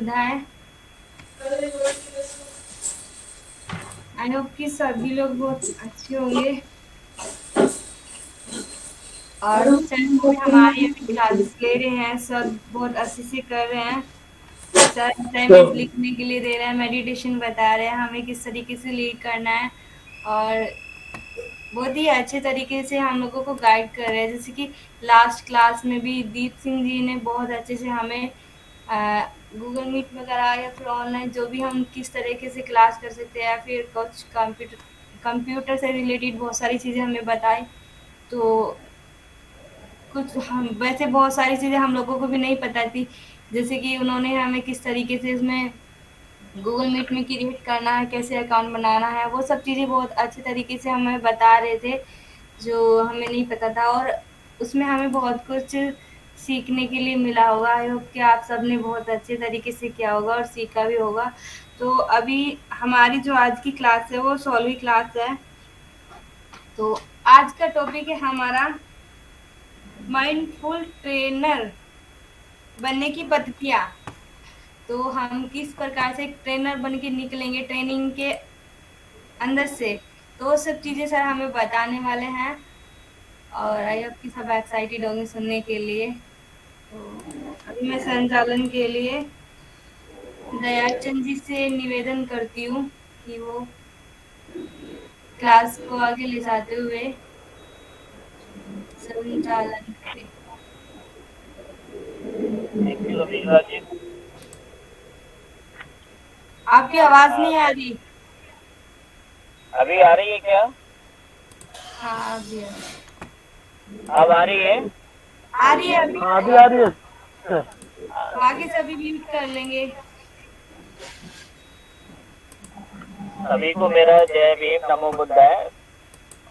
सुविधाएं। I hope कि सभी लोग बहुत अच्छे होंगे और सर भी हमारी अभी क्लासेस ले रहे हैं, सब बहुत अच्छे से कर रहे हैं। सर तो असाइनमेंट लिखने के लिए दे रहे हैं, मेडिटेशन बता रहे हैं हमें किस तरीके से लीड करना है और बहुत ही अच्छे तरीके से हम लोगों को गाइड कर रहे हैं। जैसे कि लास्ट क्लास में भी दीप सिंह जी ने बहुत अच्छे से हमें गूगल मीट वगैरह या फिर ऑनलाइन जो भी हम किस तरीके से क्लास कर सकते हैं या फिर कुछ कंप्यूटर से रिलेटेड बहुत सारी चीज़ें हमें बताई। तो कुछ हम वैसे बहुत सारी चीज़ें हम लोगों को भी नहीं पता थी, जैसे कि उन्होंने हमें किस तरीके से इसमें गूगल मीट में क्रिएट करना है, कैसे अकाउंट बनाना है, वो सब चीज़ें बहुत अच्छे तरीके से हमें बता रहे थे जो हमें नहीं पता था। और उसमें हमें बहुत कुछ सीखने के लिए मिला होगा। आई होप कि आप सबने बहुत अच्छे तरीके से किया होगा और सीखा भी होगा। तो अभी हमारी जो आज की क्लास है वो 16वीं क्लास है। तो आज का टॉपिक है हमारा माइंडफुल ट्रेनर बनने की पद्धतियाँ। तो हम किस प्रकार से एक ट्रेनर बन के निकलेंगे ट्रेनिंग के अंदर से, तो वो सब चीज़ें सर हमें बताने वाले हैं और आई होप कि सब एक्साइटेड होंगे सुनने के लिए। तो अभी मैं संचालन के लिए दयाचंद जी से निवेदन करती हूँ कि वो क्लास को आगे ले जाते हुए संचालन करें। थैंक यू अमीरा जी। आपकी आवाज़ हाँ, नहीं आ रही। अभी आ रही है क्या? हाँ अभी अब आ रही है? आ रही है, अभी हाँ, आ अभी रही है। आ रही है। बाकी सभी म्यूट कर लेंगे। सभी को मेरा जय भीम नमो बुद्धाय।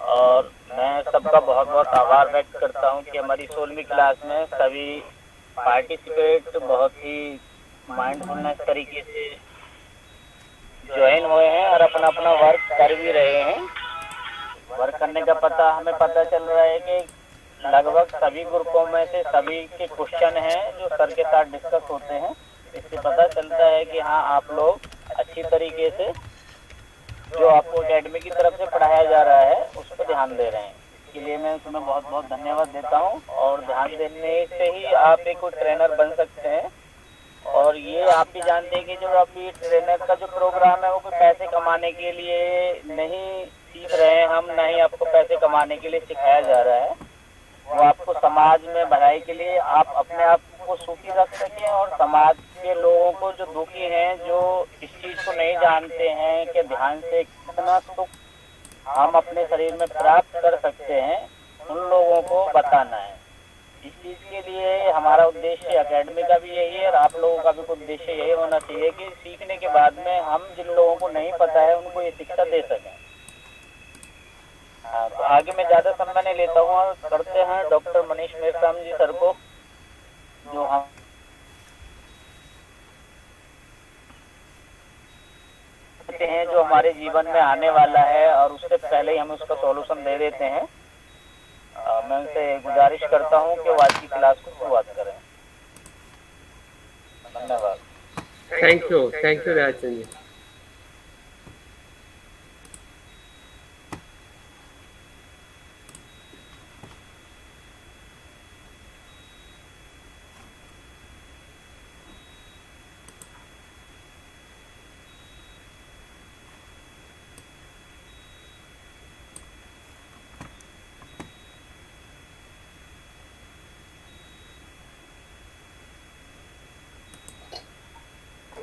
और मैं सबका बहुत बहुत आभार व्यक्त करता हूँ कि हमारी 16वीं क्लास में सभी पार्टिसिपेट बहुत ही माइंडफुलनेस तरीके से ज्वाइन हुए हैं और अपना अपना वर्क कर भी रहे हैं। वर्क करने का हमें पता चल रहा है कि लगभग सभी ग्रुपों में से सभी के क्वेश्चन हैं जो सर के साथ डिस्कस होते हैं। इससे पता चलता है कि हाँ, आप लोग अच्छी तरीके से जो आपको एकेडमी की तरफ से पढ़ाया जा रहा है उस पर ध्यान दे रहे हैं। इसके लिए मैं तुम्हें बहुत बहुत धन्यवाद देता हूँ। और ध्यान देने से ही आप एक ट्रेनर बन सकते हैं। और ये आप भी जानते हैं कि जो अभी ट्रेनर का जो प्रोग्राम है वो कोई पैसे कमाने के लिए नहीं सीख रहे हैं हम, नहीं आपको पैसे कमाने के लिए सिखाया जा रहा है। वो आपको समाज में भलाई के लिए आप अपने आप को सुखी रख सकें और समाज के लोगों को जो दुखी हैं, जो इस चीज को नहीं जानते हैं कि ध्यान से कितना सुख हम अपने शरीर में प्राप्त कर सकते हैं, उन लोगों को बताना है। इस चीज के लिए हमारा उद्देश्य एकेडमी का भी यही है और आप लोगों का भी उद्देश्य यही होना चाहिए कि सीखने के बाद में हम जिन लोगों को नहीं पता है उनको ये शिक्षा दे सकें। हाँ, तो आगे मैं ज्यादा समय नहीं लेता हूँ और करते हैं डॉक्टर मनीष मेश्राम जी सर को, जो हम हैं जो हमारे जीवन में आने वाला है और उससे पहले ही हम उसका सॉल्यूशन दे देते हैं। मैं उनसे गुजारिश करता हूँ कि वो आज की क्लास को शुरुआत करें। धन्यवाद। थैंक यू राजचंद जी।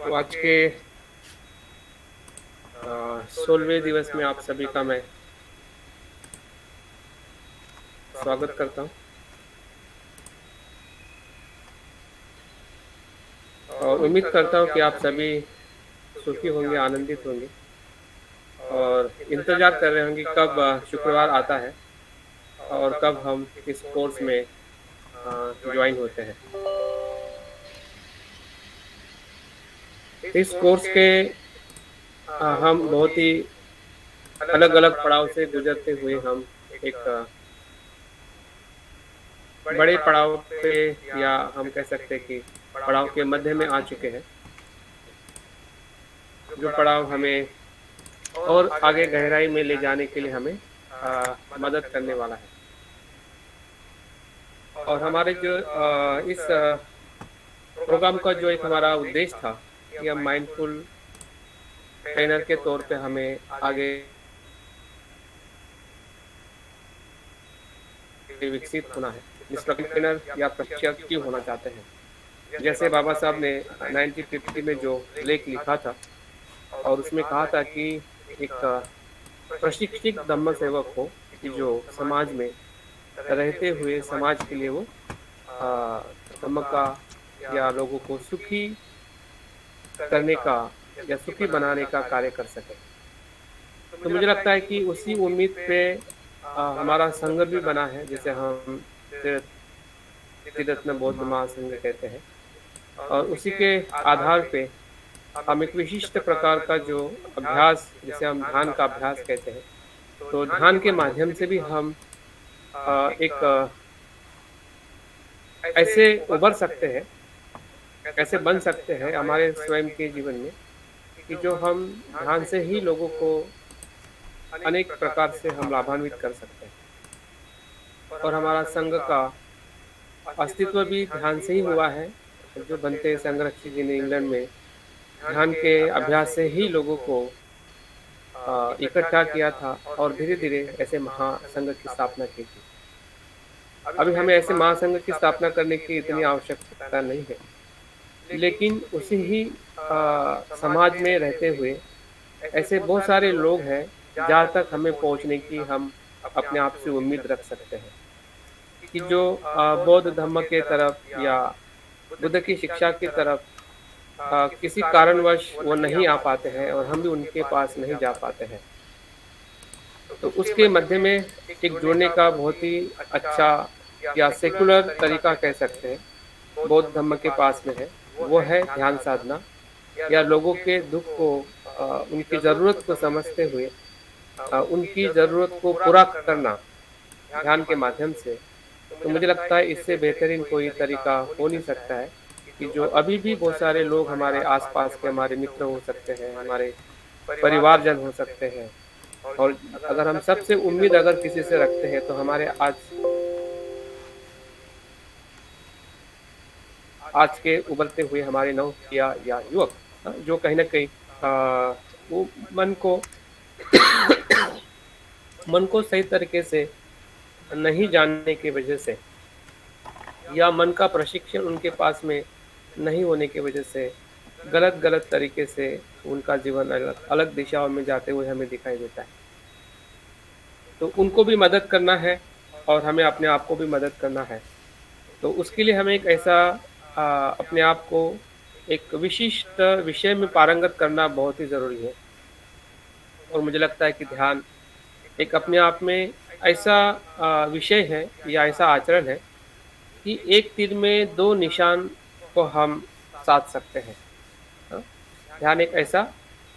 तो आज के 16वें दिवस में आप सभी का मैं स्वागत करता हूँ और उम्मीद करता हूँ कि आप सभी सुखी होंगे, आनंदित होंगे और इंतज़ार कर रहे होंगे कब शुक्रवार आता है और कब हम इस कोर्स में ज्वाइन होते हैं। इस कोर्स के हम बहुत ही अलग अलग पड़ाव से गुजरते हुए हम एक बड़े पड़ाव पे, या हम कह सकते हैं कि पड़ाव के मध्य में आ चुके हैं। जो पड़ाव हमें और आगे गहराई में ले जाने के लिए हमें मदद करने वाला है। और हमारे जो इस प्रोग्राम का जो एक हमारा उद्देश्य था कि हम माइंडफुल ट्रेनर के तौर पे हमें आगे विकसित होना है। इंस्ट्रक्टर ट्रेनर या प्रशिक्षक क्यों होना चाहते हैं? जैसे बाबा साहब ने 1950 में जो लेख लिखा था और उसमें कहा था कि एक प्रशिक्षित धम्म सेवक हो कि जो समाज में रहते हुए समाज के लिए वो धम्म का या लोगों को सुखी करने का या सुखी बनाने का कार्य कर सके। तो मुझे लगता है कि उसी उम्मीद पे हमारा संघ भी बना है, जिसे हम त्रिरत्न बौद्ध महासंघ कहते हैं। और उसी के आधार पे हम एक विशिष्ट प्रकार का जो अभ्यास, जिसे हम ध्यान का अभ्यास कहते हैं, तो ध्यान के माध्यम से भी हम एक ऐसे उभर सकते हैं, ऐसे बन सकते हैं हमारे स्वयं के जीवन में कि जो हम ध्यान से ही लोगों को अनेक प्रकार से हम लाभान्वित कर सकते हैं। और हमारा संघ का अस्तित्व भी ध्यान से ही हुआ है। जो बनते संरक्षी जी ने इंग्लैंड में ध्यान के अभ्यास से ही लोगों को इकट्ठा किया था और धीरे धीरे ऐसे महासंघ की स्थापना की थी। अभी हमें ऐसे महासंघ की स्थापना करने की इतनी आवश्यकता नहीं है, लेकिन उसी ही समाज में रहते हुए ऐसे बहुत सारे लोग हैं जहाँ तक हमें पहुँचने की हम अपने आप से उम्मीद रख सकते हैं कि जो बौद्ध धर्म के तरफ या बुद्ध की शिक्षा की तरफ किसी कारणवश वो नहीं आ पाते हैं और हम भी उनके पास नहीं जा पाते हैं। तो उसके मध्य में एक जुड़ने का बहुत ही अच्छा या सेकुलर तरीका कह सकते हैं बौद्ध धर्म के पास में है, वो है ध्यान साधना या लोगों के दुख को उनकी ज़रूरत को समझते हुए उनकी ज़रूरत को पूरा करना ध्यान के माध्यम से। तो मुझे लगता है इससे बेहतरीन कोई तरीका हो नहीं सकता है कि जो अभी भी बहुत सारे लोग हमारे आसपास के हमारे मित्र हो सकते हैं, हमारे परिवारजन हो सकते हैं, और अगर हम सबसे उम्मीद अगर किसी से रखते हैं तो हमारे आज के उभरते हुए हमारे नव या युवक जो कहीं ना कहीं वो मन को सही तरीके से नहीं जानने की वजह से या मन का प्रशिक्षण उनके पास में नहीं होने की वजह से गलत तरीके से उनका जीवन अलग दिशाओं में जाते हुए हमें दिखाई देता है। तो उनको भी मदद करना है और हमें अपने आप को भी मदद करना है। तो उसके लिए हमें एक ऐसा अपने आप को एक विशिष्ट विषय में पारंगत करना बहुत ही ज़रूरी है। और मुझे लगता है कि ध्यान एक अपने आप में ऐसा विषय है या ऐसा आचरण है कि एक तीर में दो निशान को हम साध सकते हैं। ध्यान एक ऐसा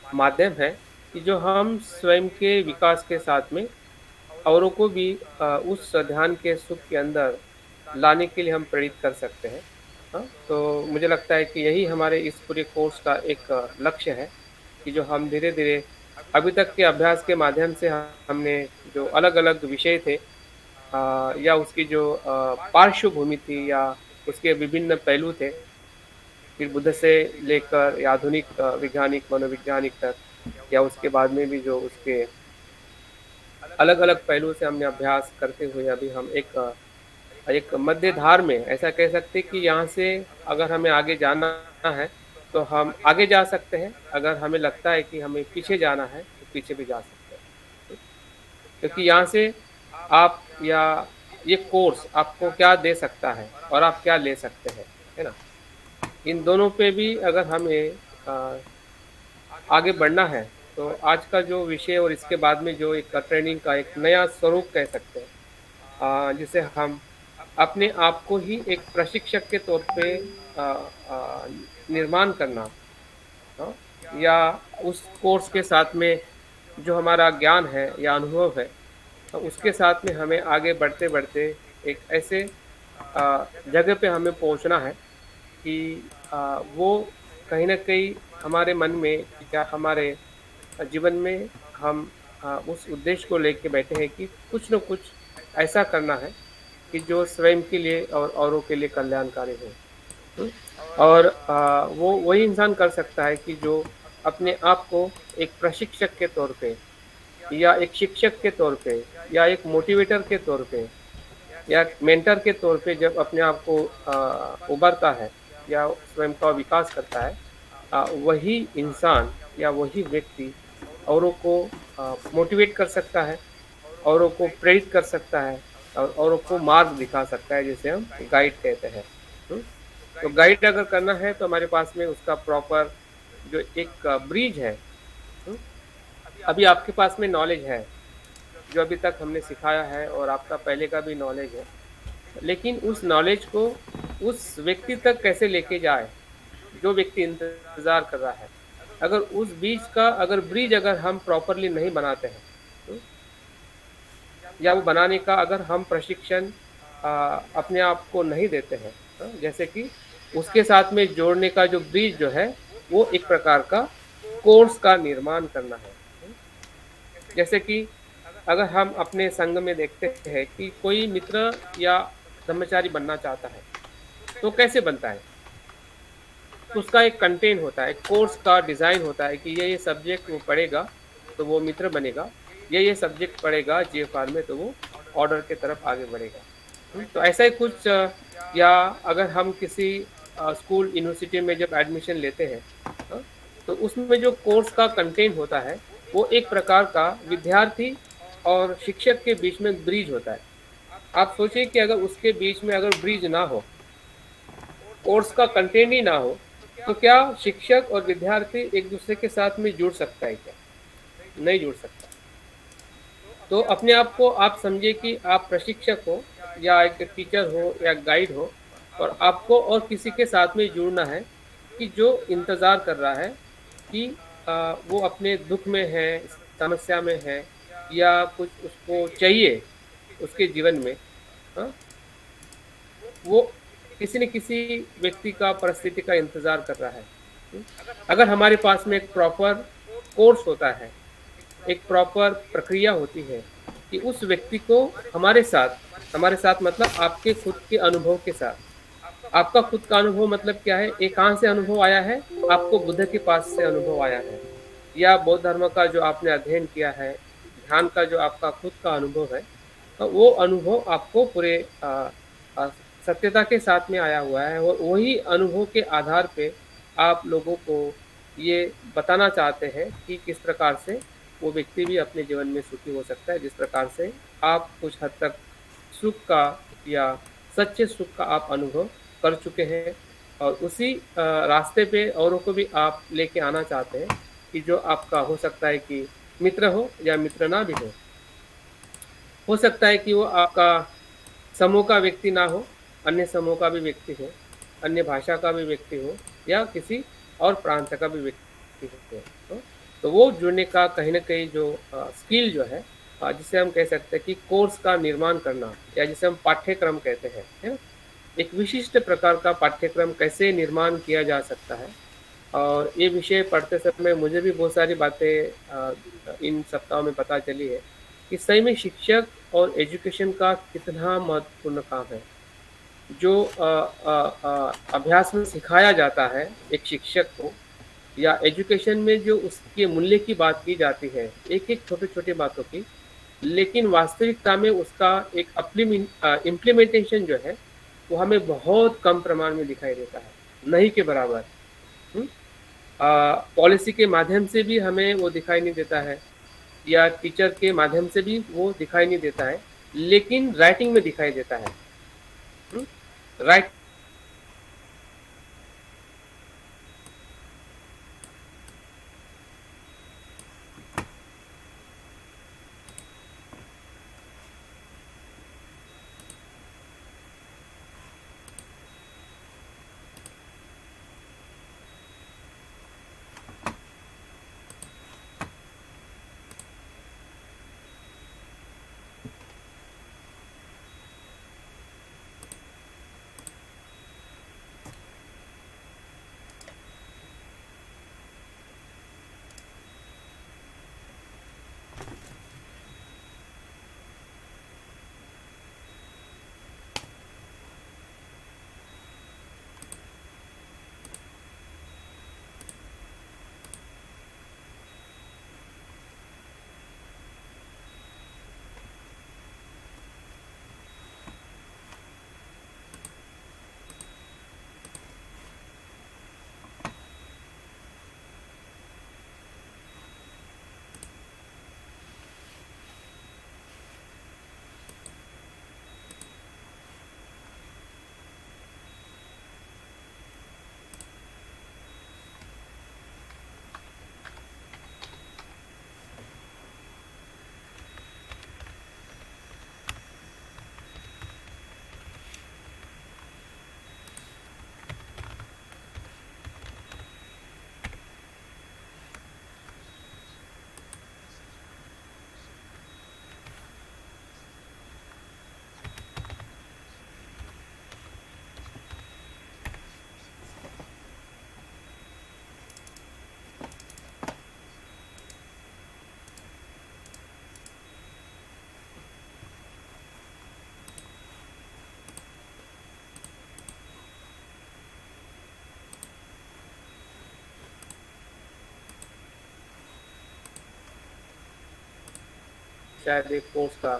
माध्यम है कि जो हम स्वयं के विकास के साथ में औरों को भी उस ध्यान के सुख के अंदर लाने के लिए हम प्रेरित कर सकते हैं। तो मुझे लगता है कि यही हमारे इस पूरे कोर्स का एक लक्ष्य है कि जो हम धीरे धीरे अभी तक के अभ्यास के माध्यम से हमने जो अलग अलग विषय थे या उसकी जो पार्श्वभूमि थी या उसके विभिन्न पहलू थे, फिर बुद्ध से लेकर या आधुनिक वैज्ञानिक मनोवैज्ञानिक तक, या उसके बाद में भी जो उसके अलग अलग पहलू से हमने अभ्यास करते हुए अभी हम एक मध्य धार में ऐसा कह सकते हैं कि यहाँ से अगर हमें आगे जाना है तो हम आगे जा सकते हैं, अगर हमें लगता है कि हमें पीछे जाना है तो पीछे भी जा सकते हैं। क्योंकि यहाँ से आप या ये कोर्स आपको क्या दे सकता है और आप क्या ले सकते हैं, है ना। इन दोनों पे भी अगर हमें आगे बढ़ना है तो आज का जो विषय और इसके बाद में जो एक ट्रेनिंग का एक नया स्वरूप कह सकते हैं, जिसे हम अपने आप को ही एक प्रशिक्षक के तौर पे निर्माण करना, या उस कोर्स के साथ में जो हमारा ज्ञान है या अनुभव है, तो उसके साथ में हमें आगे बढ़ते बढ़ते एक ऐसे जगह पे हमें पहुंचना है कि वो कहीं ना कहीं हमारे मन में या हमारे जीवन में हम उस उद्देश्य को लेके बैठे हैं कि कुछ न कुछ ऐसा करना है कि जो स्वयं के लिए और औरों के लिए कल्याणकारी हो। हुँ? और वो वही इंसान कर सकता है कि जो अपने आप को एक प्रशिक्षक के तौर पे या एक शिक्षक के तौर पे या एक मोटिवेटर के तौर पे या मेंटर के तौर पे जब अपने आप को उभरता है या स्वयं का विकास करता है, वही इंसान या वही व्यक्ति औरों को मोटिवेट कर सकता है, औरों को प्रेरित कर सकता है और औरों को मार्ग दिखा सकता है, जिसे हम गाइड कहते हैं। हुँ? तो गाइड अगर करना है तो हमारे पास में उसका प्रॉपर जो एक ब्रिज है। हुँ? अभी आपके पास में नॉलेज है, जो अभी तक हमने सिखाया है और आपका पहले का भी नॉलेज है। लेकिन उस नॉलेज को उस व्यक्ति तक कैसे लेके जाए, जो व्यक्ति इंतज़ार कर रहा है। अगर उस बीच का अगर ब्रिज अगर हम प्रॉपरली नहीं बनाते हैं, हुँ? या वो बनाने का अगर हम प्रशिक्षण अपने आप को नहीं देते हैं, जैसे कि उसके साथ में जोड़ने का जो ब्रिज जो है, वो एक प्रकार का कोर्स का निर्माण करना है। जैसे कि अगर हम अपने संघ में देखते हैं कि कोई मित्र या ब्रह्मचारी बनना चाहता है, तो कैसे बनता है? तो उसका एक कंटेंट होता है, एक कोर्स का डिज़ाइन होता है कि ये सब्जेक्ट वो पढ़ेगा, तो वो मित्र बनेगा। ये सब्जेक्ट पढ़ेगा जीएफआर में, तो वो ऑर्डर की तरफ आगे बढ़ेगा। तो ऐसा ही कुछ या अगर हम किसी स्कूल, यूनिवर्सिटी में जब एडमिशन लेते हैं, तो उसमें जो कोर्स का कंटेंट होता है, वो एक प्रकार का विद्यार्थी और शिक्षक के बीच में ब्रिज होता है। आप सोचिए कि अगर उसके बीच में अगर ब्रिज ना हो, कोर्स का कंटेंट ही ना हो, तो क्या शिक्षक और विद्यार्थी एक-दूसरे के साथ में जुड़ सकता है क्या? नहीं जुड़ सकता। तो अपने आप को आप समझिए कि आप प्रशिक्षक हो या एक टीचर हो या गाइड हो और आपको और किसी के साथ में जुड़ना है कि जो इंतज़ार कर रहा है कि वो अपने दुःख में है, समस्या में है या कुछ उसको चाहिए उसके जीवन में, हाँ? वो किसी न किसी व्यक्ति का, परिस्थिति का इंतज़ार कर रहा है। हुँ? अगर हमारे पास में एक प्रॉपर कोर्स होता है, एक प्रॉपर प्रक्रिया होती है कि उस व्यक्ति को हमारे साथ मतलब आपके खुद के अनुभव के साथ। आपका खुद का अनुभव मतलब क्या है? ये कहाँ से अनुभव आया है? आपको बुद्ध के पास से अनुभव आया है या बौद्ध धर्म का जो आपने अध्ययन किया है, ध्यान का जो आपका खुद का अनुभव है, वो अनुभव आपको पूरे अ, सत्यता के साथ में आया हुआ है और वही अनुभव के आधार पे आप लोगों को ये बताना चाहते हैं कि किस प्रकार से वो व्यक्ति भी अपने जीवन में सुखी हो सकता है, जिस प्रकार से आप कुछ हद तक सुख का या सच्चे सुख का आप अनुभव कर चुके हैं और उसी रास्ते पे औरों को भी आप लेके आना चाहते हैं कि जो आपका हो सकता है कि मित्र हो या मित्र ना भी हो सकता है कि वो आपका समूह का व्यक्ति ना हो, अन्य समूह का भी व्यक्ति हो, अन्य भाषा का भी व्यक्ति हो या किसी और प्रांत का भी व्यक्ति हो। तो वो जुड़ने का कहीं न कहीं जो स्किल जो है, जिसे हम कह सकते हैं कि कोर्स का निर्माण करना या जिसे हम पाठ्यक्रम कहते हैं, है ना? एक विशिष्ट प्रकार का पाठ्यक्रम कैसे निर्माण किया जा सकता है और ये विषय पढ़ते समय मुझे भी बहुत सारी बातें इन सप्ताहों में पता चली है कि सही में शिक्षक और एजुकेशन का कितना महत्वपूर्ण काम है। जो अभ्यास में सिखाया जाता है एक शिक्षक को या एजुकेशन में जो उसके मूल्य की बात की जाती है, एक-एक छोटे-छोटे बातों की, लेकिन वास्तविकता में उसका एक इम्प्लीमेंटेशन जो है, वो हमें बहुत कम प्रमाण में दिखाई देता है, नहीं के बराबर। हुँ? पॉलिसी के माध्यम से भी हमें वो दिखाई नहीं देता है या टीचर के माध्यम से भी वो दिखाई नहीं देता है, लेकिन राइटिंग में दिखाई देता है। हुँ? राइट शायद एक कोर्स का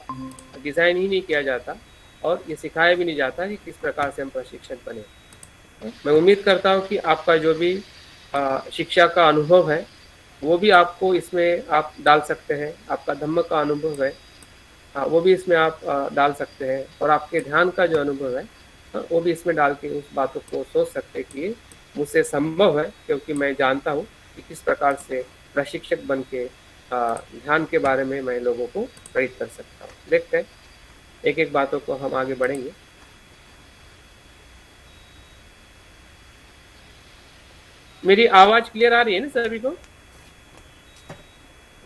डिज़ाइन ही नहीं किया जाता और ये सिखाया भी नहीं जाता कि किस प्रकार से हम प्रशिक्षक बने। मैं उम्मीद करता हूँ कि आपका जो भी शिक्षा का अनुभव है वो भी आपको इसमें आप डाल सकते हैं, आपका धम्म का अनुभव है वो भी इसमें आप डाल सकते हैं, और आपके ध्यान का जो अनुभव है वो भी इसमें डाल के उस बातों को सोच सकते हैं कि ये मुझसे संभव है, क्योंकि मैं जानता हूँ कि किस प्रकार से प्रशिक्षक बन के ध्यान के बारे में मैं लोगों को प्रेरित कर सकता हूँ। देखते हैं, एक एक बातों को हम आगे बढ़ेंगे। मेरी आवाज क्लियर आ रही है ना सभी को?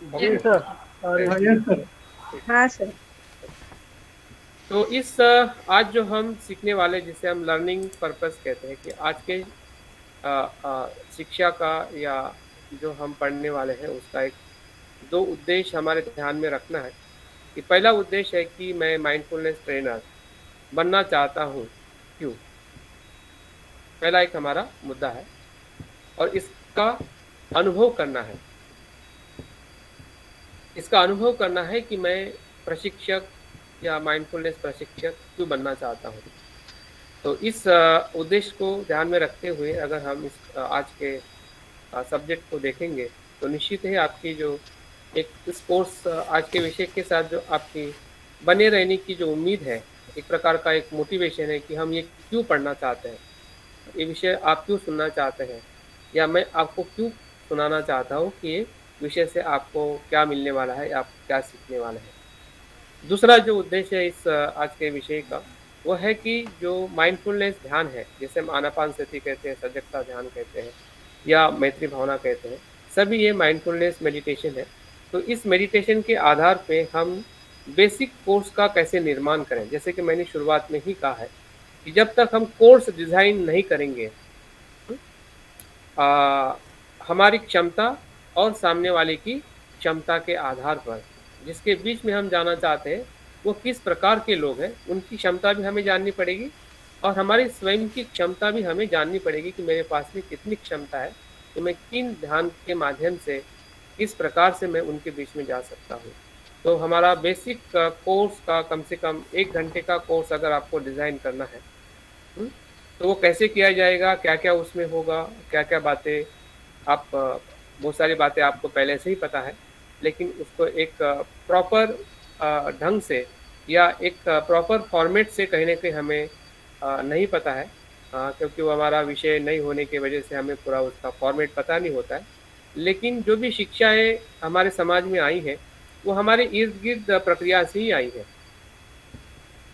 जी सर। हाँ सर। तो इस आज जो हम सीखने वाले, जिसे हम लर्निंग पर्पस कहते हैं, कि आज के शिक्षा का या जो हम पढ़ने वाले हैं उसका एक दो उद्देश्य हमारे ध्यान में रखना है। कि पहला उद्देश्य है कि मैं माइंडफुलनेस ट्रेनर बनना चाहता हूँ, क्यों? पहला एक हमारा मुद्दा है, और इसका अनुभव करना है। इसका अनुभव करना है कि मैं प्रशिक्षक या माइंडफुलनेस प्रशिक्षक क्यों बनना चाहता हूँ। तो इस उद्देश्य को ध्यान में रखते हुए अगर हम इस आज के सब्जेक्ट को देखेंगे तो निश्चित है आपकी जो एक इस कोर्स आज के विषय के साथ जो आपकी बने रहने की जो उम्मीद है, एक प्रकार का एक मोटिवेशन है कि हम ये क्यों पढ़ना चाहते हैं, ये विषय आप क्यों सुनना चाहते हैं, या मैं आपको क्यों सुनाना चाहता हूँ कि ये विषय से आपको क्या मिलने वाला है, आप क्या सीखने वाले हैं। दूसरा जो उद्देश्य है इस आज के विषय का वो है कि जो माइंडफुलनेस ध्यान है, जैसे हम आनापानसति कहते हैं, सजगता ध्यान कहते हैं, या मैत्री भावना कहते हैं, सभी ये माइंडफुलनेस मेडिटेशन है। तो इस मेडिटेशन के आधार पे हम बेसिक कोर्स का कैसे निर्माण करें, जैसे कि मैंने शुरुआत में ही कहा है कि जब तक हम कोर्स डिज़ाइन नहीं करेंगे हमारी क्षमता और सामने वाले की क्षमता के आधार पर, जिसके बीच में हम जाना चाहते हैं वो किस प्रकार के लोग हैं, उनकी क्षमता भी हमें जाननी पड़ेगी, और हमारी स्वयं की क्षमता भी हमें जाननी पड़ेगी कि मेरे पास में कितनी क्षमता है, तो मैं किन ध्यान के माध्यम से किस प्रकार से मैं उनके बीच में जा सकता हूँ। तो हमारा बेसिक कोर्स का कम से कम 1 घंटे का कोर्स अगर आपको डिज़ाइन करना है, तो वो कैसे किया जाएगा, क्या क्या उसमें होगा, क्या क्या बातें आप बहुत सारी बातें आपको पहले से ही पता है, लेकिन उसको एक प्रॉपर ढंग से या एक प्रॉपर फॉर्मेट से कहीं ना कहीं हमें नहीं पता है, क्योंकि वो हमारा विषय नहीं होने की वजह से हमें पूरा उसका फॉर्मेट पता नहीं होता है। लेकिन जो भी शिक्षाएं हमारे समाज में आई है वो हमारे इर्द गिर्द प्रक्रिया से ही आई है।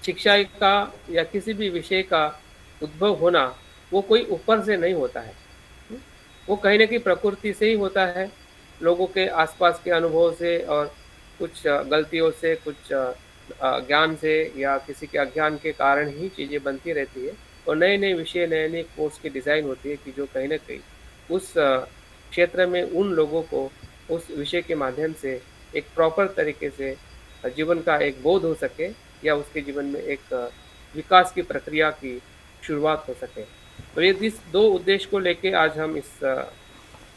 शिक्षा का या किसी भी विषय का उद्भव होना वो कोई ऊपर से नहीं होता है, वो कहीं ना कहीं प्रकृति से ही होता है, लोगों के आसपास के अनुभव से और कुछ गलतियों से, कुछ ज्ञान से या किसी के अज्ञान के कारण ही चीज़ें बनती रहती है, और नए नए विषय, नए नए कोर्स की डिज़ाइन होती है कि जो कहीं ना कहीं उस क्षेत्र में उन लोगों को उस विषय के माध्यम से एक प्रॉपर तरीके से जीवन का एक बोध हो सके, या उसके जीवन में एक विकास की प्रक्रिया की शुरुआत हो सके। तो ये इस दो उद्देश्य को लेके आज हम इस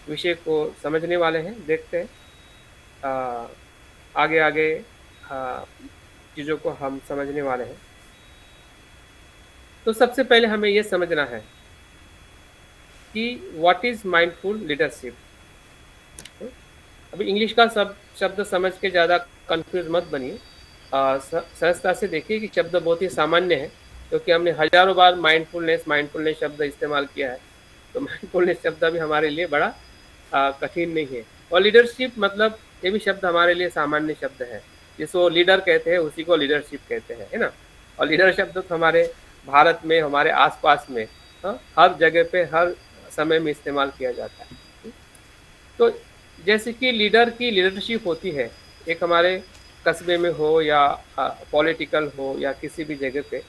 विषय को समझने वाले हैं। देखते हैं आगे आगे चीज़ों को हम समझने वाले हैं। तो सबसे पहले हमें ये समझना है कि व्हाट इज़ माइंडफुल लीडरशिप। अभी इंग्लिश का शब्द समझ के ज़्यादा कंफ्यूज मत बनिए, सहजता से देखिए कि शब्द बहुत ही सामान्य है, क्योंकि हमने हजारों बार माइंडफुलनेस शब्द इस्तेमाल किया है। तो माइंडफुलनेस शब्द भी हमारे लिए बड़ा कठिन नहीं है। और लीडरशिप मतलब ये भी शब्द हमारे लिए सामान्य शब्द है, जिसको लीडर कहते हैं उसी को लीडरशिप कहते हैं, है ना। और लीडर शब्द तो हमारे भारत में, हमारे आसपास में हर जगह पे हर समय में इस्तेमाल किया जाता है। तो जैसे कि लीडर की लीडरशिप होती है, एक हमारे कस्बे में हो या पॉलिटिकल हो या किसी भी जगह पे,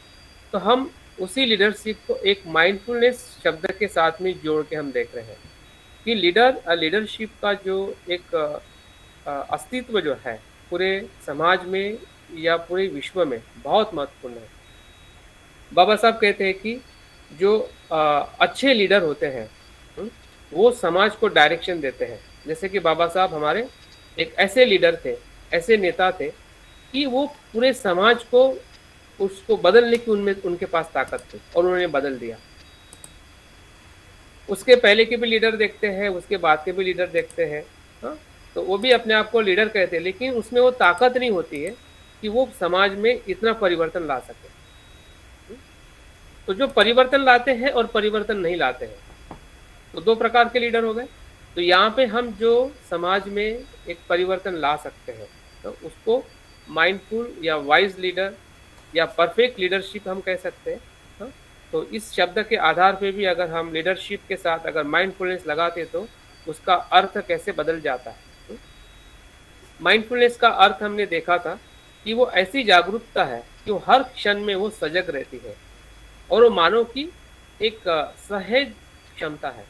तो हम उसी लीडरशिप को एक माइंडफुलनेस शब्द के साथ में जोड़ के हम देख रहे हैं कि लीडरशिप का जो एक अस्तित्व जो है पूरे समाज में या पूरे विश्व में बहुत महत्वपूर्ण है। बाबा साहब कहते हैं कि जो अच्छे लीडर होते हैं वो समाज को डायरेक्शन देते हैं। जैसे कि बाबा साहब हमारे एक ऐसे लीडर थे, ऐसे नेता थे कि वो पूरे समाज को उसको बदलने की उनमें उनके पास ताकत थी और उन्होंने बदल दिया। उसके पहले के भी लीडर देखते हैं, उसके बाद के भी लीडर देखते हैं, हाँ, तो वो भी अपने आप को लीडर कहते हैं, लेकिन उसमें वो ताकत नहीं होती है कि वो समाज में इतना परिवर्तन ला सके। तो जो परिवर्तन लाते हैं और परिवर्तन नहीं लाते हैं, तो दो प्रकार के लीडर हो गए। तो यहाँ पे हम जो समाज में एक परिवर्तन ला सकते हैं, तो उसको माइंडफुल या वाइज लीडर या परफेक्ट लीडरशिप हम कह सकते हैं, हाँ? तो इस शब्द के आधार पे भी अगर हम लीडरशिप के साथ अगर माइंडफुलनेस लगाते तो उसका अर्थ कैसे बदल जाता है। माइंडफुलनेस का अर्थ हमने देखा था कि वो ऐसी जागरूकता है कि वो हर क्षण में वो सजग रहती है और वो मानव की एक सहज क्षमता है।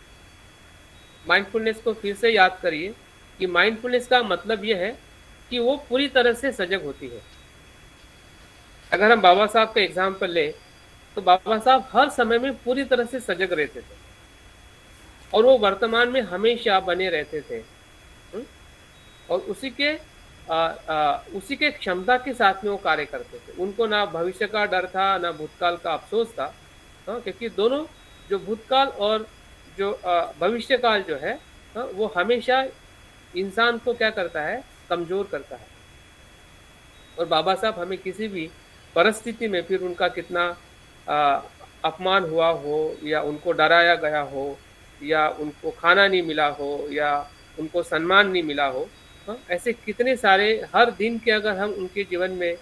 माइंडफुलनेस को फिर से याद करिए कि माइंडफुलनेस का मतलब यह है कि वो पूरी तरह से सजग होती है। अगर हम बाबा साहब का एग्जाम्पल लें तो बाबा साहब हर समय में पूरी तरह से सजग रहते थे और वो वर्तमान में हमेशा बने रहते थे, और उसी के क्षमता के साथ में वो कार्य करते थे। उनको ना भविष्य का डर था, ना भूतकाल का अफसोस था, क्योंकि दोनों जो भूतकाल और जो भविष्य काल जो है, वो हमेशा इंसान को क्या करता है, कमजोर करता है। और बाबा साहब हमें किसी भी परिस्थिति में, फिर उनका कितना अपमान हुआ हो या उनको डराया गया हो या उनको खाना नहीं मिला हो या उनको सम्मान नहीं मिला हो, ऐसे कितने सारे हर दिन के अगर हम उनके जीवन में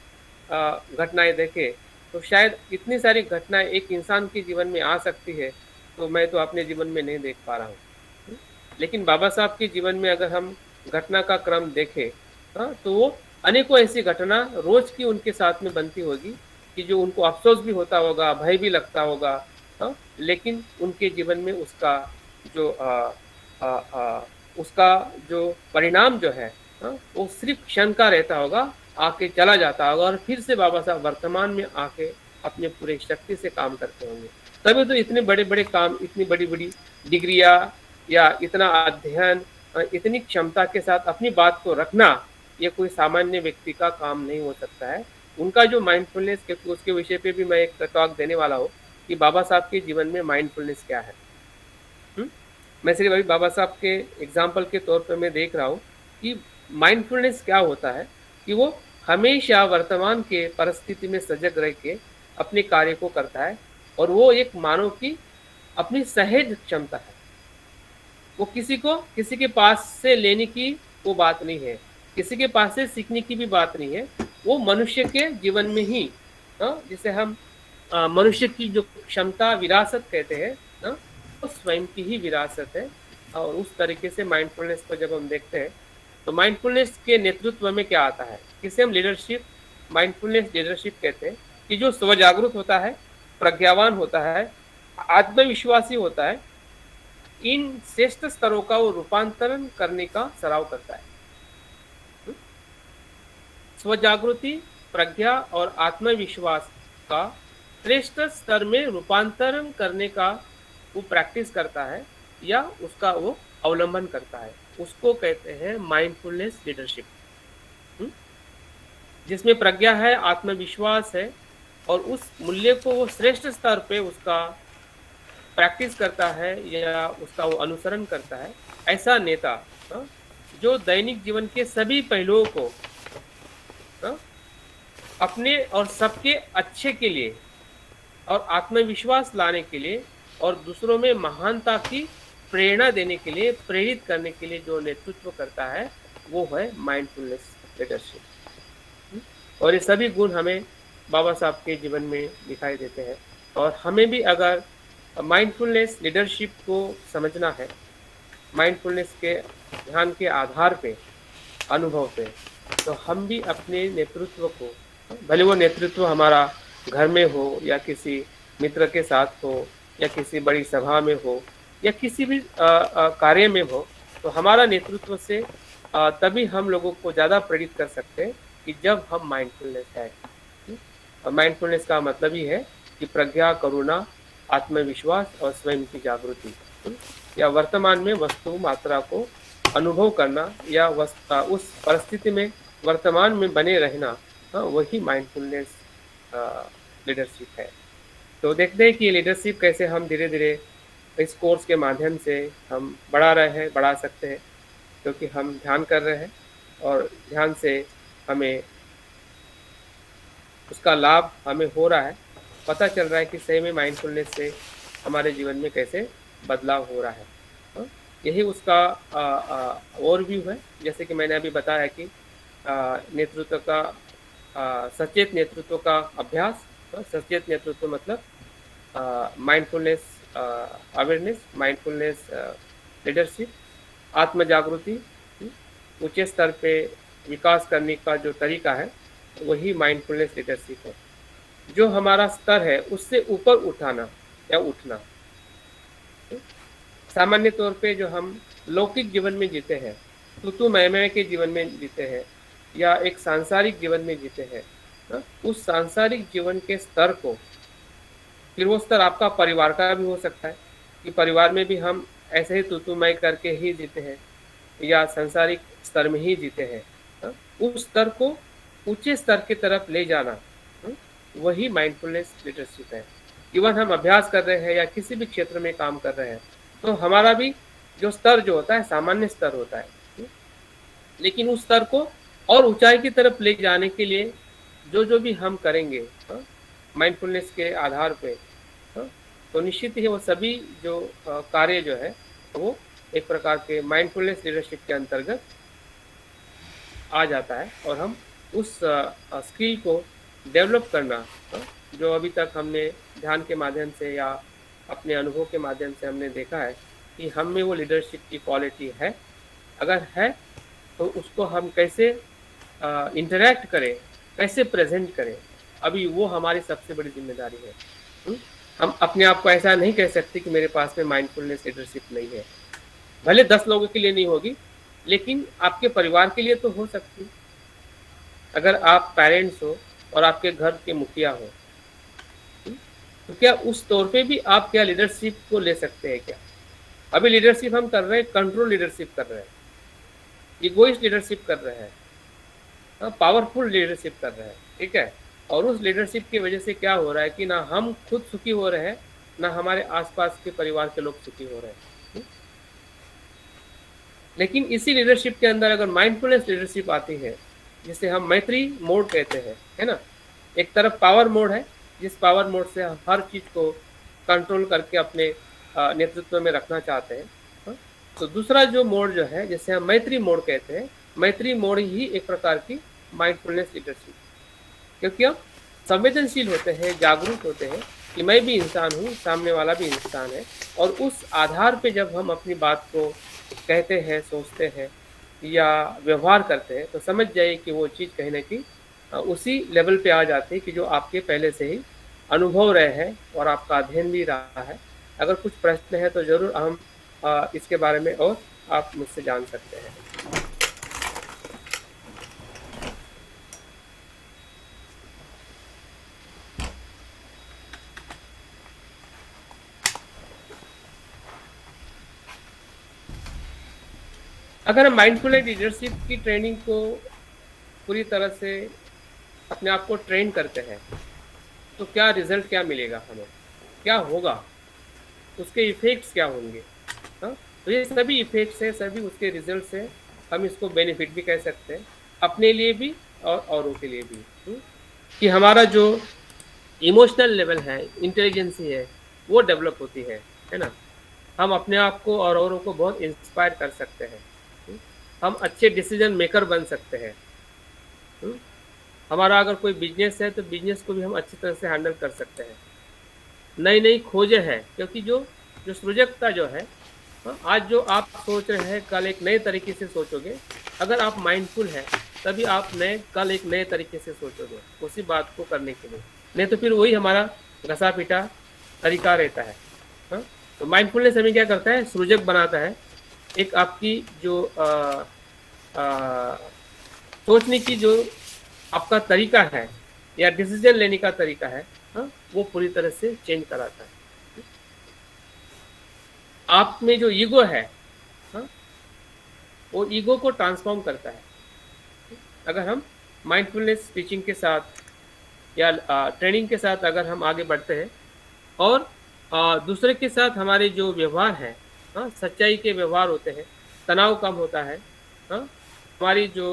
घटनाएं देखें तो शायद इतनी सारी घटनाएं एक इंसान के जीवन में आ सकती है, तो मैं तो अपने जीवन में नहीं देख पा रहा हूँ। लेकिन बाबा साहब के जीवन में अगर हम घटना का क्रम देखें, तो वो अनेकों ऐसी घटना रोज की उनके साथ में बनती होगी कि जो उनको अफसोस भी होता होगा, भय भी लगता होगा, लेकिन उनके जीवन में उसका जो परिणाम जो है, वो सिर्फ क्षण का रहता होगा, आके चला जाता होगा और फिर से बाबा साहब वर्तमान में आके अपने पूरे शक्ति से काम करते होंगे। तभी तो इतने बड़े बड़े काम, इतनी बड़ी बड़ी डिग्रियां या इतना अध्ययन, इतनी क्षमता के साथ अपनी बात को रखना, ये कोई सामान्य व्यक्ति का काम नहीं हो सकता है। उनका जो माइंडफुलनेस, क्योंकि उसके विषय पे भी मैं एक टॉक देने वाला हूँ कि बाबा साहब के जीवन में माइंडफुलनेस क्या है। मैं सिर्फ अभी बाबा साहब के एग्जाम्पल के तौर पर मैं देख रहा हूँ कि माइंडफुलनेस क्या होता है, कि वो हमेशा वर्तमान के परिस्थिति में सजग रह के अपने कार्य को करता है और वो एक मानव की अपनी सहज क्षमता है। वो किसी के पास से लेने की वो बात नहीं है, किसी के पास से सीखने की भी बात नहीं है। वो मनुष्य के जीवन में ही, जिसे हम मनुष्य की जो क्षमता विरासत कहते हैं, वो स्वयं की ही विरासत है। और उस तरीके से माइंडफुलनेस को जब हम देखते हैं तो माइंडफुलनेस के नेतृत्व में क्या आता है, किसे हम लीडरशिप, माइंडफुलनेस लीडरशिप कहते हैं, कि जो स्वजागरूक होता है, प्रज्ञावान होता है, आत्मविश्वासी होता है, इन श्रेष्ठ स्तरों का वो रूपांतरण करने का सराव करता है। स्वजागृति, प्रज्ञा और आत्मविश्वास का श्रेष्ठ स्तर में रूपांतरण करने का वो प्रैक्टिस करता है या उसका वो अवलंबन करता है, उसको कहते हैं माइंडफुलनेस लीडरशिप, जिसमें प्रज्ञा है, आत्मविश्वास है और उस मूल्य को वो श्रेष्ठ स्तर पे उसका प्रैक्टिस करता है या उसका वो अनुसरण करता है। ऐसा नेता जो दैनिक जीवन के सभी पहलुओं को अपने और सबके अच्छे के लिए और आत्मविश्वास लाने के लिए और दूसरों में महानता की प्रेरणा देने के लिए, प्रेरित करने के लिए जो नेतृत्व करता है, वो है माइंडफुलनेस लीडरशिप। और ये सभी गुण हमें बाबा साहब के जीवन में दिखाई देते हैं और हमें भी अगर माइंडफुलनेस लीडरशिप को समझना है, माइंडफुलनेस के ध्यान के आधार पे, अनुभव पे, तो हम भी अपने नेतृत्व को, भले वो नेतृत्व हमारा घर में हो या किसी मित्र के साथ हो या किसी बड़ी सभा में हो या किसी भी कार्य में हो, तो हमारा नेतृत्व से तभी हम लोगों को ज़्यादा प्रेरित कर सकते हैं कि जब हम माइंडफुलनेस है। और माइंडफुलनेस का मतलब ही है कि प्रज्ञा, करुणा, आत्मविश्वास और स्वयं की जागृति, या वर्तमान में वस्तु मात्रा को अनुभव करना या उस परिस्थिति में वर्तमान में बने रहना, वही माइंडफुलनेस लीडरशिप है। तो देखते हैं कि ये लीडरशिप कैसे हम धीरे धीरे इस कोर्स के माध्यम से हम बढ़ा सकते हैं, क्योंकि हम ध्यान कर रहे हैं और ध्यान से हमें उसका लाभ हमें हो रहा है, पता चल रहा है कि सही में माइंडफुलनेस से हमारे जीवन में कैसे बदलाव हो रहा है। यही उसका ओवरव्यू है। जैसे कि मैंने अभी बताया कि नेतृत्व का सचेत नेतृत्व का अभ्यास। सचेत नेतृत्व मतलब माइंडफुलनेस अवेयरनेस, माइंडफुलनेस लीडरशिप, आत्म जागृति, ऊंचे स्तर पे विकास करने का जो तरीका है वही माइंडफुलनेस लीडरशिप है। जो हमारा स्तर है उससे ऊपर उठाना या उठना। सामान्य तौर पे जो हम लौकिक जीवन में जीते हैं, तू मैं के जीवन में जीते हैं या एक सांसारिक जीवन में जीते हैं, उस सांसारिक जीवन के स्तर को, फिर वो स्तर आपका परिवार का भी हो सकता है कि परिवार में भी हम ऐसे ही तू मैं करके ही जीते हैं या सांसारिक स्तर में ही जीते हैं। उस स्तर को ऊंचे स्तर की तरफ ले जाना वही माइंडफुलनेस लीडरशिप है। इवन हम अभ्यास कर रहे हैं या किसी भी क्षेत्र में काम कर रहे हैं तो हमारा भी जो स्तर जो होता है सामान्य स्तर होता है, लेकिन उस स्तर को और ऊंचाई की तरफ ले जाने के लिए जो भी हम करेंगे माइंडफुलनेस के आधार पे, तो निश्चित ही वो सभी जो कार्य जो है वो एक प्रकार के माइंडफुलनेस लीडरशिप के अंतर्गत आ जाता है और हम उस स्किल को डेवलप करना, जो अभी तक हमने ध्यान के माध्यम से या अपने अनुभव के माध्यम से हमने देखा है कि हम में वो लीडरशिप की क्वालिटी है, अगर है तो उसको हम कैसे इंटरैक्ट करें, कैसे प्रेजेंट करें, अभी वो हमारी सबसे बड़ी जिम्मेदारी है। हम अपने आप को ऐसा नहीं कह सकते कि मेरे पास में माइंडफुलनेस लीडरशिप नहीं है। भले 10 लोगों के लिए नहीं होगी, लेकिन आपके परिवार के लिए तो हो सकती है। अगर आप पेरेंट्स हो और आपके घर के मुखिया हो, तो क्या उस तौर पे भी आप क्या लीडरशिप को ले सकते हैं क्या? अभी लीडरशिप हम कर रहे हैं, कंट्रोल लीडरशिप कर रहे हैं, इगोइस्ट लीडरशिप कर रहे हैं, पावरफुल लीडरशिप कर रहे हैं, ठीक है। और उस लीडरशिप की वजह से क्या हो रहा है कि ना हम खुद सुखी हो रहे हैं, ना हमारे आसपास के परिवार के लोग सुखी हो रहे हैं। लेकिन इसी लीडरशिप के अंदर अगर माइंडफुलनेस लीडरशिप आती है, जिसे हम मैत्री मोड कहते हैं, है ना। एक तरफ पावर मोड है, जिस पावर मोड से हम हर चीज को कंट्रोल करके अपने नेतृत्व में रखना चाहते हैं। तो दूसरा जो मोड जो है, जिसे हम मैत्री मोड कहते हैं, मैत्री मोड ही एक प्रकार की माइंडफुलनेस लीडरशिप, क्योंकि हम संवेदनशील होते हैं, जागरूक होते हैं कि मैं भी इंसान हूँ, सामने वाला भी इंसान है, और उस आधार पे जब हम अपनी बात को कहते हैं, सोचते हैं या व्यवहार करते हैं, तो समझ जाइए कि वो चीज़ कहीं ना कहीं उसी लेवल पे आ जाती है कि जो आपके पहले से ही अनुभव रहे हैं और आपका अध्ययन भी रहा है। अगर कुछ प्रश्न है तो ज़रूर हम इसके बारे में और आप मुझसे जान सकते हैं। अगर हम माइंडफुल लीडरशिप की ट्रेनिंग को पूरी तरह से अपने आप को ट्रेन करते हैं तो क्या रिजल्ट क्या मिलेगा, हमें क्या होगा, उसके इफेक्ट्स क्या होंगे। तो ये सभी इफेक्ट्स है, सभी उसके रिजल्ट्स है। हम इसको बेनिफिट भी कह सकते हैं, अपने लिए भी और औरों के लिए भी, कि हमारा जो इमोशनल लेवल है, इंटेलिजेंसी है, वो डेवलप होती है ना। हम अपने आप को और औरों को बहुत इंस्पायर कर सकते हैं, हम अच्छे डिसीजन मेकर बन सकते हैं। हमारा अगर कोई बिजनेस है तो बिजनेस को भी हम अच्छी तरह से हैंडल कर सकते हैं। नई नई खोजें हैं, क्योंकि जो सृजकता जो है, आज जो आप सोच रहे हैं कल एक नए तरीके से सोचोगे। अगर आप माइंडफुल हैं तभी आप कल एक नए तरीके से सोचोगे उसी बात को करने के लिए, नहीं तो फिर वही हमारा घसा पीटा तरीका रहता है। तो माइंडफुलनेस हमें क्या करता है, सृजक बनाता है। एक आपकी जो सोचने की जो आपका तरीका है या डिसीजन लेने का तरीका है, वो पूरी तरह से चेंज कराता है। आप में जो ईगो है, वो ईगो को ट्रांसफॉर्म करता है। अगर हम माइंडफुलनेस टीचिंग के साथ या ट्रेनिंग के साथ अगर हम आगे बढ़ते हैं और दूसरे के साथ हमारे जो व्यवहार है, सच्चाई के व्यवहार होते हैं, तनाव कम होता है, हमारी जो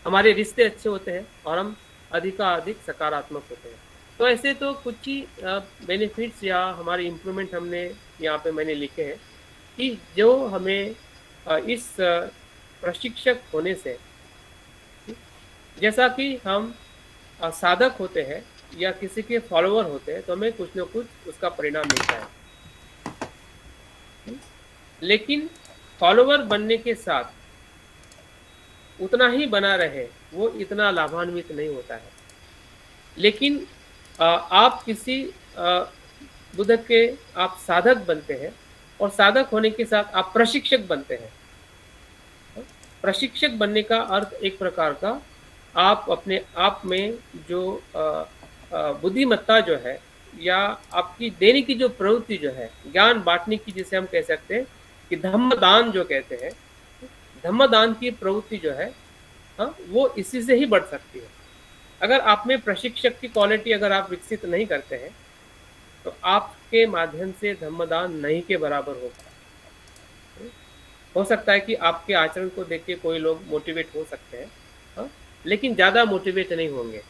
हमारे रिश्ते अच्छे होते हैं और हम अधिकाधिक सकारात्मक होते हैं। तो ऐसे तो कुछ ही बेनिफिट्स या हमारे इम्प्रूवमेंट हमने यहाँ पे मैंने लिखे हैं कि जो हमें इस प्रशिक्षक होने से, जैसा कि हम साधक होते हैं या किसी के फॉलोअर होते हैं तो हमें कुछ न कुछ उसका परिणाम मिलता है, लेकिन फॉलोअर बनने के साथ उतना ही बना रहे वो इतना लाभान्वित नहीं होता है। लेकिन आप किसी बुद्ध के आप साधक बनते हैं और साधक होने के साथ आप प्रशिक्षक बनते हैं। प्रशिक्षक बनने का अर्थ एक प्रकार का आप अपने आप में जो बुद्धिमत्ता जो है या आपकी देने की जो प्रवृत्ति जो है, ज्ञान बांटने की, जिसे हम कह सकते हैं कि धम्मदान जो कहते हैं, धम्मदान की प्रवृत्ति जो है, वो इसी से ही बढ़ सकती है। अगर आप में प्रशिक्षक की क्वालिटी अगर आप विकसित नहीं करते हैं तो आपके माध्यम से धम्मदान नहीं के बराबर होगा। हो सकता है कि आपके आचरण को देख के कोई लोग मोटिवेट हो सकते हैं, लेकिन ज़्यादा मोटिवेट नहीं होंगे,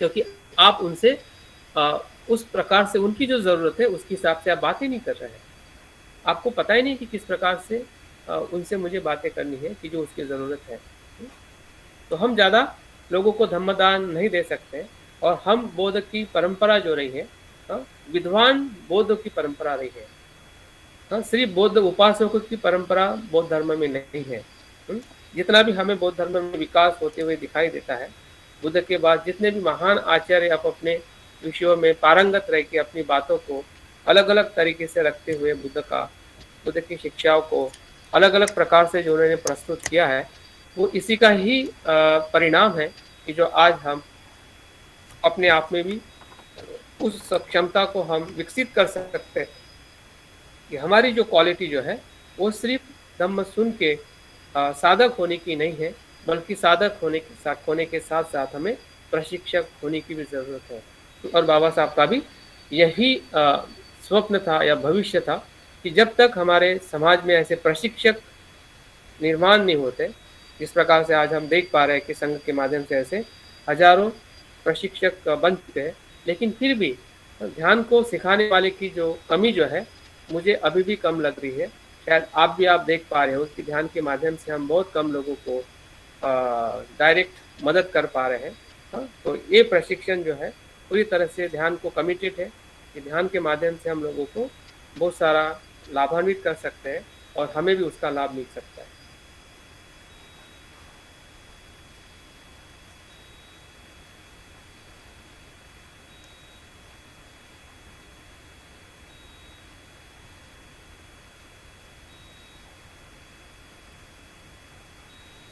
क्योंकि आप उनसे उस प्रकार से उनकी जो ज़रूरत है उसके हिसाब से आप बात ही नहीं कर रहे हैं। आपको पता ही नहीं कि किस प्रकार से उनसे मुझे बातें करनी है कि जो उसकी ज़रूरत है। तो हम ज़्यादा लोगों को धम्मदान नहीं दे सकते और हम बौद्ध की परंपरा जो रही है, विद्वान बौद्ध की परंपरा रही है, सिर्फ बौद्ध उपासकों की परंपरा बौद्ध धर्म में नहीं है। जितना भी हमें बौद्ध धर्म में विकास होते हुए दिखाई देता है, बुद्ध के बाद जितने भी महान आचार्य आप अपने विषयों में पारंगत रह के अपनी बातों को अलग अलग तरीके से रखते हुए बुद्ध की शिक्षाओं को अलग अलग प्रकार से जो उन्होंने प्रस्तुत किया है, वो इसी का ही परिणाम है कि जो आज हम अपने आप में भी उस क्षमता को हम विकसित कर सकते हैं कि हमारी जो क्वालिटी जो है वो सिर्फ धम्म सुन के साधक होने की नहीं है, बल्कि साधक होने के साथ साथ हमें प्रशिक्षक होने की भी ज़रूरत है। और बाबा साहब का भी यही स्वप्न था या भविष्य था कि जब तक हमारे समाज में ऐसे प्रशिक्षक निर्माण नहीं होते, जिस प्रकार से आज हम देख पा रहे हैं कि संघ के माध्यम से ऐसे हजारों प्रशिक्षक बन चुके हैं, लेकिन फिर भी ध्यान को सिखाने वाले की जो कमी जो है मुझे अभी भी कम लग रही है। शायद आप देख पा रहे हो कि ध्यान के माध्यम से हम बहुत कम लोगों को डायरेक्ट मदद कर पा रहे हैं। तो ये प्रशिक्षण जो है पूरी तरह से ध्यान को कमिटेड है कि ध्यान के माध्यम से हम लोगों को बहुत सारा लाभान्वित कर सकते हैं और हमें भी उसका लाभ मिल सकता है।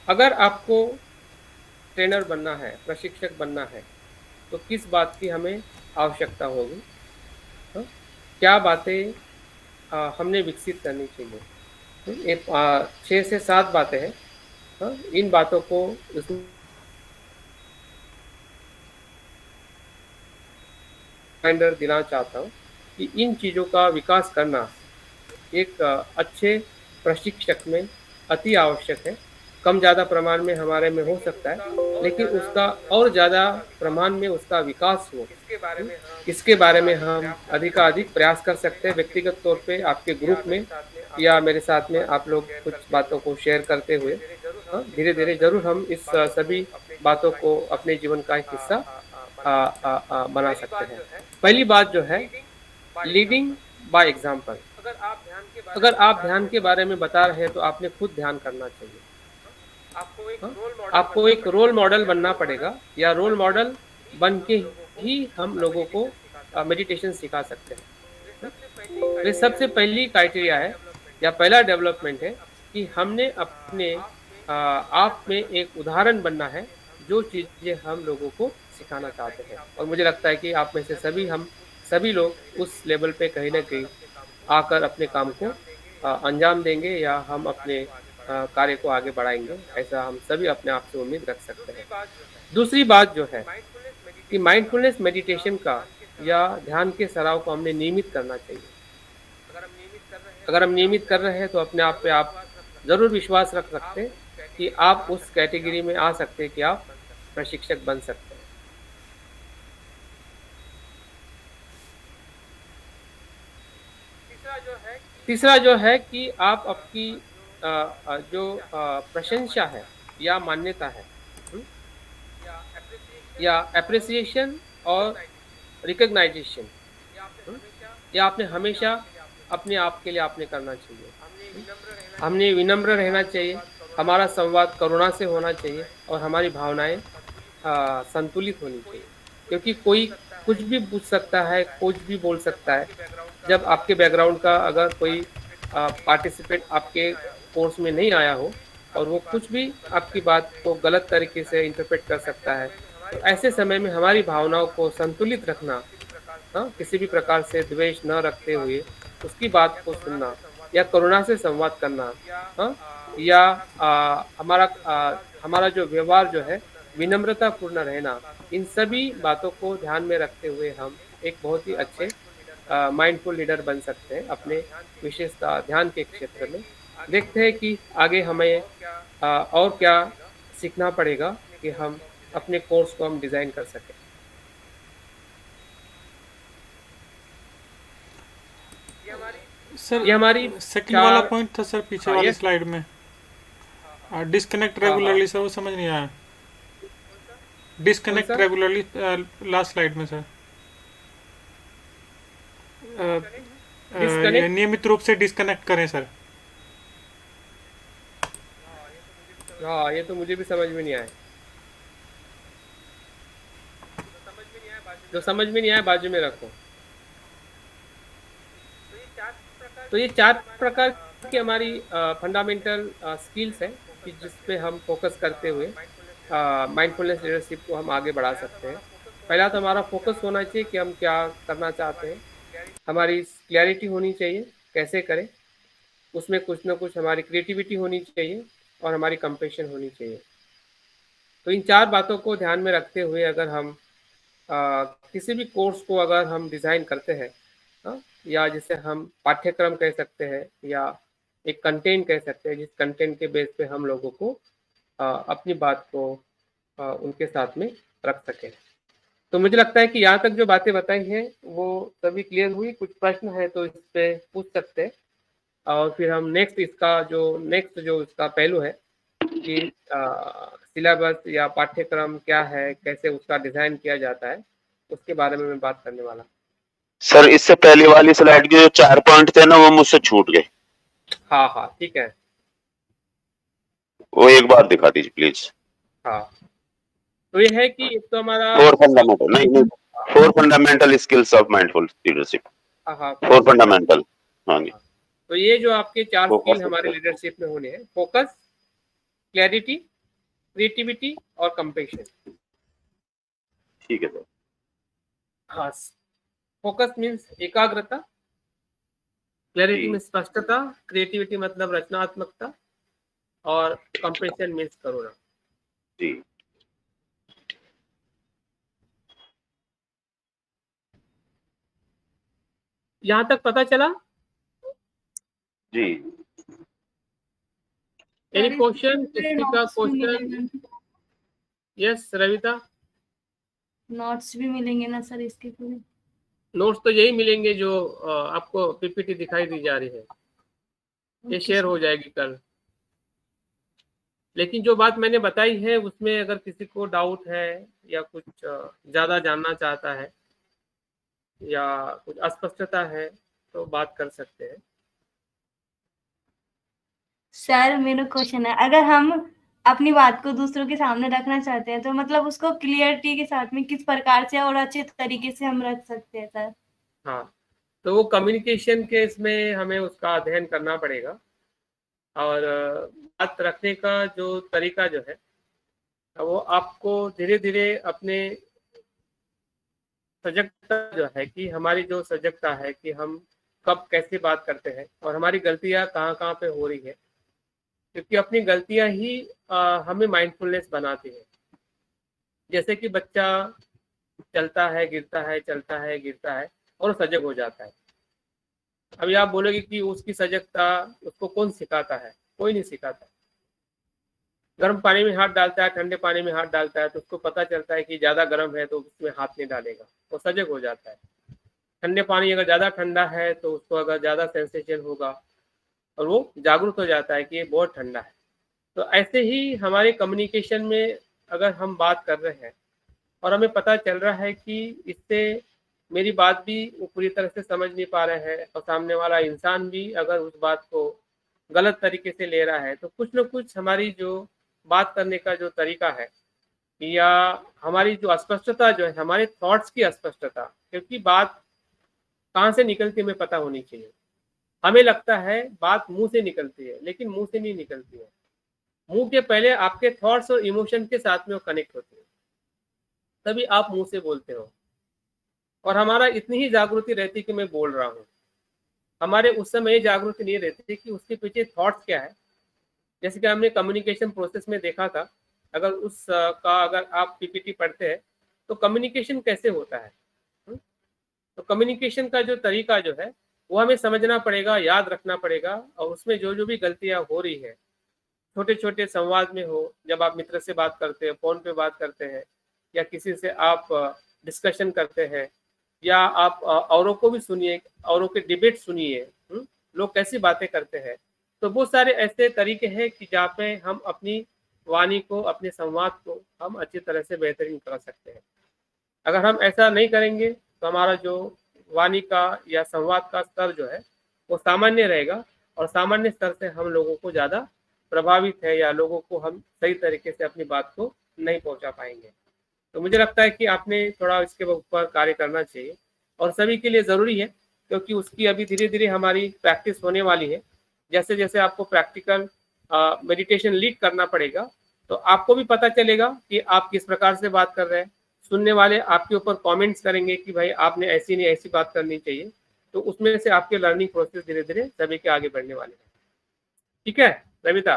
अगर आपको ट्रेनर बनना है, प्रशिक्षक बनना है, तो किस बात की हमें आवश्यकता होगी? क्या बातें हमने विकसित करनी चाहिए? 6 से 7 बातें हैं। इन बातों को रिमाइंडर दिलाना चाहता हूँ कि इन चीज़ों का विकास करना एक अच्छे प्रशिक्षक में अति आवश्यक है। कम ज़्यादा प्रमाण में हमारे में हो सकता है, लेकिन उसका और ज़्यादा प्रमाण में उसका विकास हो, इसके बारे में हम अधिकाधिक प्रयास कर सकते हैं। व्यक्तिगत तौर पे आपके ग्रुप में या मेरे साथ में आप लोग कुछ बातों को शेयर करते हुए धीरे धीरे जरूर हम इस सभी बातों को अपने जीवन का एक हिस्सा बना सकते हैं। पहली बात जो है लीडिंग बाय एग्जाम्पल। अगर आप ध्यान के बारे में बता रहे हैं तो आपने खुद ध्यान करना चाहिए। आपको एक रोल मॉडल बनना पड़ेगा, या रोल मॉडल बन के ही हम लोगों को मेडिटेशन सिखा सकते हैं। ये सबसे पहली क्राइटेरिया है या पहला डेवलपमेंट है कि हमने अपने आप में एक उदाहरण बनना है जो चीज़ें हम लोगों को सिखाना चाहते हैं। और मुझे लगता है कि आप में से हम सभी लोग उस लेवल पे कहीं ना कहीं आकर अपने काम को अंजाम देंगे, या हम अपने कार्य को आगे बढ़ाएंगे, ऐसा हम सभी अपने आप से उम्मीद रख सकते हैं। दूसरी बात जो है कि माइंडफुलनेस मेडिटेशन का या ध्यान के सराव को हमने नियमित करना चाहिए। अगर हम नियमित कर रहे हैं तो अपने आप पे आप ज़रूर विश्वास रख सकते हैं कि आप उस कैटेगरी में आ सकते हैं कि आप प्रशिक्षक बन सकते हैं। तीसरा जो है कि आप आपकी जो प्रशंसा है या मान्यता है, या एप्रिसिएशन और रिकग्नाइजेशन, या आपने हमेशा अपने आप के लिए आपने करना चाहिए। हमने विनम्र रहना चाहिए, हमारा संवाद करुणा से होना चाहिए और हमारी भावनाएं संतुलित होनी चाहिए, क्योंकि कोई कुछ भी पूछ सकता है, कुछ भी बोल सकता है। जब आपके बैकग्राउंड का अगर कोई पार्टिसिपेंट आपके कोर्स में नहीं आया हो और वो कुछ भी आपकी बात को गलत तरीके से इंटरप्रेट कर सकता है, तो ऐसे समय में हमारी भावनाओं को संतुलित रखना, किसी भी प्रकार से द्वेष न रखते हुए उसकी बात को सुनना या करुणा से संवाद करना, या हमारा जो व्यवहार जो है विनम्रता पूर्ण रहना, इन सभी बातों को ध्यान में रखते हुए हम एक बहुत ही अच्छे माइंडफुल लीडर बन सकते हैं अपने विशेषता ध्यान के क्षेत्र में। देखते हैं कि आगे हमें और क्या सीखना पड़ेगा कि हम अपने कोर्स को हम डिज़ाइन कर सकें। सर ये हमारी सेकंड वाला पॉइंट था सर पीछे वाली yes? स्लाइड में, डिस्कनेक्ट रेगुलरली सर, वो समझ नहीं आया। डिस्कनेक्ट रेगुलरली लास्ट स्लाइड में सर, नियमित रूप से डिस्कनेक्ट करें सर। हाँ, ये तो मुझे भी समझ में नहीं आया। जो समझ में नहीं आया बाजू में रखो। तो ये 4 प्रकार की हमारी फंडामेंटल स्किल्स है कि जिस पे हम फोकस करते हुए माइंडफुलनेस लीडरशिप को हम आगे बढ़ा सकते हैं। पहला तो हमारा फोकस होना चाहिए कि हम क्या करना चाहते हैं, हमारी क्लैरिटी होनी चाहिए कैसे करें, उसमें कुछ ना कुछ हमारी क्रिएटिविटी होनी चाहिए और हमारी कंपैशन होनी चाहिए। तो इन 4 बातों को ध्यान में रखते हुए अगर हम किसी भी कोर्स को अगर हम डिज़ाइन करते हैं, या जिसे हम पाठ्यक्रम कह सकते हैं या एक कंटेंट कह सकते हैं, जिस कंटेंट के बेस पे हम लोगों को अपनी बात को उनके साथ में रख सकें। तो मुझे लगता है कि यहाँ तक जो बातें बताई हैं वो सभी क्लियर हुई। कुछ प्रश्न है तो इस पे पूछ सकते हैं और फिर हम नेक्स्ट जो इसका पहलू है कि सिलेबस या पाठ्यक्रम क्या है, कैसे उसका डिज़ाइन किया जाता है, उसके बारे में मैं बात करने वाला। सर इससे पहले वाली स्लाइड के जो 4 पॉइंट थे ना वो मुझसे छूट गए। हाँ ठीक है, वो एक बार दिखा दीजिए प्लीज। हाँ, तो ये है कि एक तो हमारा 4 फंडामेंटल नहीं 4 fundamental skills of mindful leadership. हाँ 4 फंडामेंटल। हाँ जी। तो ये जो आपके 4 स्किल हमारे लीडरशिप में होने हैं, फोकस, क्लैरिटी, क्रिएटिविटी और कंपैशन। ठीक है सर। हाँ, फोकस मीन्स एकाग्रता, क्लैरिटी में स्पष्टता, क्रिएटिविटी मतलब रचनात्मकता और कंपैशन मीन्स करुणा। जी यहाँ तक पता चला? जी। Any question? किसी का क्वेश्चन? यस रविता। नोट्स भी मिलेंगे ना सर इसके पूरे? नोट्स तो यही मिलेंगे जो आपको पीपीटी दिखाई दी जा रही है, ये शेयर हो जाएगी कल। लेकिन जो बात मैंने बताई है उसमें अगर किसी को डाउट है या कुछ ज़्यादा जानना चाहता है या कुछ अस्पष्टता है तो बात कर सकते हैं। सर मेरा क्वेश्चन है, अगर हम अपनी बात को दूसरों के सामने रखना चाहते हैं तो मतलब उसको क्लियरिटी के साथ में किस प्रकार से और अच्छे तरीके से हम रख सकते हैं सर? हाँ, तो वो कम्युनिकेशन के इसमें हमें उसका अध्ययन करना पड़ेगा और बात रखने का जो तरीका जो है वो आपको धीरे धीरे अपने सजगता जो है कि हमारी जो सजगता है कि हम कब कैसे बात करते हैं और हमारी गलतियाँ कहाँ कहाँ पे हो रही है, क्योंकि अपनी गलतियां ही हमें माइंडफुलनेस बनाती है। जैसे कि बच्चा चलता है गिरता है, चलता है गिरता है और सजग हो जाता है। अभी आप बोलोगे कि उसकी सजगता उसको कौन सिखाता है? कोई नहीं सिखाता। गर्म पानी में हाथ डालता है, ठंडे पानी में हाथ डालता है, तो उसको पता चलता है कि ज्यादा गर्म है तो उसमें हाथ नहीं डालेगा, वो सजग हो जाता है। ठंडे पानी अगर ज्यादा ठंडा है तो उसको अगर ज्यादा सेंसेशन होगा और वो जागरूक हो जाता है कि ये बहुत ठंडा है। तो ऐसे ही हमारे कम्युनिकेशन में अगर हम बात कर रहे हैं और हमें पता चल रहा है कि इससे मेरी बात भी वो पूरी तरह से समझ नहीं पा रहे हैं और सामने वाला इंसान भी अगर उस बात को गलत तरीके से ले रहा है, तो कुछ न कुछ हमारी जो बात करने का जो तरीका है या हमारी जो अस्पष्टता जो है, हमारे थॉट्स की अस्पष्टता, क्योंकि बात कहाँ से निकलती है हमें पता होनी चाहिए। हमें लगता है बात मुंह से निकलती है, लेकिन मुंह से नहीं निकलती है। मुंह के पहले आपके थॉट्स और इमोशन के साथ में वो कनेक्ट होते हैं, तभी आप मुंह से बोलते हो। और हमारा इतनी ही जागृति रहती कि मैं बोल रहा हूँ, हमारे उस समय ये जागृति नहीं रहती कि उसके पीछे थॉट्स क्या है। जैसे कि हमने कम्युनिकेशन प्रोसेस में देखा था, अगर उस का अगर आप पीपीटी पढ़ते हैं तो कम्युनिकेशन कैसे होता है। तो कम्युनिकेशन का जो तरीका जो है वो हमें समझना पड़ेगा, याद रखना पड़ेगा, और उसमें जो जो भी गलतियां हो रही है, छोटे छोटे संवाद में हो, जब आप मित्र से बात करते हैं, फोन पे बात करते हैं, या किसी से आप डिस्कशन करते हैं, या आप औरों को भी सुनिए, औरों के डिबेट सुनिए, लोग कैसी बातें करते हैं। तो बहुत सारे ऐसे तरीके हैं कि जहाँ पे हम अपनी वाणी को, अपने संवाद को हम अच्छी तरह से बेहतरीन कर सकते हैं। अगर हम ऐसा नहीं करेंगे तो हमारा जो वाणी का या संवाद का स्तर जो है वो सामान्य रहेगा, और सामान्य स्तर से हम लोगों को ज़्यादा प्रभावित है या लोगों को हम सही तरीके से अपनी बात को नहीं पहुंचा पाएंगे। तो मुझे लगता है कि आपने थोड़ा इसके ऊपर कार्य करना चाहिए, और सभी के लिए ज़रूरी है, क्योंकि उसकी अभी धीरे धीरे हमारी प्रैक्टिस होने वाली है। जैसे जैसे आपको प्रैक्टिकल मेडिटेशन लीड करना पड़ेगा, तो आपको भी पता चलेगा कि आप किस प्रकार से बात कर रहे हैं। सुनने वाले आपके ऊपर कमेंट्स करेंगे कि भाई आपने ऐसी नहीं ऐसी बात करनी चाहिए, तो उसमें से आपके लर्निंग प्रोसेस धीरे धीरे सभी के आगे बढ़ने वाले हैं। ठीक है रविता?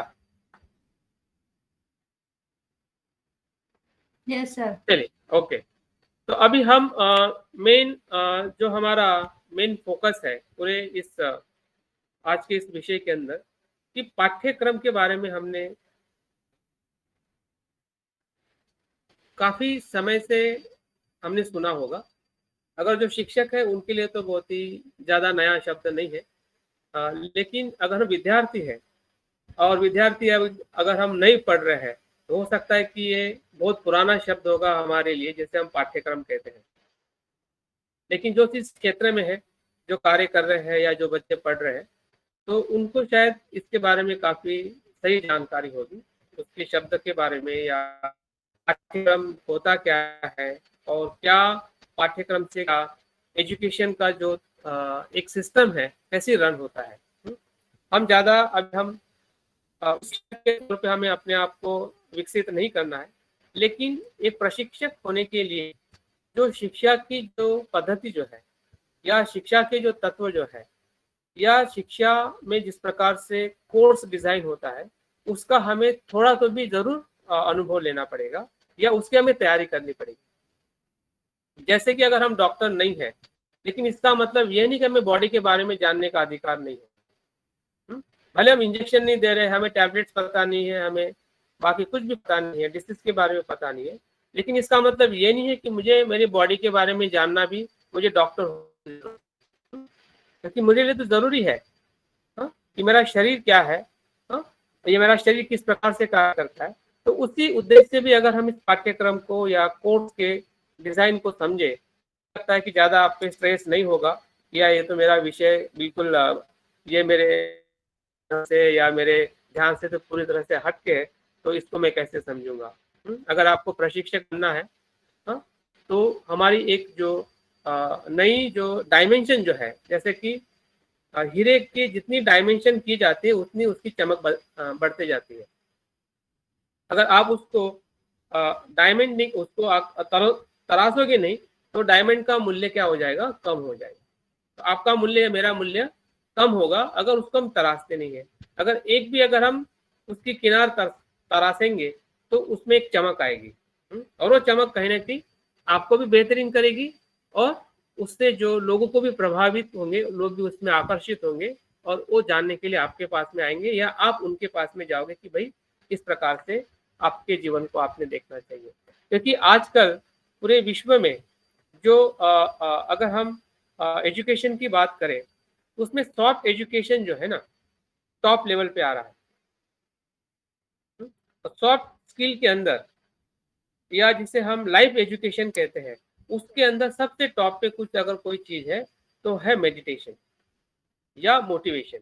Yes sir. चलिए, ओके। तो अभी हम मेन जो हमारा मेन फोकस है पूरे इस आज के इस विषय के अंदर, कि पाठ्यक्रम के बारे में हमने काफी समय से हमने सुना होगा। अगर जो शिक्षक है उनके लिए तो बहुत ही ज्यादा नया शब्द नहीं है, लेकिन अगर हम विद्यार्थी है और विद्यार्थी अगर हम नहीं पढ़ रहे हैं, तो हो सकता है कि ये बहुत पुराना शब्द होगा हमारे लिए, जैसे हम पाठ्यक्रम कहते हैं। लेकिन जो इस क्षेत्र में है, जो कार्य कर रहे हैं या जो बच्चे पढ़ रहे हैं, तो उनको शायद इसके बारे में काफी सही जानकारी होगी, उसके शब्द के बारे में, या पाठ्यक्रम होता क्या है और क्या पाठ्यक्रम से का एजुकेशन का जो एक सिस्टम है कैसे रन होता है। हम ज़्यादा अब हम के तौर पे हमें अपने आप को विकसित नहीं करना है, लेकिन एक प्रशिक्षक होने के लिए जो शिक्षा की जो पद्धति जो है, या शिक्षा के जो तत्व जो है, या शिक्षा में जिस प्रकार से कोर्स डिजाइन होता है, उसका हमें थोड़ा तो भी जरूर अनुभव लेना पड़ेगा, या उसकी हमें तैयारी करनी पड़ेगी। जैसे कि अगर हम डॉक्टर नहीं है, लेकिन इसका मतलब ये नहीं कि हमें बॉडी के बारे में जानने का अधिकार नहीं है। भले हम इंजेक्शन नहीं दे रहे, हमें टैबलेट्स पता नहीं है, हमें बाकी कुछ भी पता नहीं है, डिसीज के बारे में पता नहीं है, लेकिन इसका मतलब ये नहीं है कि मुझे मेरी बॉडी के बारे में जानना भी मुझे डॉक्टर हो, क्योंकि मुझे लिए तो जरूरी है कि मेरा शरीर क्या है, ये मेरा शरीर किस प्रकार से कार्य करता है। तो उसी उद्देश्य से भी अगर हम इस पाठ्यक्रम को या कोर्स के डिजाइन को समझे, लगता है कि ज्यादा आप पे स्ट्रेस नहीं होगा, या ये तो मेरा विषय बिल्कुल ये मेरे से या मेरे ध्यान से तो पूरी तरह से हट के है, तो इसको मैं कैसे समझूंगा। अगर आपको प्रशिक्षक बनना है, तो हमारी एक जो नई जो डायमेंशन जो है, जैसे कि हीरे की जितनी डायमेंशन की जाती है उतनी उसकी चमक बढ़ते जाती है। अगर आप उसको डायमंड नहीं, उसको तराशोगे नहीं, तो डायमंड का मूल्य क्या हो जाएगा? कम हो जाएगा। तो आपका मूल्य या मेरा मूल्य कम होगा अगर उसको हम तराशते नहीं है। अगर एक भी अगर हम उसकी किनार तराशेंगे तो उसमें एक चमक आएगी, और वो चमक कहीं ना कहीं आपको भी बेहतरीन करेगी और उससे जो लोगों को भी प्रभावित होंगे, लोग भी उसमें आकर्षित होंगे और वो जानने के लिए आपके पास में आएंगे या आप उनके पास में जाओगे कि भाई इस प्रकार से आपके जीवन को आपने देखना चाहिए। क्योंकि आजकल पूरे विश्व में जो अगर हम एजुकेशन की बात करें उसमें सॉफ्ट एजुकेशन जो है ना टॉप लेवल पे आ रहा है। सॉफ्ट स्किल के अंदर या जिसे हम लाइफ एजुकेशन कहते हैं उसके अंदर सबसे टॉप पे कुछ अगर कोई चीज है तो है मेडिटेशन या मोटिवेशन।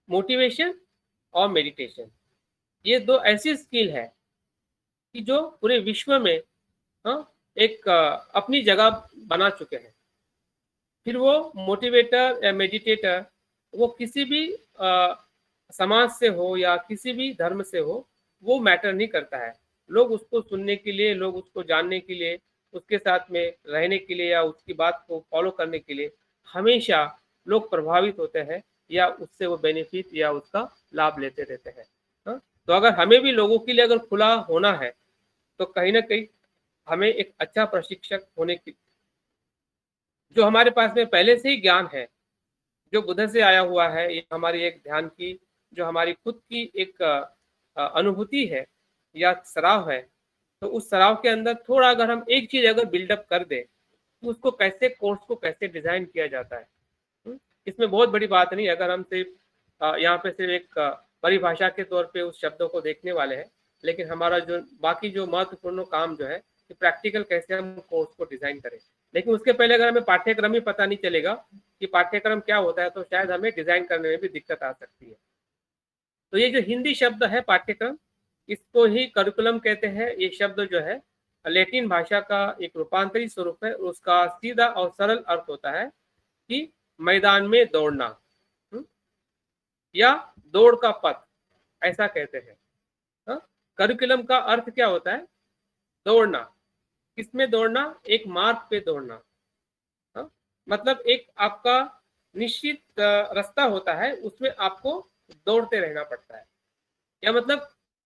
मोटिवेशन और मेडिटेशन ये दो ऐसी स्किल है कि जो पूरे विश्व में एक अपनी जगह बना चुके हैं। फिर वो मोटिवेटर या मेडिटेटर वो किसी भी समाज से हो या किसी भी धर्म से हो वो मैटर नहीं करता है। लोग उसको सुनने के लिए, लोग उसको जानने के लिए, उसके साथ में रहने के लिए या उसकी बात को फॉलो करने के लिए हमेशा लोग प्रभावित होते हैं या उससे वो बेनिफिट या उसका लाभ लेते रहते हैं। तो अगर हमें भी लोगों के लिए अगर खुला होना है तो कहीं ना कहीं हमें एक अच्छा प्रशिक्षक होने की, जो हमारे पास में पहले से ही ज्ञान है, जो बुद्ध से आया हुआ है, ये हमारी एक ध्यान की जो हमारी खुद की एक अनुभूति है या सराव है, तो उस सराव के अंदर थोड़ा अगर हम एक चीज अगर बिल्डअप कर दे तो उसको कैसे कोर्स को कैसे डिजाइन किया जाता है। इसमें बहुत बड़ी बात नहीं, अगर हम सिर्फ यहाँ पे सिर्फ एक परिभाषा के तौर पे उस शब्दों को देखने वाले हैं, लेकिन हमारा जो बाकी जो महत्वपूर्ण काम जो है कि प्रैक्टिकल कैसे हम कोर्स को डिजाइन करें। लेकिन उसके पहले अगर हमें पाठ्यक्रम ही पता नहीं चलेगा कि पाठ्यक्रम क्या होता है तो शायद हमें डिजाइन करने में भी दिक्कत आ सकती है। तो ये जो हिंदी शब्द है पाठ्यक्रम, इसको ही करिकुलम कहते हैं। ये शब्द जो है लैटिन भाषा का एक रूपांतरित स्वरूप है। उसका सीधा और सरल अर्थ होता है कि मैदान में दौड़ना या दौड़ का पथ, ऐसा कहते हैं। करिकुलम का अर्थ क्या होता है? दौड़ना। किसमें दौड़ना? एक मार्ग पे दौड़ना। मतलब एक आपका निश्चित रास्ता होता है, उसमें आपको दौड़ते रहना पड़ता है या मतलब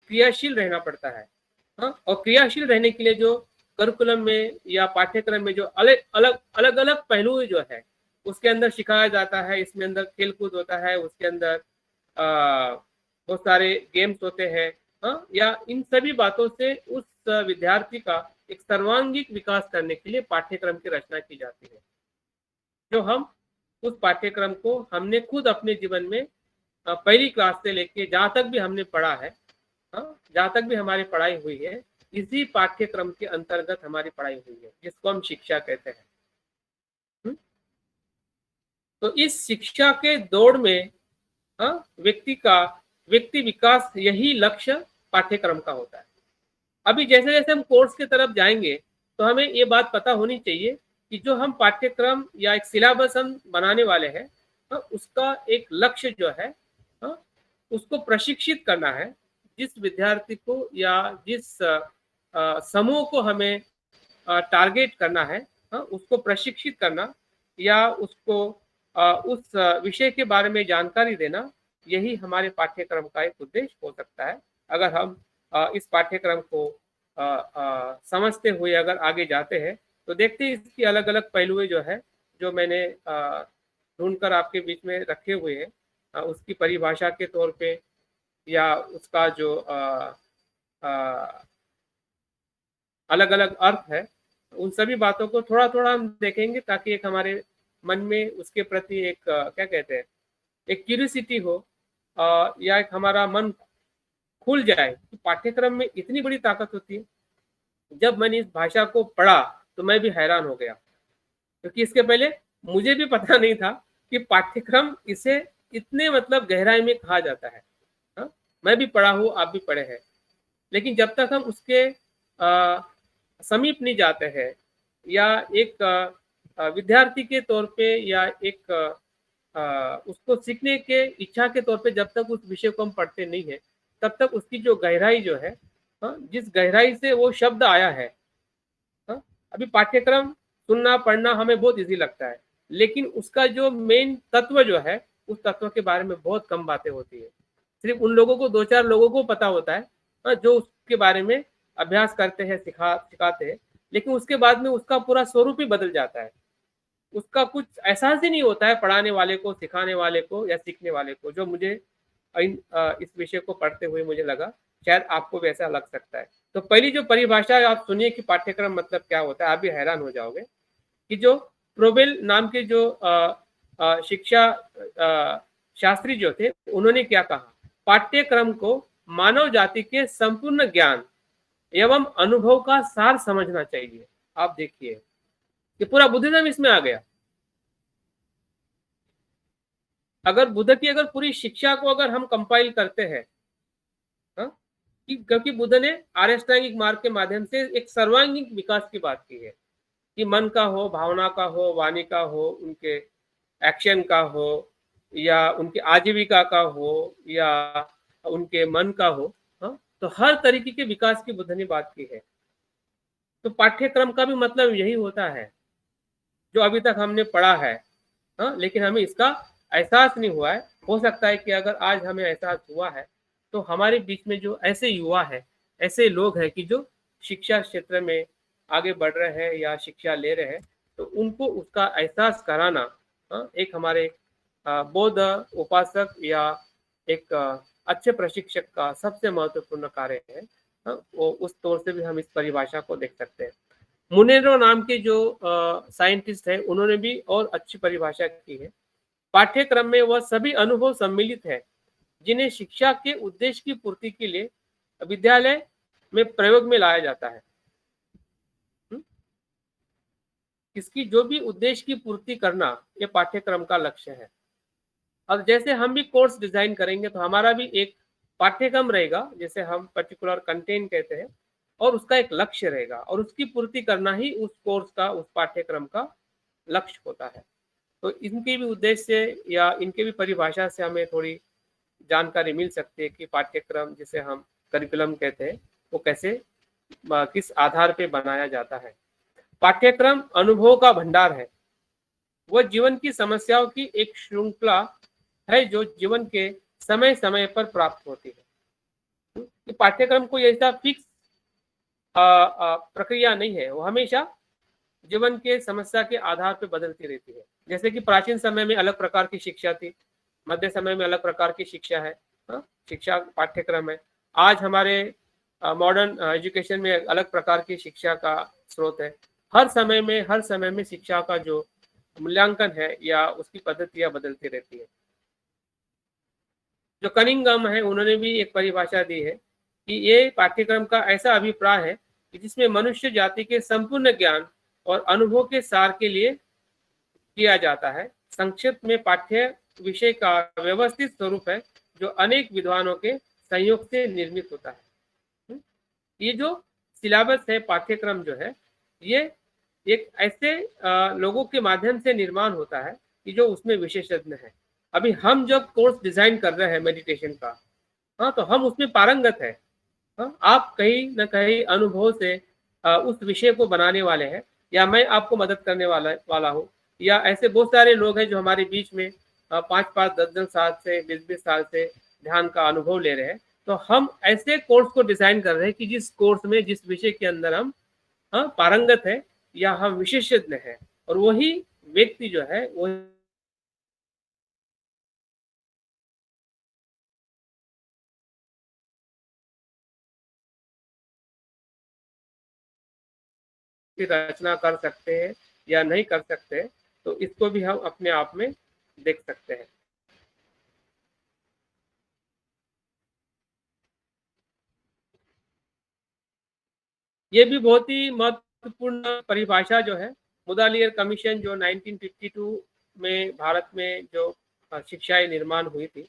क्रियाशील रहना पड़ता है। और क्रियाशील रहने के लिए जो करिकुलम में या पाठ्यक्रम में जो अलग अलग पहलू जो है उसके अंदर सिखाया जाता है। इसमें अंदर खेलकूद होता है, उसके अंदर बहुत सारे गेम्स होते हैं, या इन सभी बातों से उस विद्यार्थी का एक सर्वांगीण विकास करने के लिए पाठ्यक्रम की रचना की जाती है। जो हम उस पाठ्यक्रम को हमने खुद अपने जीवन में पहली क्लास से लेके जहाँ तक भी हमने पढ़ा है, जहाँ तक भी हमारी पढ़ाई हुई है, इसी पाठ्यक्रम के अंतर्गत हमारी पढ़ाई हुई है, जिसको हम शिक्षा कहते हैं। तो इस शिक्षा के दौड़ में व्यक्ति विकास, यही लक्ष्य पाठ्यक्रम का होता है। अभी जैसे जैसे हम कोर्स की तरफ जाएंगे तो हमें ये बात पता होनी चाहिए कि जो हम पाठ्यक्रम या एक सिलेबस हम बनाने वाले हैं, उसका एक लक्ष्य जो है उसको प्रशिक्षित करना है। जिस विद्यार्थी को या जिस समूह को हमें टारगेट करना है, उसको प्रशिक्षित करना या उसको उस विषय के बारे में जानकारी देना, यही हमारे पाठ्यक्रम का एक उद्देश्य हो सकता है। अगर हम इस पाठ्यक्रम को समझते हुए अगर आगे जाते हैं तो देखते हैं इसकी अलग अलग पहलुएं जो है जो मैंने ढूंढकर आपके बीच में रखे हुए हैं, उसकी परिभाषा के तौर पे या उसका जो अलग अलग अर्थ है, उन सभी बातों को थोड़ा थोड़ा हम देखेंगे ताकि एक हमारे मन में उसके प्रति एक क्या कहते हैं, एक क्यूरियोसिटी हो या एक हमारा मन खुल जाए कि पाठ्यक्रम में इतनी बड़ी ताकत होती है। जब मैंने इस भाषा को पढ़ा तो मैं भी हैरान हो गया, क्योंकि इसके पहले मुझे भी पता नहीं था कि पाठ्यक्रम इसे इतने मतलब गहराई में कहा जाता है। मैं भी पढ़ा हूँ, आप भी पढ़े हैं, लेकिन जब तक हम उसके समीप नहीं जाते हैं या एक विद्यार्थी के तौर पे या एक उसको सीखने के इच्छा के तौर पे जब तक उस विषय को हम पढ़ते नहीं है, तब तक उसकी जो गहराई जो है, जिस गहराई से वो शब्द आया है, अभी पाठ्यक्रम सुनना पढ़ना हमें बहुत इजी लगता है, लेकिन उसका जो मेन तत्व जो है उस तत्व के बारे में बहुत कम बातें होती है। सिर्फ उन लोगों को, 2-4 लोगों को पता होता है जो उसके बारे में अभ्यास करते हैं, सिखाते हैं, लेकिन उसके बाद में उसका पूरा स्वरूप ही बदल जाता है। उसका कुछ एहसास ही नहीं होता है पढ़ाने वाले को, सिखाने वाले को या सीखने वाले को, जो मुझे इस विषय को पढ़ते हुए मुझे लगा। शायद आपको भी ऐसा लग सकता है। तो पहली जो परिभाषा आप सुनिए कि पाठ्यक्रम मतलब क्या होता है, आप भी हैरान हो जाओगे कि जो प्रोबेल नाम के जो शिक्षा शास्त्री जो थे, उन्होंने क्या कहा, पाठ्यक्रम को मानव जाति के संपूर्ण ज्ञान एवं अनुभव का सार समझना चाहिए। आप देखिए कि पूरा बुद्धिज्म इसमें आ गया। अगर बुद्ध की अगर पूरी शिक्षा को अगर हम कंपाइल करते हैं, क्योंकि बुद्ध ने आर्याष्टांगिक मार्ग के माध्यम से एक सर्वांगीण विकास की बात की है कि मन का हो, भावना का हो, वाणी का हो, उनके एक्शन का हो, या उनकी आजीविका का हो, या उनके मन का हो, तो हर तरीके के विकास की बुद्ध ने बात की है। तो पाठ्यक्रम का भी मतलब यही होता है जो अभी तक हमने पढ़ा है, लेकिन हमें इसका एहसास नहीं हुआ है। हो सकता है कि अगर आज हमें एहसास हुआ है तो हमारे बीच में जो ऐसे युवा है, ऐसे लोग हैं कि जो शिक्षा क्षेत्र में आगे बढ़ रहे हैं या शिक्षा ले रहे हैं, तो उनको उसका एहसास कराना एक हमारे बौद्ध उपासक या एक अच्छे प्रशिक्षक का सबसे महत्वपूर्ण कार्य है। वो उस तौर से भी हम इस परिभाषा को देख सकते हैं। मुनेरो नाम के जो साइंटिस्ट है, उन्होंने भी और अच्छी परिभाषा की है। पाठ्यक्रम में वह सभी अनुभव सम्मिलित है जिन्हें शिक्षा के उद्देश्य की पूर्ति के लिए विद्यालय में प्रयोग में लाया जाता है। इसकी जो भी उद्देश्य की पूर्ति करना, ये पाठ्यक्रम का लक्ष्य है। अब जैसे हम भी कोर्स डिजाइन करेंगे तो हमारा भी एक पाठ्यक्रम रहेगा, जैसे हम पर्टिकुलर कंटेंट कहते हैं, और उसका एक लक्ष्य रहेगा, और उसकी पूर्ति करना ही उस कोर्स का, उस पाठ्यक्रम का लक्ष्य होता है। तो इनके भी उद्देश्य या इनके भी परिभाषा से हमें थोड़ी जानकारी मिल सकती है कि पाठ्यक्रम, जिसे हम करिकुलम कहते हैं, वो कैसे, किस आधार पे बनाया जाता है। पाठ्यक्रम अनुभव का भंडार है। वह जीवन की समस्याओं की एक श्रृंखला है जो जीवन के समय समय पर प्राप्त होती है। पाठ्यक्रम को ऐसा फिक्स प्रक्रिया नहीं है, वो हमेशा जीवन के समस्या के आधार पर बदलती रहती है। जैसे कि प्राचीन समय में अलग प्रकार की शिक्षा थी, मध्य समय में अलग प्रकार की शिक्षा है, शिक्षा पाठ्यक्रम है। आज हमारे मॉडर्न एजुकेशन में अलग प्रकार की शिक्षा का स्रोत है। हर समय में शिक्षा का जो मूल्यांकन है या उसकी पद्धतियां बदलती रहती है। जो कनिंघम है, उन्होंने भी एक परिभाषा दी है कि ये पाठ्यक्रम का ऐसा अभिप्राय है कि जिसमें मनुष्य जाति के संपूर्ण ज्ञान और अनुभव के सार के लिए किया जाता है। संक्षिप्त में पाठ्य विषय का व्यवस्थित स्वरूप है जो अनेक विद्वानों के संयोग से निर्मित होता है। ये जो सिलेबस है, पाठ्यक्रम जो है, ये एक ऐसे लोगों के माध्यम से निर्माण होता है कि जो उसमें विशेषज्ञ है। अभी हम जब कोर्स डिजाइन कर रहे हैं मेडिटेशन का, तो हम उसमें पारंगत है। आप कहीं न कहीं अनुभव से उस विषय को बनाने वाले हैं, या मैं आपको मदद करने वाला हूँ, या ऐसे बहुत सारे लोग हैं जो हमारे बीच में 5-5, 10-10 साल से, 20-20 साल से ध्यान का अनुभव ले रहे हैं। तो हम ऐसे कोर्स को डिजाइन कर रहे हैं कि जिस कोर्स में, जिस विषय के अंदर हम पारंगत है या हम विशेषज्ञ हैं, और वही व्यक्ति जो है वो रचना कर सकते हैं या नहीं कर सकते, तो इसको भी हम अपने आप में देख सकते हैं। ये भी बहुत ही महत्वपूर्ण परिभाषा जो है, मुदालियर कमीशन जो 1952 में भारत में जो शिक्षाएं निर्माण हुई थी,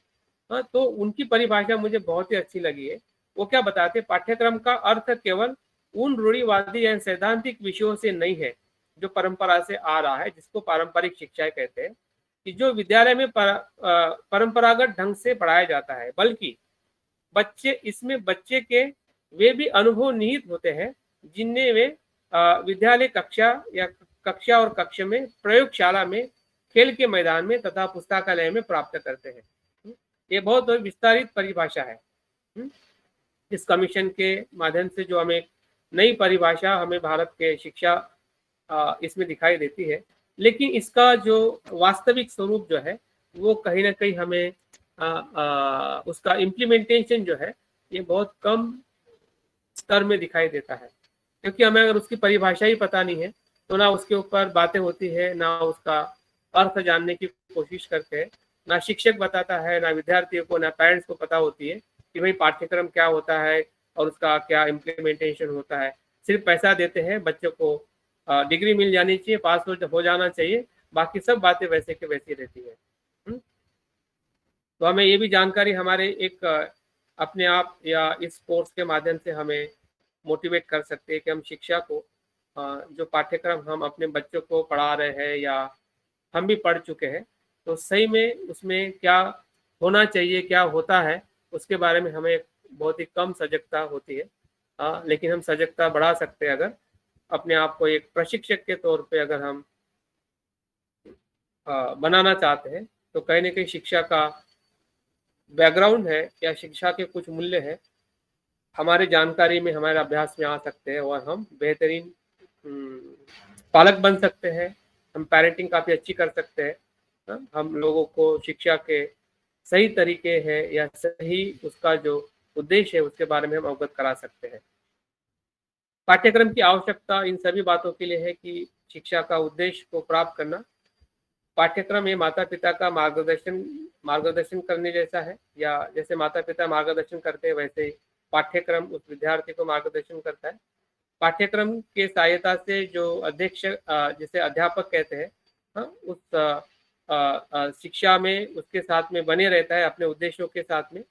तो उनकी परिभाषा मुझे बहुत ही अच्छी लगी है। वो क्या बताते, पाठ्यक्रम का अर्थ केवल उन रूढ़िवादी या सैद्धांतिक विषयों से नहीं है जो परंपरा से आ रहा है, जिसको पारंपरिक शिक्षाएं कहते हैं, कि जो विद्यालय में परंपरागत ढंग से पढ़ाया जाता है, बल्कि बच्चे के वे भी अनुभव निहित होते हैं जिनमें वे विद्यालय कक्षा और कक्ष में, प्रयोगशाला में, खेल के मैदान में तथा पुस्तकालय में प्राप्त करते हैं। ये बहुत विस्तारित परिभाषा है। इस कमीशन के माध्यम से जो हमें नई परिभाषा हमें भारत के शिक्षा इसमें दिखाई देती है, लेकिन इसका जो वास्तविक स्वरूप जो है वो कहीं ना कहीं हमें उसका इम्प्लीमेंटेशन जो है ये बहुत कम स्तर में दिखाई देता है, क्योंकि हमें अगर उसकी परिभाषा ही पता नहीं है तो ना उसके ऊपर बातें होती है, ना उसका अर्थ जानने की कोशिश करते हैं, ना शिक्षक बताता है, ना विद्यार्थियों को, ना पेरेंट्स को पता होती है कि भाई पाठ्यक्रम क्या होता है और उसका क्या इम्प्लीमेंटेशन होता है। सिर्फ पैसा देते हैं, बच्चों को डिग्री मिल जानी चाहिए, पास हो जाना चाहिए, बाकी सब बातें वैसे के वैसी रहती है। तो हमें ये भी जानकारी हमारे एक अपने आप या इस कोर्स के माध्यम से हमें मोटिवेट कर सकते हैं कि हम शिक्षा को जो पाठ्यक्रम हम अपने बच्चों को पढ़ा रहे हैं या हम भी पढ़ चुके हैं, तो सही में उसमें क्या होना चाहिए, क्या होता है, उसके बारे में हमें बहुत ही कम सजगता होती है। लेकिन हम सजगता बढ़ा सकते हैं अगर अपने आप को एक प्रशिक्षक के तौर पे अगर हम बनाना चाहते हैं, तो कहीं ना कहीं शिक्षा का बैकग्राउंड है या शिक्षा के कुछ मूल्य है हमारे जानकारी में, हमारे अभ्यास में आ सकते हैं और हम बेहतरीन पालक बन सकते हैं, हम पेरेंटिंग काफ़ी अच्छी कर सकते हैं। हम लोगों को शिक्षा के सही तरीके है या सही उसका जो उद्देश्य है उसके बारे में हम अवगत करा सकते हैं। पाठ्यक्रम की आवश्यकता इन सभी बातों के लिए है कि शिक्षा का उद्देश्य को प्राप्त करना। पाठ्यक्रम ये माता पिता का मार्गदर्शन करने जैसा है, या जैसे माता पिता मार्गदर्शन करते हैं वैसे ही पाठ्यक्रम उस विद्यार्थी को मार्गदर्शन करता है। पाठ्यक्रम के सहायता से जो अध्यक्ष जिसे अध्यापक कहते हैं, उस शिक्षा में उसके साथ में बने रहता है अपने उद्देश्यों के साथ में।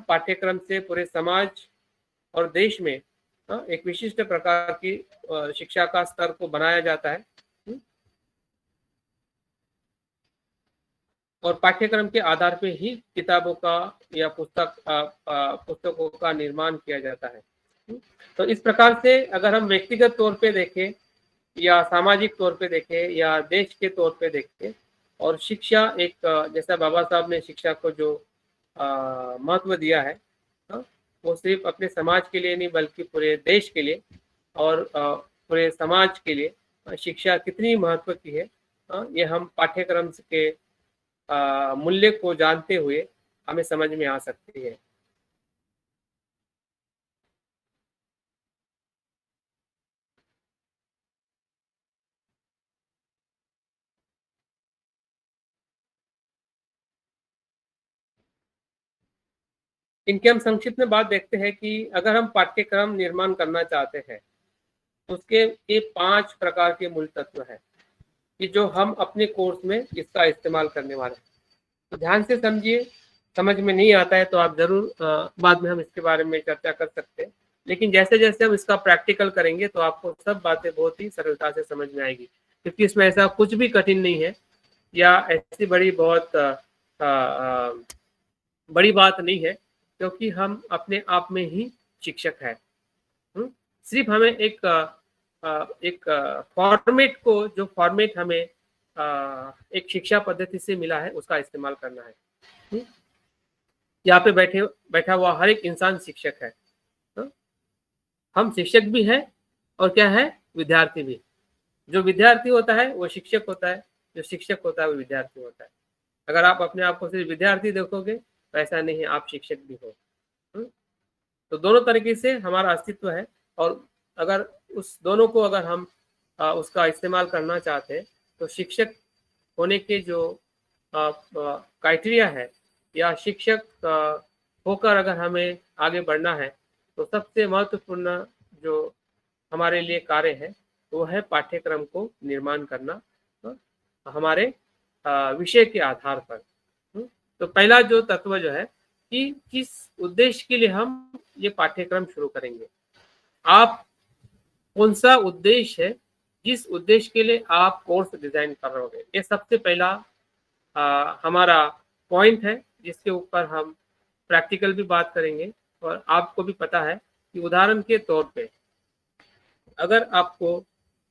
पाठ्यक्रम से पूरे समाज और देश में एक विशिष्ट प्रकार की शिक्षा का स्तर को बनाया जाता है और पाठ्यक्रम के आधार पे ही किताबों का या पुस्तकों का निर्माण किया जाता है। तो इस प्रकार से अगर हम व्यक्तिगत तौर पे देखें या सामाजिक तौर पे देखें या देश के तौर पे देखें, और शिक्षा एक जैसा बाबा साहब ने शिक्षा को जो महत्व दिया है, वो सिर्फ अपने समाज के लिए नहीं बल्कि पूरे देश के लिए और पूरे समाज के लिए शिक्षा कितनी महत्व की है, ये हम पाठ्यक्रम के मूल्य को जानते हुए हमें समझ में आ सकती है। इनके हम संक्षिप्त में बात देखते हैं कि अगर हम पाठ्यक्रम निर्माण करना चाहते हैं तो उसके ये 5 प्रकार के मूल तत्व हैं कि जो हम अपने कोर्स में इसका इस्तेमाल करने वाले हैं। तो ध्यान से समझिए, समझ में नहीं आता है तो आप जरूर बाद में हम इसके बारे में चर्चा कर सकते हैं, लेकिन जैसे जैसे हम इसका प्रैक्टिकल करेंगे तो आपको सब बातें बहुत ही सरलता से समझ में आएगी, क्योंकि इसमें ऐसा कुछ भी कठिन नहीं है या ऐसी बहुत बड़ी बात नहीं है, क्योंकि हम अपने आप में ही शिक्षक हैं। सिर्फ हमें एक फॉर्मेट को, जो फॉर्मेट हमें एक शिक्षा पद्धति से मिला है उसका इस्तेमाल करना है। यहाँ पे बैठा हुआ हर एक इंसान शिक्षक है। हम शिक्षक भी हैं और क्या है, विद्यार्थी भी। जो विद्यार्थी होता है वो शिक्षक होता है, जो शिक्षक होता है वो विद्यार्थी होता है। अगर आप अपने आप को सिर्फ विद्यार्थी देखोगे तो ऐसा नहीं है, आप शिक्षक भी हो। तो दोनों तरीके से हमारा अस्तित्व है, और अगर उस दोनों को अगर हम उसका इस्तेमाल करना चाहते हैं तो शिक्षक होने के जो क्राइटेरिया है या शिक्षक होकर अगर हमें आगे बढ़ना है तो सबसे महत्वपूर्ण जो हमारे लिए कार्य है वो है पाठ्यक्रम को निर्माण करना हमारे विषय के आधार पर। तो पहला जो तत्व जो है कि किस उद्देश्य के लिए हम ये पाठ्यक्रम शुरू करेंगे, आप कौन सा उद्देश्य है जिस उद्देश्य के लिए आप कोर्स डिजाइन कर रहे होंगे, ये सबसे पहला हमारा पॉइंट है जिसके ऊपर हम प्रैक्टिकल भी बात करेंगे। और आपको भी पता है कि उदाहरण के तौर पे अगर आपको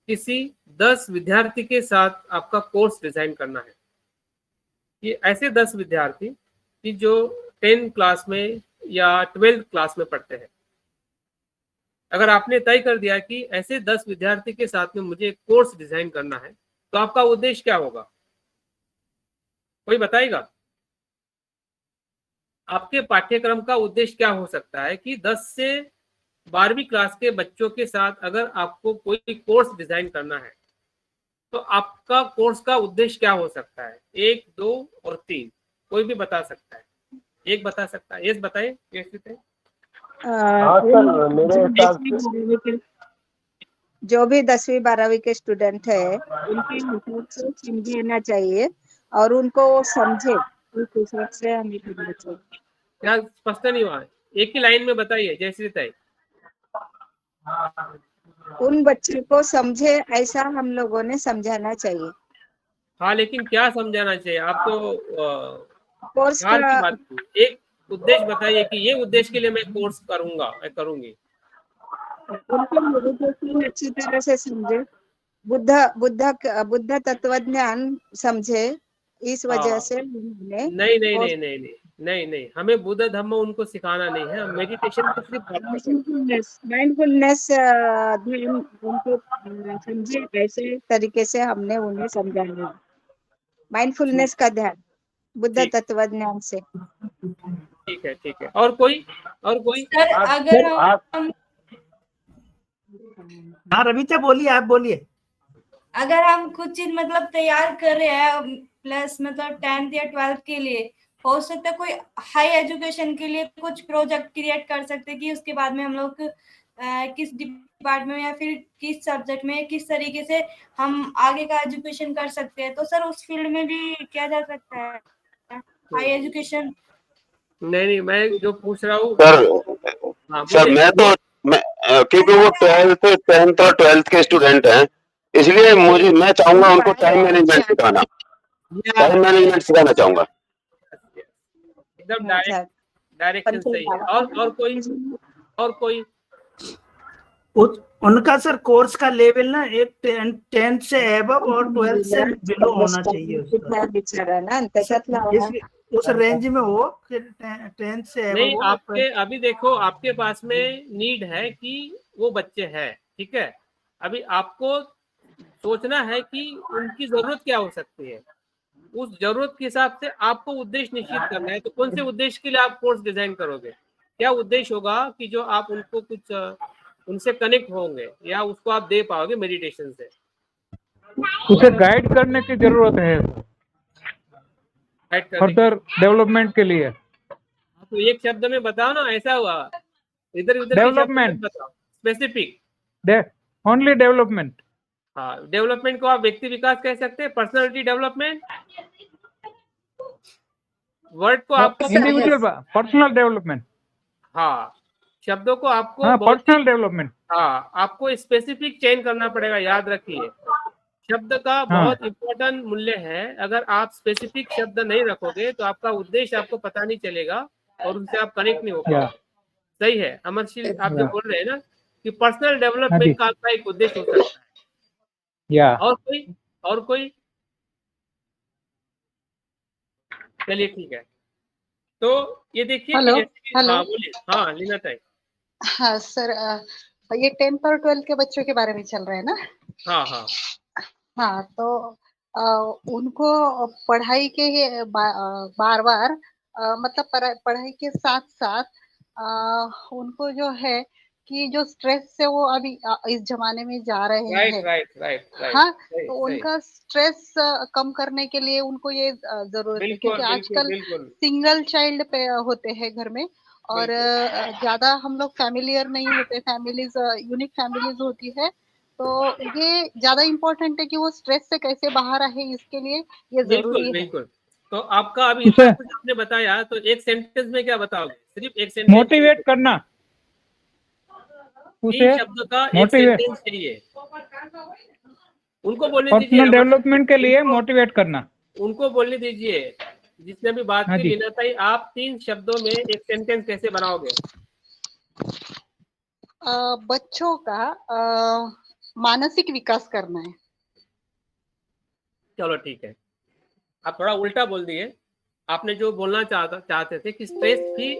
किसी 10 विद्यार्थी के साथ आपका कोर्स डिजाइन करना है, ये ऐसे 10 विद्यार्थी कि जो 10th क्लास में या 12th क्लास में पढ़ते हैं, अगर आपने तय कर दिया कि ऐसे 10 विद्यार्थी के साथ में मुझे कोर्स डिजाइन करना है, तो आपका उद्देश्य क्या होगा? कोई बताएगा? आपके पाठ्यक्रम का उद्देश्य क्या हो सकता है कि 10 से 12वीं क्लास के बच्चों के साथ अगर आपको कोई कोर्स डिजाइन करना है, तो आपका कोर्स का उद्देश्य क्या हो सकता है? 1, 2 और 3, कोई भी बता सकता है, एक बता सकता है। यस बताइए, यस बताइए। हाँ सर, मेरे हिसाब से जो भी 10वीं 12वीं के स्टूडेंट है उनके हिसाब से समझना चाहिए और उनको वो समझे, उस हिसाब से हमें करना चाहिए। क्या स्पष्ट नहीं हुआ? एक ही लाइन में बताइए, जैसे तय। उन बच्चों को समझे ऐसा हम लोगों ने समझाना चाहिए। हाँ, लेकिन क्या समझाना चाहिए? आप तो कोर्स कार की का बात की। एक उद्देश्य बताइए कि ये उद्देश्य के लिए मैं कोर्स करूंगा, मैं करूंगी। उनको मेडिटेशन अच्छी तरह से समझे, बुद्ध तत्वज्ञान समझे, इस वजह हाँ, से उन्होंने नहीं नहीं नहीं नहीं नहीं नहीं नहीं, हमें बुद्ध धम्म उनको सिखाना नहीं है, हम मेडिटेशन की सिर्फ बात कर रहे हैं। माइंडफुलनेस ध्यान उनको समझे, ऐसे तरीके से हमने उन्हें समझाया। माइंडफुलनेस का ध्यान बुद्ध ठीक तत्वज्ञान से। ठीक है, ठीक है। और कोई? और कोई? सर अगर हम हाँ रविचा बोलिए, आप बोलिए। अगर हम कुछ चीज मतलब तैयार कर रहे हैं प्लस मतलब 10th या 12th के लिए, हो सकता है कोई हाई एजुकेशन के लिए कुछ प्रोजेक्ट क्रिएट कर सकते हैं कि उसके बाद में हम लोग किस डिपार्टमेंट में या फिर किस सब्जेक्ट में किस तरीके से हम आगे का एजुकेशन कर सकते हैं, तो सर उस फील्ड में भी किया जा सकता है हाई एजुकेशन। नहीं नहीं, मैं जो पूछ रहा हूँ। सर हाँ सर बोलिए। मैं क्योंकि वो 12th 10th और 12th के स्टूडेंट हैं, इसलिए मैं चाहूंगा उनको टाइम मैनेजमेंट सिखाना, टाइम मैनेजमेंट सिखाना चाहूंगा। एकदम डायरेक्शन सही है। और कोई? और कोई? उनका सर कोर्स का लेवल ना एक 10th से एबव और 12th से बिलो होना चाहिए उसका, उस रेंज में हो, 10th से एबव नहीं, हो। आपके अभी देखो, आपके पास में नीड है कि वो बच्चे हैं, ठीक है। अभी आपको सोचना है कि उनकी जरूरत क्या हो सकती है, उस जरूरत के हिसाब से आपको उद्देश्य निश्चित करना है। तो कौन से उद्देश्य के लिए आप कोर्स डिजाइन करोगे? क्या उद्देश्य होगा कि जो आप उनको कुछ उनसे कनेक्ट होंगे या उसको आप दे पाओगे मेडिटेशन से? उसे गाइड करने की जरूरत है फर्दर डेवलपमेंट के लिए। तो एक शब्द में बताओ ना, ऐसा हुआ इधर उधर के शब्द में बताओ, स्पेसिफिक। Only development. हाँ, डेवलपमेंट को आप व्यक्ति विकास कह सकते हैं, पर्सनालिटी डेवलपमेंट। वर्ड को आपको इंडिविजुअल पर्सनल डेवलपमेंट। हाँ, शब्दों को आपको हाँ, पर्सनल डेवलपमेंट। हाँ, आपको स्पेसिफिक चयन करना पड़ेगा, याद रखिए। शब्द का बहुत इंपॉर्टेंट मूल्य है। अगर आप स्पेसिफिक शब्द नहीं रखोगे तो आपका उद्देश्य आपको पता नहीं चलेगा और उनसे आप कनेक्ट नहीं हो पाओगे। सही है अमरशील, आप जो बोल रहे हैं ना कि पर्सनल डेवलपमेंट का आपका एक उद्देश्य हो सकता है। और कोई? और कोई? चलिए ठीक है। तो ये देखिए कि जैसे, हाँ बोलिए। हाँ लीना ताई। हाँ सर, ये 10th और 12th के बच्चों के बारे में चल रहा है ना? हाँ हाँ हाँ, तो उनको पढ़ाई के बार बार मतलब पढ़ाई के साथ साथ उनको जो है कि जो स्ट्रेस से वो अभी इस जमाने में जा रहे हैं। राइट। हाँ, तो उनका स्ट्रेस कम करने के लिए उनको ये जरूरत है, क्योंकि आजकल सिंगल चाइल्ड पे होते हैं घर में और ज्यादा हम लोग फैमिलियर नहीं होते, फैमिलीज यूनिक फैमिलीज होती है। तो ये ज्यादा इम्पोर्टेंट है कि वो स्ट्रेस से कैसे बाहर आए, इसके लिए ये जरूरी है। बिल्कुल। तो आपका अभी इतना कुछ आपने बताया, तो एक सेंटेंस में क्या बताओगे? सिर्फ एक सेंटेंस। मोटिवेट करना, तीन शब्द का एक सेंटेंस चाहिए। उनको बोलने दीजिए, पर्सनल डेवलपमेंट के लिए मोटिवेट करना। उनको बोलने दीजिए, जिसने भी बात की लीना ताई। आप 3 शब्दों में एक सेंटेंस कैसे बनाओगे? बच्चों का मानसिक विकास करना है। चलो ठीक है, आप थोड़ा उल्टा बोल दिए। आपने जो बोलना चाहते थे कि स्ट्रेस फ्री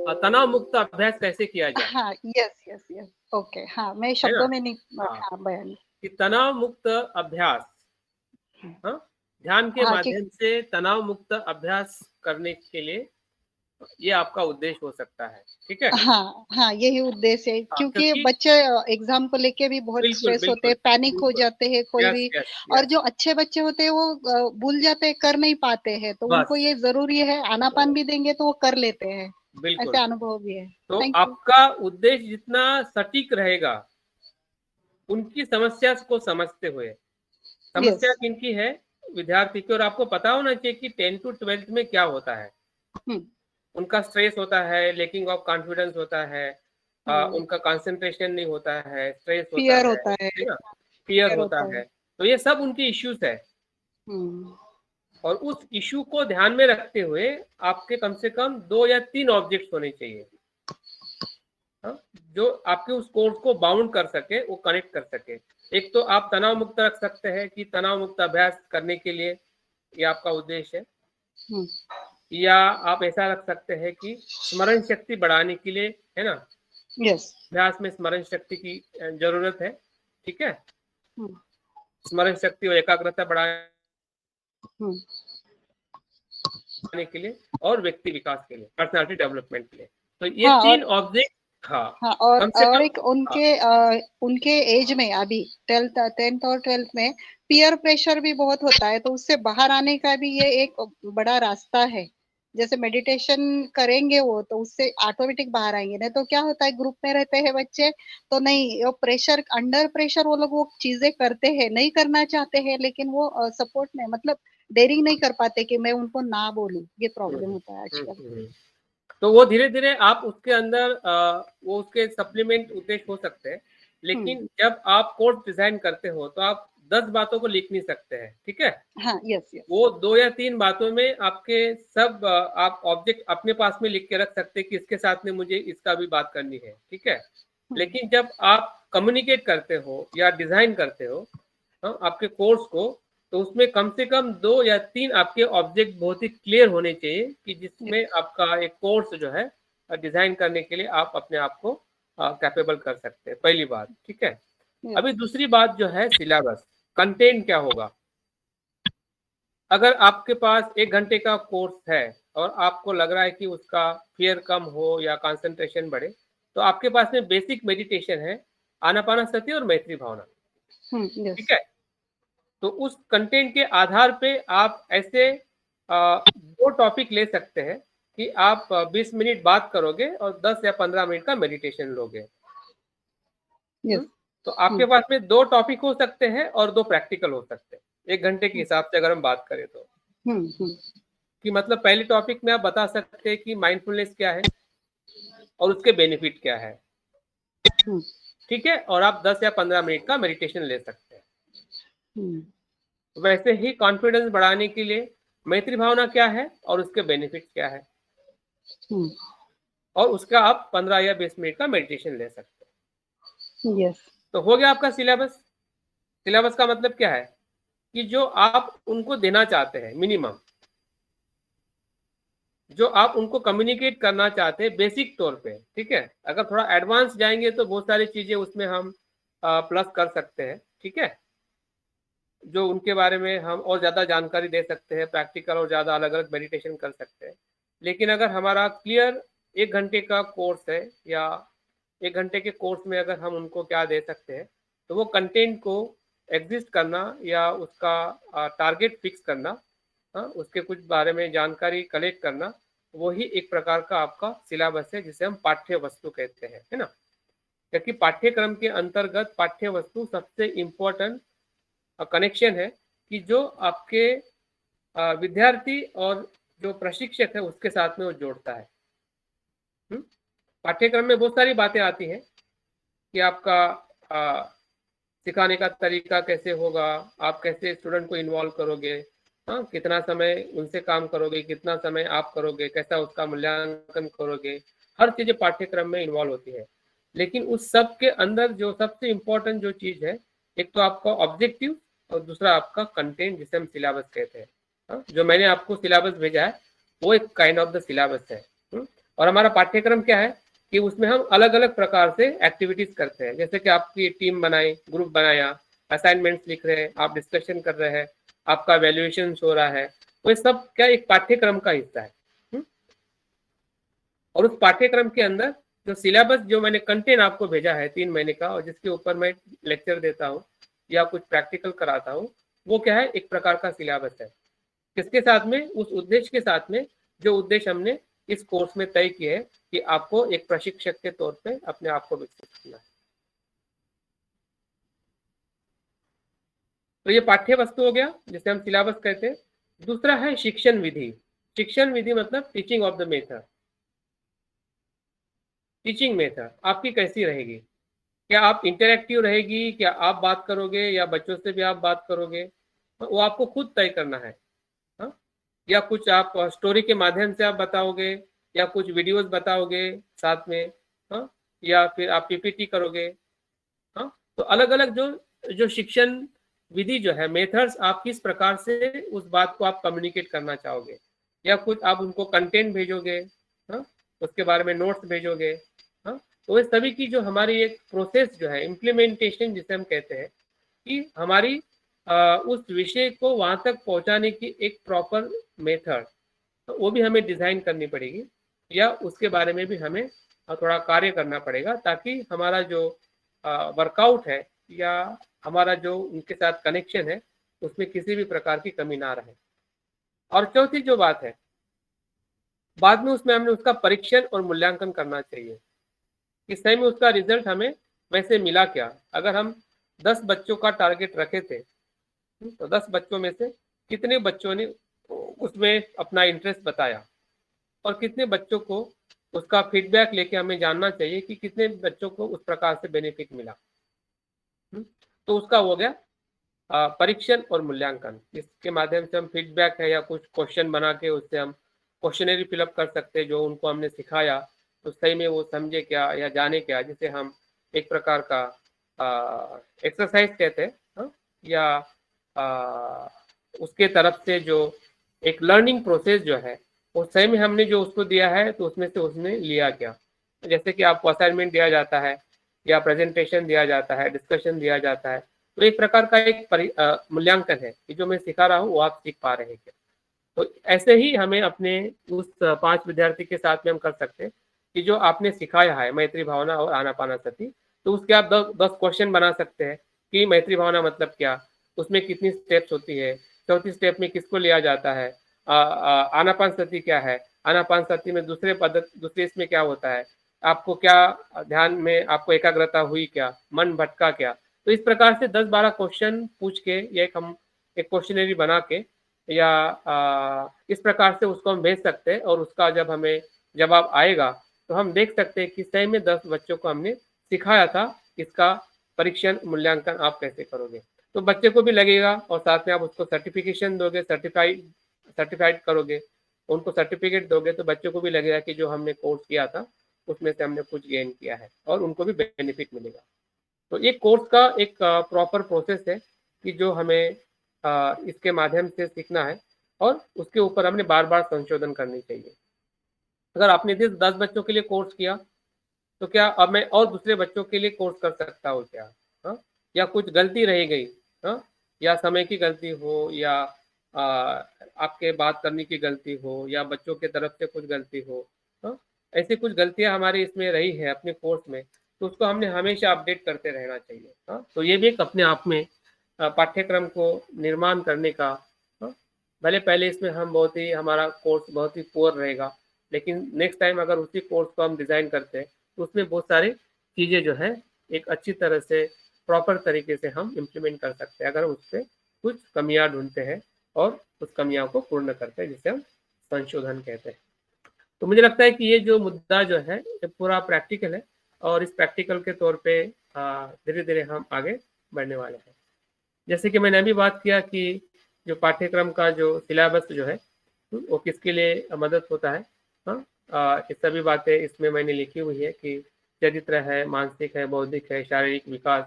तनाव मुक्त अभ्यास कैसे किया जाए, हाँ, यस यस यस, ओके, हाँ, मैं है शब्दों ना? में नहीं हाँ, हाँ, बयान कि तनाव मुक्त अभ्यास, हाँ, ध्यान के हाँ, कि माध्यम से तनाव मुक्त अभ्यास करने के लिए ये आपका उद्देश्य हो सकता है, ठीक है? हाँ, हाँ, यही उद्देश्य है हाँ, क्योंकि क्योंकि बच्चे एग्ज़ाम को लेके भी बहुत बिल्कुल, स्ट्रेस होते बिल्कुल, हैं, पैनिक हो बिल्कुल। जाते हैं कोई यस, भी यस, और यस, जो अच्छे बच्चे होते हैं वो भूल जाते हैं, कर नहीं पाते हैं, तो उनको बस, ये ज़रूरी है, आनापान भी देंगे तो वो कर लेते हैं, बिल्कुल। ऐसे अनुभव भी है। तो थैंक यू। आपका उद्देश्य जितना सटीक रहेगा, उनकी समस्या को समझते हुए, यस। समस्या किनकी है? विद्यार्थी की, और आपको पता होना चाहिए कि 10 टू 12th में क्या होता है। हुँ, उनका स्ट्रेस होता है, लैकिंग ऑफ कॉन्फिडेंस होता है, हुँ, उनका कंसंट्रेशन नहीं होता है, स्ट्रेस होता फ़ियर होता है ना? फियर फ़ियर होता होता है। है। तो ये सब उनकी इश्यूज है, हुँ, और उस इश्यू को ध्यान में रखते हुए आपके कम से कम 2 या 3 ऑब्जेक्ट्स होने चाहिए, हाँ? जो आपके उस कोर्स को बाउंड कर सके, वो कनेक्ट कर सके। एक तो आप तनाव मुक्त रख सकते हैं कि तनाव मुक्त अभ्यास करने के लिए ये आपका उद्देश्य है, हुँ, या आप ऐसा रख सकते हैं कि स्मरण शक्ति बढ़ाने के लिए, है ना? यस। अभ्यास में स्मरण शक्ति की जरूरत है, ठीक है? हुँ, स्मरण शक्ति और एकाग्रता बढ़ाने हुँ। के लिए, और व्यक्ति विकास के लिए, पर्सनालिटी डेवलपमेंट के लिए। तो ये हाँ, 3 और ऑब्जेक्ट, हाँ, हाँ, कम से और कम, एक हाँ, उनके एज में अभी 10th और 12th में पीयर प्रेशर भी बहुत होता है, तो उससे बाहर आने का भी ये एक बड़ा रास्ता है। जैसे मेडिटेशन करेंगे वो, तो उससे ऑटोमेटिक बाहर आएँगे, नहीं तो क्या होता है ग्रुप में रहते हैं बच्चे, तो नहीं वो प्रेशर अंडर प्रेशर वो लोग वो चीज़ें करते हैं, नहीं करना चाहते हैं लेकिन वो सपोर्ट में मतलब डेयरिंग नहीं कर पाते कि मैं उनको ना बोलूँ, ये प्रॉब्लम होता है आजकल। तो वो धीरे-धीरे आप उसके अंदर वो उसके सप्लीमेंट उद्देश्य हो सकते हैं, हुँ, लेकिन जब आप कोर्स डिज़ाइन करते हो, तो आप 10 बातों को लिख नहीं सकते हैं, ठीक है? हाँ, यस, यस। वो 2 या 3 बातों में आपके सब आप ऑब्जेक्ट अपने पास में लिख के रख सकते हैं कि इसके साथ में मुझे इसका भी बात करनी है, ठीक है? हुँ, लेकिन जब आप कम्युनिकेट करते हो या डिज़ाइन करते हो, हाँ, आपके कोर्स को, तो उसमें कम से कम 2 या 3 आपके ऑब्जेक्ट बहुत ही क्लियर होने चाहिए कि जिसमें आपका एक कोर्स जो है डिज़ाइन करने के लिए आप अपने आप को कैपेबल कर सकते हैं, पहली बात, ठीक है? यस। अभी दूसरी बात जो है सिलेबस, कंटेंट क्या होगा? अगर आपके पास 1 घंटे का कोर्स है और आपको लग रहा है कि उसका फ़ियर कम हो या कंसंट्रेशन बढ़े, तो आपके पास में बेसिक मेडिटेशन है, आनापानसति और मैत्री भावना, हुँ, यस। ठीक है? तो उस कंटेंट के आधार पे आप ऐसे 2 टॉपिक ले सकते हैं कि आप 20 मिनट बात करोगे और 10 या 15 मिनट का मेडिटेशन लोगे। यस। तो आपके हुँ, पास में 2 टॉपिक हो सकते हैं और 2 प्रैक्टिकल हो सकते हैं, 1 घंटे के हुँ, हिसाब से अगर हम बात करें तो। हुँ, हुँ, कि मतलब पहले टॉपिक में आप बता सकते हैं कि माइंडफुलनेस क्या है और उसके बेनिफिट क्या है, हुँ, ठीक है? और आप 10 या 15 मिनट का मेडिटेशन ले सकते हैं। हुँ, वैसे ही कॉन्फिडेंस बढ़ाने के लिए मैत्री भावना क्या है और उसके बेनिफिट क्या है, हुँ, और उसका आप 15 या 20 मिनट का मेडिटेशन ले सकते हैं। यस। तो हो गया आपका सिलेबस। सिलेबस का मतलब क्या है कि जो आप उनको देना चाहते हैं मिनिमम, जो आप उनको कम्युनिकेट करना चाहते हैं बेसिक तौर पे, ठीक है? अगर थोड़ा एडवांस जाएंगे तो बहुत सारी चीजें उसमें हम प्लस कर सकते हैं, ठीक है? जो उनके बारे में हम और ज़्यादा जानकारी दे सकते हैं, प्रैक्टिकल और ज़्यादा अलग-अलग मेडिटेशन कर सकते हैं। लेकिन अगर हमारा क्लियर 1 घंटे का कोर्स है, या 1 घंटे के कोर्स में अगर हम उनको क्या दे सकते हैं, तो वो कंटेंट को एग्ज़िस्ट करना या उसका टारगेट फिक्स करना, हाँ, उसके कुछ बारे में जानकारी कलेक्ट करना, वही एक प्रकार का आपका सिलेबस है जिसे हम पाठ्य वस्तु कहते हैं, है ना? क्योंकि पाठ्यक्रम के अंतर्गत पाठ्य वस्तु सबसे इम्पोर्टेंट कनेक्शन है कि जो आपके विद्यार्थी और जो प्रशिक्षक है उसके साथ में वो जोड़ता है। पाठ्यक्रम में बहुत सारी बातें आती हैं कि आपका सिखाने का तरीका कैसे होगा, आप कैसे स्टूडेंट को इन्वॉल्व करोगे, हाँ, कितना समय उनसे काम करोगे, कितना समय आप करोगे, कैसा उसका मूल्यांकन करोगे, हर चीज़ें पाठ्यक्रम में इन्वॉल्व होती है। लेकिन उस सब के अंदर जो सबसे इम्पोर्टेंट जो चीज़ है, एक तो आपका ऑब्जेक्टिव और दूसरा आपका कंटेंट जिसे हम सिलेबस कहते हैं। जो मैंने आपको सिलेबस भेजा है वो एक काइंड ऑफ द सिलेबस है। और हमारा पाठ्यक्रम क्या है कि उसमें हम अलग अलग प्रकार से एक्टिविटीज करते हैं, जैसे कि आपकी टीम बनाई, ग्रुप बनाया, असाइनमेंट्स लिख रहे हैं, आप डिस्कशन कर रहे हैं, आपका वैल्यूएशन हो रहा है, तो ये सब क्या एक पाठ्यक्रम का हिस्सा है। और उस पाठ्यक्रम के अंदर जो सिलेबस, जो मैंने कंटेंट आपको भेजा है 3 महीने का, और जिसके ऊपर मैं लेक्चर देता हूँ या कुछ प्रैक्टिकल कराता हूँ, वो क्या है, एक प्रकार का सिलेबस है। किसके साथ में? उस उद्देश्य के साथ में जो उद्देश्य हमने इस कोर्स में तय किए है कि आपको एक प्रशिक्षक के तौर पे अपने आप को विकसित करना है। तो ये पाठ्य वस्तु हो गया, जिसे हम सिलेबस कहते हैं। दूसरा है शिक्षण विधि। शिक्षण विधि मतलब teaching of the method. Teaching method आपकी कैसी रहेगी? क्या आप इंटरेक्टिव रहेगी, क्या आप बात करोगे या बच्चों से भी आप बात करोगे, वो आपको खुद तय करना है। या कुछ आप स्टोरी के माध्यम से आप बताओगे, या कुछ वीडियोस बताओगे साथ में, या फिर आप पीपीटी करोगे। तो अलग अलग जो शिक्षण विधि जो है, मेथड्स, आप किस प्रकार से उस बात को आप कम्युनिकेट करना चाहोगे, या कुछ आप उनको कंटेंट भेजोगे, उसके बारे में नोट्स भेजोगे। तो ये सभी की जो हमारी एक प्रोसेस जो है, इम्प्लीमेंटेशन जिसे हम कहते हैं, कि हमारी उस विषय को वहां तक पहुंचाने की एक प्रॉपर मेथड, तो वो भी हमें डिजाइन करनी पड़ेगी, या उसके बारे में भी हमें थोड़ा कार्य करना पड़ेगा, ताकि हमारा जो वर्कआउट है या हमारा जो उनके साथ कनेक्शन है, उसमें किसी भी प्रकार की कमी ना रहे। और चौथी जो बात है, बाद में उसमें हमने उसका परीक्षण और मूल्यांकन करना चाहिए कि सही में उसका रिजल्ट हमें वैसे मिला क्या। अगर हम 10 बच्चों का टारगेट रखे थे, तो 10 बच्चों में से कितने बच्चों ने उसमें अपना इंटरेस्ट बताया, और कितने बच्चों को उसका फीडबैक लेके हमें जानना चाहिए कि कितने बच्चों को उस प्रकार से बेनिफिट मिला। तो उसका हो गया परीक्षण और मूल्यांकन। इसके माध्यम से हम फीडबैक है या कुछ क्वेश्चन बना के उससे हम क्वेश्चनरी फिलअप कर सकते हैं, जो उनको हमने सिखाया तो सही में वो समझे क्या या जाने क्या, जिसे हम एक प्रकार का एक्सरसाइज कहते हैं, या उसके तरफ से जो एक लर्निंग प्रोसेस जो है, वो सही में हमने जो उसको दिया है तो उसमें से उसने लिया क्या। जैसे कि आपको असाइनमेंट दिया जाता है, या प्रेजेंटेशन दिया जाता है, डिस्कशन दिया जाता है, तो एक प्रकार का एक मूल्यांकन है कि जो मैं सिखा रहा हूँ वो आप सीख पा रहे हैं क्या। तो ऐसे ही हमें अपने उस 5 विद्यार्थी के साथ में हम कर सकते हैं कि जो आपने सिखाया है मैत्री भावना और आनापानसति, तो उसके आप 10 क्वेश्चन बना सकते हैं कि मैत्री भावना मतलब क्या, उसमें कितनी स्टेप्स होती है, चौथी स्टेप में किसको लिया जाता है, आनापानसति क्या है, आनापानसति में दूसरे इसमें क्या होता है, आपको क्या ध्यान में आपको एकाग्रता हुई क्या, मन भटका क्या। तो इस प्रकार से 10-12 क्वेश्चन पूछ के, या हम एक क्वेश्चनरी बना के, या इस प्रकार से उसको हम भेज सकते हैं, और उसका जब हमें जवाब आएगा तो हम देख सकते हैं कि सही में 10 बच्चों को हमने सिखाया था, इसका परीक्षण मूल्यांकन आप कैसे करोगे। तो बच्चे को भी लगेगा, और साथ में आप उसको सर्टिफिकेशन दोगे, सर्टिफाइड करोगे, उनको सर्टिफिकेट दोगे, तो बच्चों को भी लगेगा कि जो हमने कोर्स किया था उसमें से हमने कुछ गेन किया है, और उनको भी बेनिफिट मिलेगा। तो ये कोर्स का एक प्रॉपर प्रोसेस है कि जो हमें इसके माध्यम से सीखना है, और उसके ऊपर हमने बार बार संशोधन करनी चाहिए। अगर आपने 10 बच्चों के लिए कोर्स किया, तो क्या अब मैं और दूसरे बच्चों के लिए कोर्स कर सकता हूँ क्या? या कुछ गलती रह गई, या समय की गलती हो, या आपके बात करने की गलती हो, या बच्चों के तरफ से कुछ गलती हो, ऐसी कुछ गलतियां हमारे इसमें रही है अपने कोर्स में, तो उसको हमने हमेशा अपडेट करते रहना चाहिए। तो ये भी एक अपने आप में पाठ्यक्रम को निर्माण करने का, भले पहले इसमें हम हमारा कोर्स बहुत ही पुअर रहेगा, लेकिन नेक्स्ट टाइम अगर उसी कोर्स को हम डिज़ाइन करते हैं तो उसमें बहुत सारी चीज़ें जो है एक अच्छी तरह से प्रॉपर तरीके से हम इम्प्लीमेंट कर सकते हैं, अगर उससे कुछ कमियां ढूंढते हैं और उस कमियों को पूर्ण करते हैं, जिसे हम संशोधन कहते हैं। तो मुझे लगता है कि ये जो मुद्दा जो है ये पूरा प्रैक्टिकल है, और इस प्रैक्टिकल के तौर पे धीरे धीरे हम आगे बढ़ने वाले हैं। जैसे कि मैंने अभी बात किया कि जो पाठ्यक्रम का जो सिलेबस जो है वो किसके लिए मदद होता है, ये सभी बातें इसमें मैंने लिखी हुई है कि चरित्र है, मानसिक है, बौद्धिक है, शारीरिक विकास,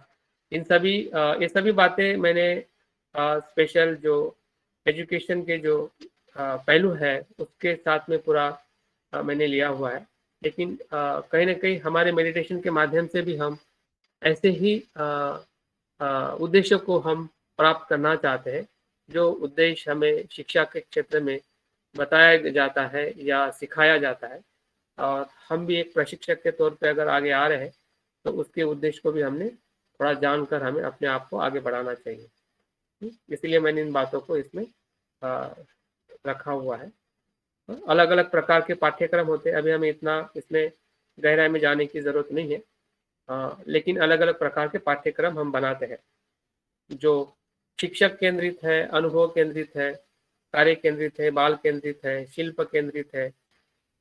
इन सभी ये सभी बातें मैंने स्पेशल जो एजुकेशन के जो पहलू है उसके साथ में पूरा मैंने लिया हुआ है। लेकिन कहीं ना कहीं हमारे मेडिटेशन के माध्यम से भी हम ऐसे ही उद्देश्य को हम प्राप्त करना चाहते हैं, जो उद्देश्य हमें शिक्षा के क्षेत्र में बताया जाता है या सिखाया जाता है, और हम भी एक प्रशिक्षक के तौर पे अगर आगे आ रहे हैं तो उसके उद्देश्य को भी हमने थोड़ा जानकर हमें अपने आप को आगे बढ़ाना चाहिए। इसलिए मैंने इन बातों को इसमें रखा हुआ है। अलग अलग प्रकार के पाठ्यक्रम होते हैं, अभी हमें इतना इसमें गहराई में जाने की जरूरत नहीं है, लेकिन अलग अलग प्रकार के पाठ्यक्रम हम बनाते हैं जो शिक्षक केंद्रित है, अनुभव केंद्रित है, कार्य केंद्रित है, बाल केंद्रित है, शिल्प केंद्रित है,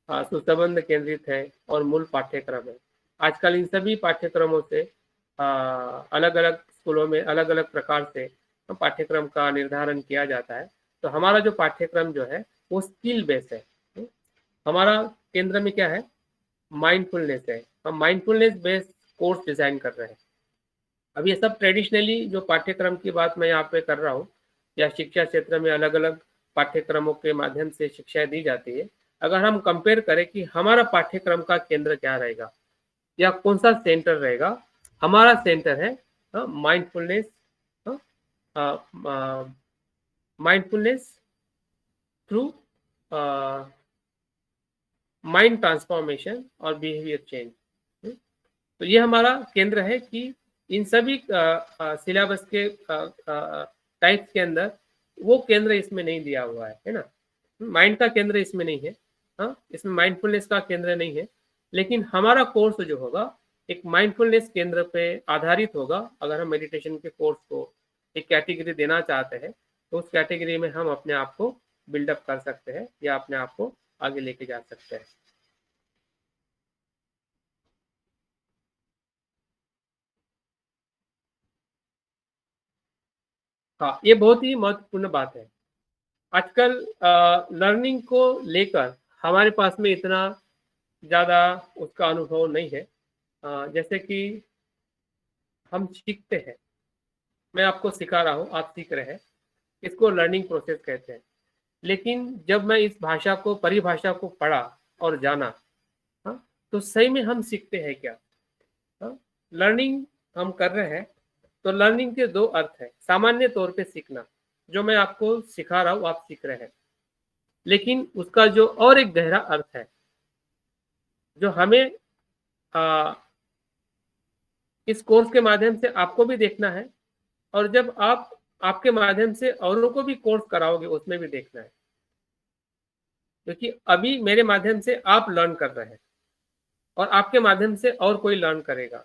सुसंबंध केंद्रित है और मूल पाठ्यक्रम है। आजकल इन सभी पाठ्यक्रमों से अलग अलग स्कूलों में अलग अलग प्रकार से पाठ्यक्रम का निर्धारण किया जाता है। तो हमारा जो पाठ्यक्रम जो है वो स्किल बेस है। हमारा केंद्र में क्या है, माइंडफुलनेस है। हम माइंडफुलनेस बेस्ड कोर्स डिजाइन कर रहे हैं। अब ये सब ट्रेडिशनली जो पाठ्यक्रम की बात मैं यहाँ पे कर रहा हूँ, या शिक्षा क्षेत्र में अलग अलग पाठ्यक्रमों के माध्यम से शिक्षाएं दी जाती है, अगर हम कंपेयर करें कि हमारा पाठ्यक्रम का केंद्र क्या रहेगा या कौन सा सेंटर रहेगा, हमारा सेंटर है mindfulness, mindfulness through mind transformation और बिहेवियर चेंज। तो ये हमारा केंद्र है कि इन सभी सिलेबस के टाइप्स के अंदर वो केंद्र इसमें नहीं दिया हुआ है ना। माइंड का केंद्र इसमें नहीं है, इसमें माइंडफुलनेस का केंद्र नहीं है, लेकिन हमारा कोर्स जो होगा एक माइंडफुलनेस केंद्र पे आधारित होगा। अगर हम मेडिटेशन के कोर्स को एक कैटेगरी देना चाहते हैं तो उस कैटेगरी में हम अपने आप को बिल्डअप कर सकते हैं या अपने आप को आगे लेके जा सकते हैं। हाँ, ये बहुत ही महत्वपूर्ण बात है। आजकल लर्निंग को लेकर हमारे पास में इतना ज़्यादा उसका अनुभव नहीं है। जैसे कि हम सीखते हैं, मैं आपको सिखा रहा हूँ, आप सीख रहे हैं, इसको लर्निंग प्रोसेस कहते हैं। लेकिन जब मैं इस भाषा को, परिभाषा को पढ़ा और जाना, तो सही में हम सीखते हैं क्या? लर्निंग हम कर रहे हैं तो लर्निंग के दो अर्थ है। सामान्य तौर पे सीखना, जो मैं आपको सिखा रहा हूँ आप सीख रहे हैं, लेकिन उसका जो और एक गहरा अर्थ है जो हमें इस कोर्स के माध्यम से आपको भी देखना है, और जब आप आपके माध्यम से औरों को भी कोर्स कराओगे उसमें भी देखना है। क्योंकि अभी मेरे माध्यम से आप लर्न कर रहे हैं और आपके माध्यम से और कोई लर्न करेगा,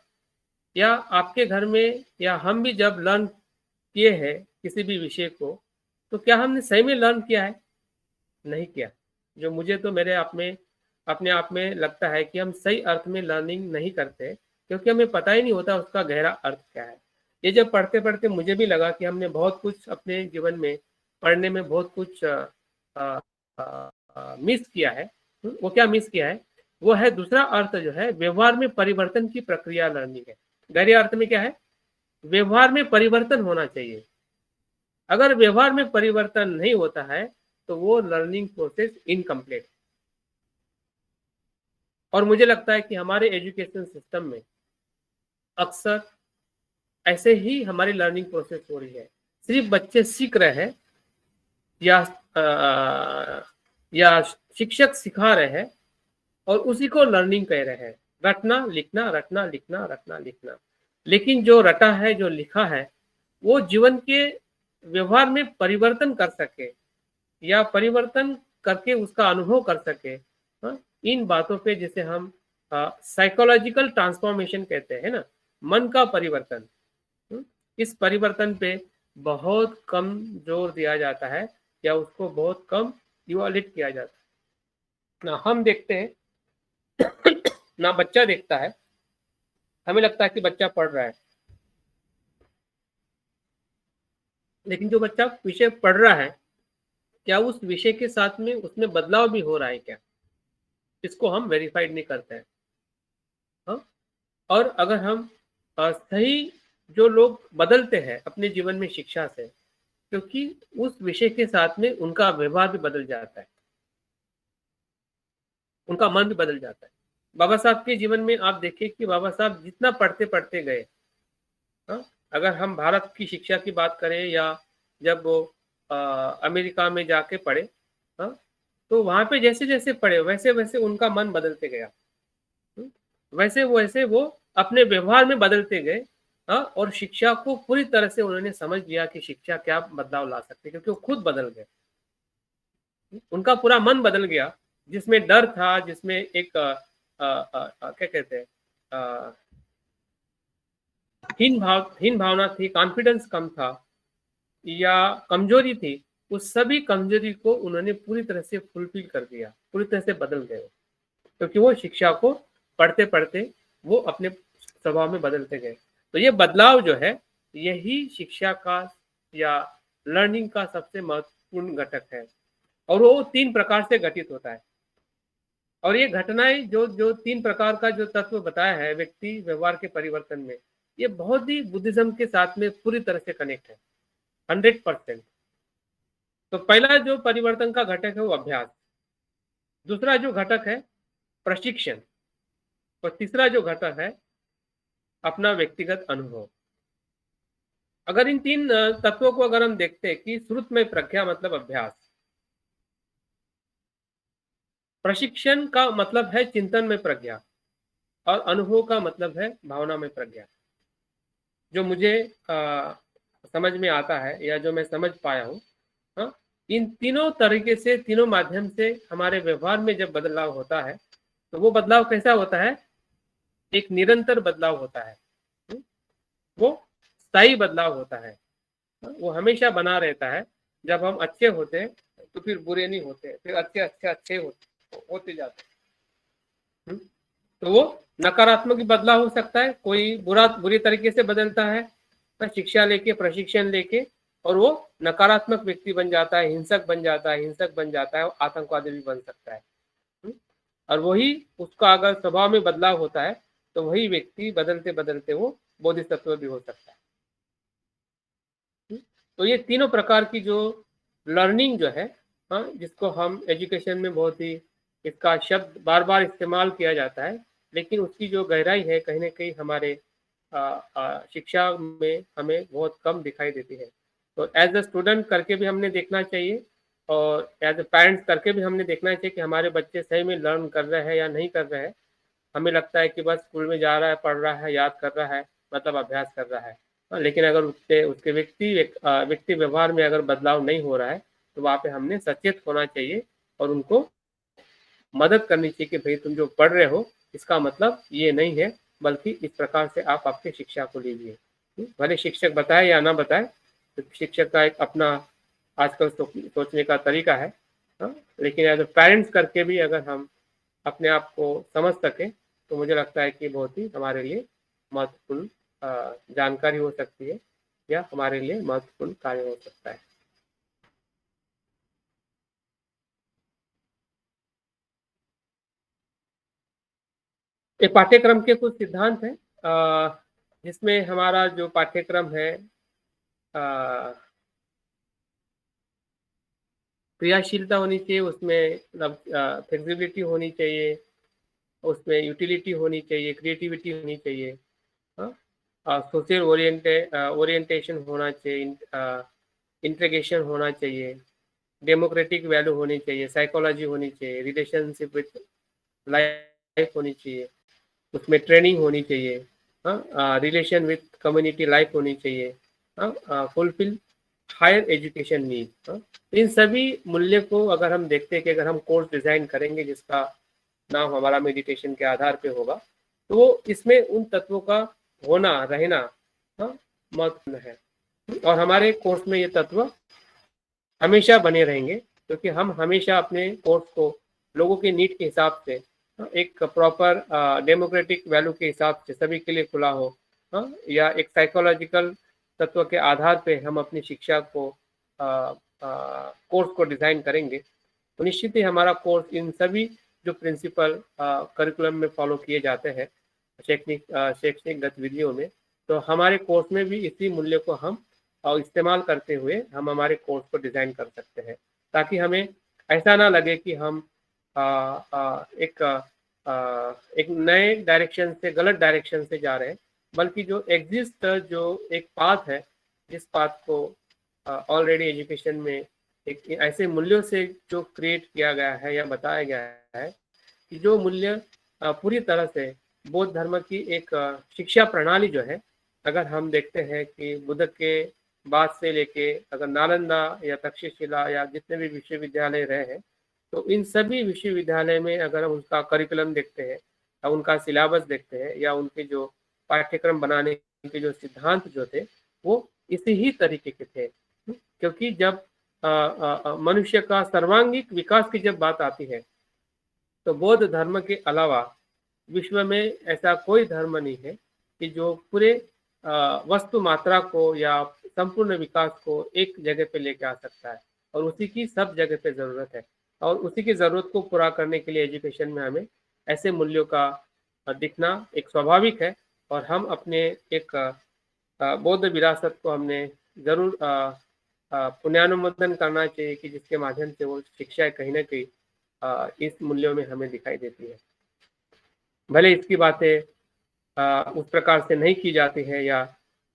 या आपके घर में या हम भी जब लर्न किए हैं किसी भी विषय को, तो क्या हमने सही में लर्न किया है? नहीं किया। जो मुझे तो मेरे अपने आप में लगता है कि हम सही अर्थ में लर्निंग नहीं करते, क्योंकि हमें पता ही नहीं होता उसका गहरा अर्थ क्या है। ये जब पढ़ते पढ़ते मुझे भी लगा कि हमने बहुत कुछ अपने जीवन में पढ़ने में बहुत कुछ मिस किया है। वो क्या मिस किया है? वो है दूसरा अर्थ जो है व्यवहार में परिवर्तन की प्रक्रिया लर्निंग है। गहरे अर्थ में क्या है? व्यवहार में परिवर्तन होना चाहिए। अगर व्यवहार में परिवर्तन नहीं होता है तो वो लर्निंग प्रोसेस इनकम्प्लीट। और मुझे लगता है कि हमारे एजुकेशन सिस्टम में अक्सर ऐसे ही हमारी लर्निंग प्रोसेस हो रही है। सिर्फ बच्चे सीख रहे हैं या शिक्षक सिखा रहे हैं और उसी को लर्निंग कह रहे हैं। रटना लिखना, रटना लिखना, रटना लिखना। लेकिन जो रटा है, जो लिखा है, वो जीवन के व्यवहार में परिवर्तन कर सके या परिवर्तन करके उसका अनुभव कर सके, इन बातों पे जिसे हम साइकोलॉजिकल ट्रांसफॉर्मेशन कहते हैं ना, मन का परिवर्तन, इस परिवर्तन पे बहुत कम जोर दिया जाता है या उसको बहुत कम इवैल्यूएट किया जाता है। ना हम देखते हैं ना बच्चा देखता है। हमें लगता है कि बच्चा पढ़ रहा है, लेकिन जो बच्चा विषय पढ़ रहा है क्या उस विषय के साथ में उसमें बदलाव भी हो रहा है क्या? इसको हम वेरीफाइड नहीं करते हैं। और अगर हम सही जो लोग बदलते हैं अपने जीवन में शिक्षा से, क्योंकि उस विषय के साथ में उनका व्यवहार भी बदल जाता है, उनका मन भी बदल जाता है। बाबा साहब के जीवन में आप देखिए कि बाबा साहब जितना पढ़ते पढ़ते गए, अगर हम भारत की शिक्षा की बात करें या जब वो अमेरिका में जाके पढ़े, तो वहां पे जैसे जैसे पढ़े वैसे वैसे उनका मन बदलते गया, वैसे वैसे वो अपने व्यवहार में बदलते गए, और शिक्षा को पूरी तरह से उन्होंने समझ लिया कि शिक्षा क्या बदलाव ला सकती है, क्योंकि वो खुद बदल गए, उनका पूरा मन बदल गया, जिसमें डर था, जिसमें एक क्या कहते हैं, हीन भावना थी, कॉन्फिडेंस कम था या कमजोरी थी, उस सभी कमजोरी को उन्होंने पूरी तरह से फुलफिल कर दिया, पूरी तरह से बदल गए, क्योंकि वो शिक्षा को पढ़ते पढ़ते वो अपने स्वभाव में बदलते गए। तो ये बदलाव जो है, यही शिक्षा का या लर्निंग का सबसे महत्वपूर्ण घटक है, और वो 3 प्रकार से घटित होता है। और ये घटनाएं जो 3 प्रकार का जो तत्व बताया है व्यक्ति व्यवहार के परिवर्तन में, ये बहुत ही बुद्धिज्म के साथ में पूरी तरह से कनेक्ट है, 100%। तो पहला जो परिवर्तन का घटक है वो अभ्यास, दूसरा जो घटक है प्रशिक्षण, और तीसरा जो घटक है अपना व्यक्तिगत अनुभव। अगर इन 3 तत्वों को अगर हम देखते हैं कि श्रुत में प्रज्ञा मतलब अभ्यास, प्रशिक्षण का मतलब है चिंतन में प्रज्ञा, और अनुभव का मतलब है भावना में प्रज्ञा। जो मुझे समझ में आता है या जो मैं समझ पाया हूँ, इन तीनों तरीके से, तीनों माध्यम से हमारे व्यवहार में जब बदलाव होता है, तो वो बदलाव कैसा होता है, एक निरंतर बदलाव होता है, वो स्थायी बदलाव होता है, वो हमेशा बना रहता है। जब हम अच्छे होते हैं तो फिर बुरे नहीं होते, फिर अच्छे अच्छे अच्छे होते जाते हैं। तो वो नकारात्मक भी बदलाव हो सकता है, कोई बुरी तरीके से बदलता है शिक्षा लेके, प्रशिक्षण लेके, और वो नकारात्मक व्यक्ति बन जाता है, हिंसक बन जाता है, आतंकवादी भी बन सकता है। और वही उसका अगर स्वभाव में बदलाव होता है तो वही व्यक्ति बदलते बदलते वो बोधिसत्व भी हो सकता है। तो ये तीनों प्रकार की जो लर्निंग जो है, जिसको हम एजुकेशन में बहुत ही, इसका शब्द बार बार इस्तेमाल किया जाता है, लेकिन उसकी जो गहराई है कहीं ना कहीं हमारे शिक्षा में हमें बहुत कम दिखाई देती है। तो एज अ स्टूडेंट करके भी हमने देखना चाहिए, और एज अ पेरेंट्स करके भी हमने देखना चाहिए कि हमारे बच्चे सही में लर्न कर रहे हैं या नहीं कर रहे हैं। हमें लगता है कि बस स्कूल में जा रहा है, पढ़ रहा है, याद कर रहा है, मतलब अभ्यास कर रहा है, लेकिन अगर उसके व्यक्ति व्यवहार में अगर बदलाव नहीं हो रहा है, तो वहाँ पे हमने सचेत होना चाहिए और उनको मदद करनी चाहिए कि भाई तुम जो पढ़ रहे हो इसका मतलब ये नहीं है, बल्कि इस प्रकार से आप आपकी शिक्षा को लीजिए। भले शिक्षक बताए या ना बताए, तो शिक्षक का एक अपना आजकल सोचने का तरीका है, लेकिन एज अ पेरेंट्स करके भी अगर हम अपने आप को समझ सके तो मुझे लगता है कि बहुत ही हमारे लिए महत्वपूर्ण जानकारी हो सकती है, या हमारे लिए महत्वपूर्ण कार्य हो सकता है। ये पाठ्यक्रम के कुछ सिद्धांत हैं, जिसमें हमारा जो पाठ्यक्रम है क्रियाशीलता होनी चाहिए, उसमें फ्लेक्सिबिलिटी होनी चाहिए, उसमें यूटिलिटी होनी चाहिए, क्रिएटिविटी होनी चाहिए, सोशल ओरिएंटेशन होना चाहिए, इंटीग्रेशन होना चाहिए, डेमोक्रेटिक वैल्यू होनी चाहिए, साइकोलॉजी होनी चाहिए, रिलेशनशिप विद लाइफ होनी चाहिए, उसमें ट्रेनिंग होनी चाहिए, रिलेशन विद कम्युनिटी लाइफ होनी चाहिए, फुलफिल हायर एजुकेशन नीड। इन सभी मूल्य को अगर हम देखते हैं कि अगर हम कोर्स डिजाइन करेंगे जिसका नाम हमारा मेडिटेशन के आधार पे होगा, तो वो इसमें उन तत्वों का होना रहना महत्वपूर्ण है, और हमारे कोर्स में ये तत्व हमेशा बने रहेंगे, क्योंकि हम हमेशा अपने कोर्स को लोगों के नीड के हिसाब से, एक प्रॉपर डेमोक्रेटिक वैल्यू के हिसाब से सभी के लिए खुला हो, या एक साइकोलॉजिकल तत्व के आधार पे हम अपनी शिक्षा को कोर्स को डिजाइन करेंगे, तो निश्चित ही हमारा कोर्स इन सभी जो प्रिंसिपल करिकुलम में फॉलो किए जाते हैं शैक्षणिक गतिविधियों में, तो हमारे कोर्स में भी इसी मूल्य को हम और इस्तेमाल करते हुए हम हमारे कोर्स को डिज़ाइन कर सकते हैं, ताकि हमें ऐसा ना लगे कि हम एक नए डायरेक्शन से, गलत डायरेक्शन से जा रहे हैं, बल्कि जो एग्जिस्ट जो एक पाथ है, जिस पाथ को ऑलरेडी एजुकेशन में एक ऐसे मूल्यों से जो क्रिएट किया गया है या बताया गया है कि जो मूल्य पूरी तरह से बौद्ध धर्म की एक शिक्षा प्रणाली जो है, अगर हम देखते हैं कि बुद्ध के बाद से लेके अगर नालंदा या तक्षशिला या जितने भी विश्वविद्यालय रहे हैं, तो इन सभी विश्वविद्यालय में अगर हम उनका करिकुलम देखते हैं या उनका सिलेबस देखते हैं या उनके जो पाठ्यक्रम बनाने के जो सिद्धांत जो थे, वो इसी ही तरीके के थे। क्योंकि जब मनुष्य का सर्वांगीण विकास की जब बात आती है, तो बौद्ध धर्म के अलावा विश्व में ऐसा कोई धर्म नहीं है कि जो पूरे वस्तु मात्रा को या संपूर्ण विकास को एक जगह पे लेके आ सकता है, और उसी की सब जगह पे ज़रूरत है। और उसी की ज़रूरत को पूरा करने के लिए एजुकेशन में हमें ऐसे मूल्यों का दिखना एक स्वाभाविक है, और हम अपने एक बौद्ध विरासत को हमने ज़रूर पुण्यानुमोदन करना चाहिए कि जिसके माध्यम से वो शिक्षा कहीं ना कहीं इस मूल्यों में हमें दिखाई देती है। भले इसकी बातें उस प्रकार से नहीं की जाती है या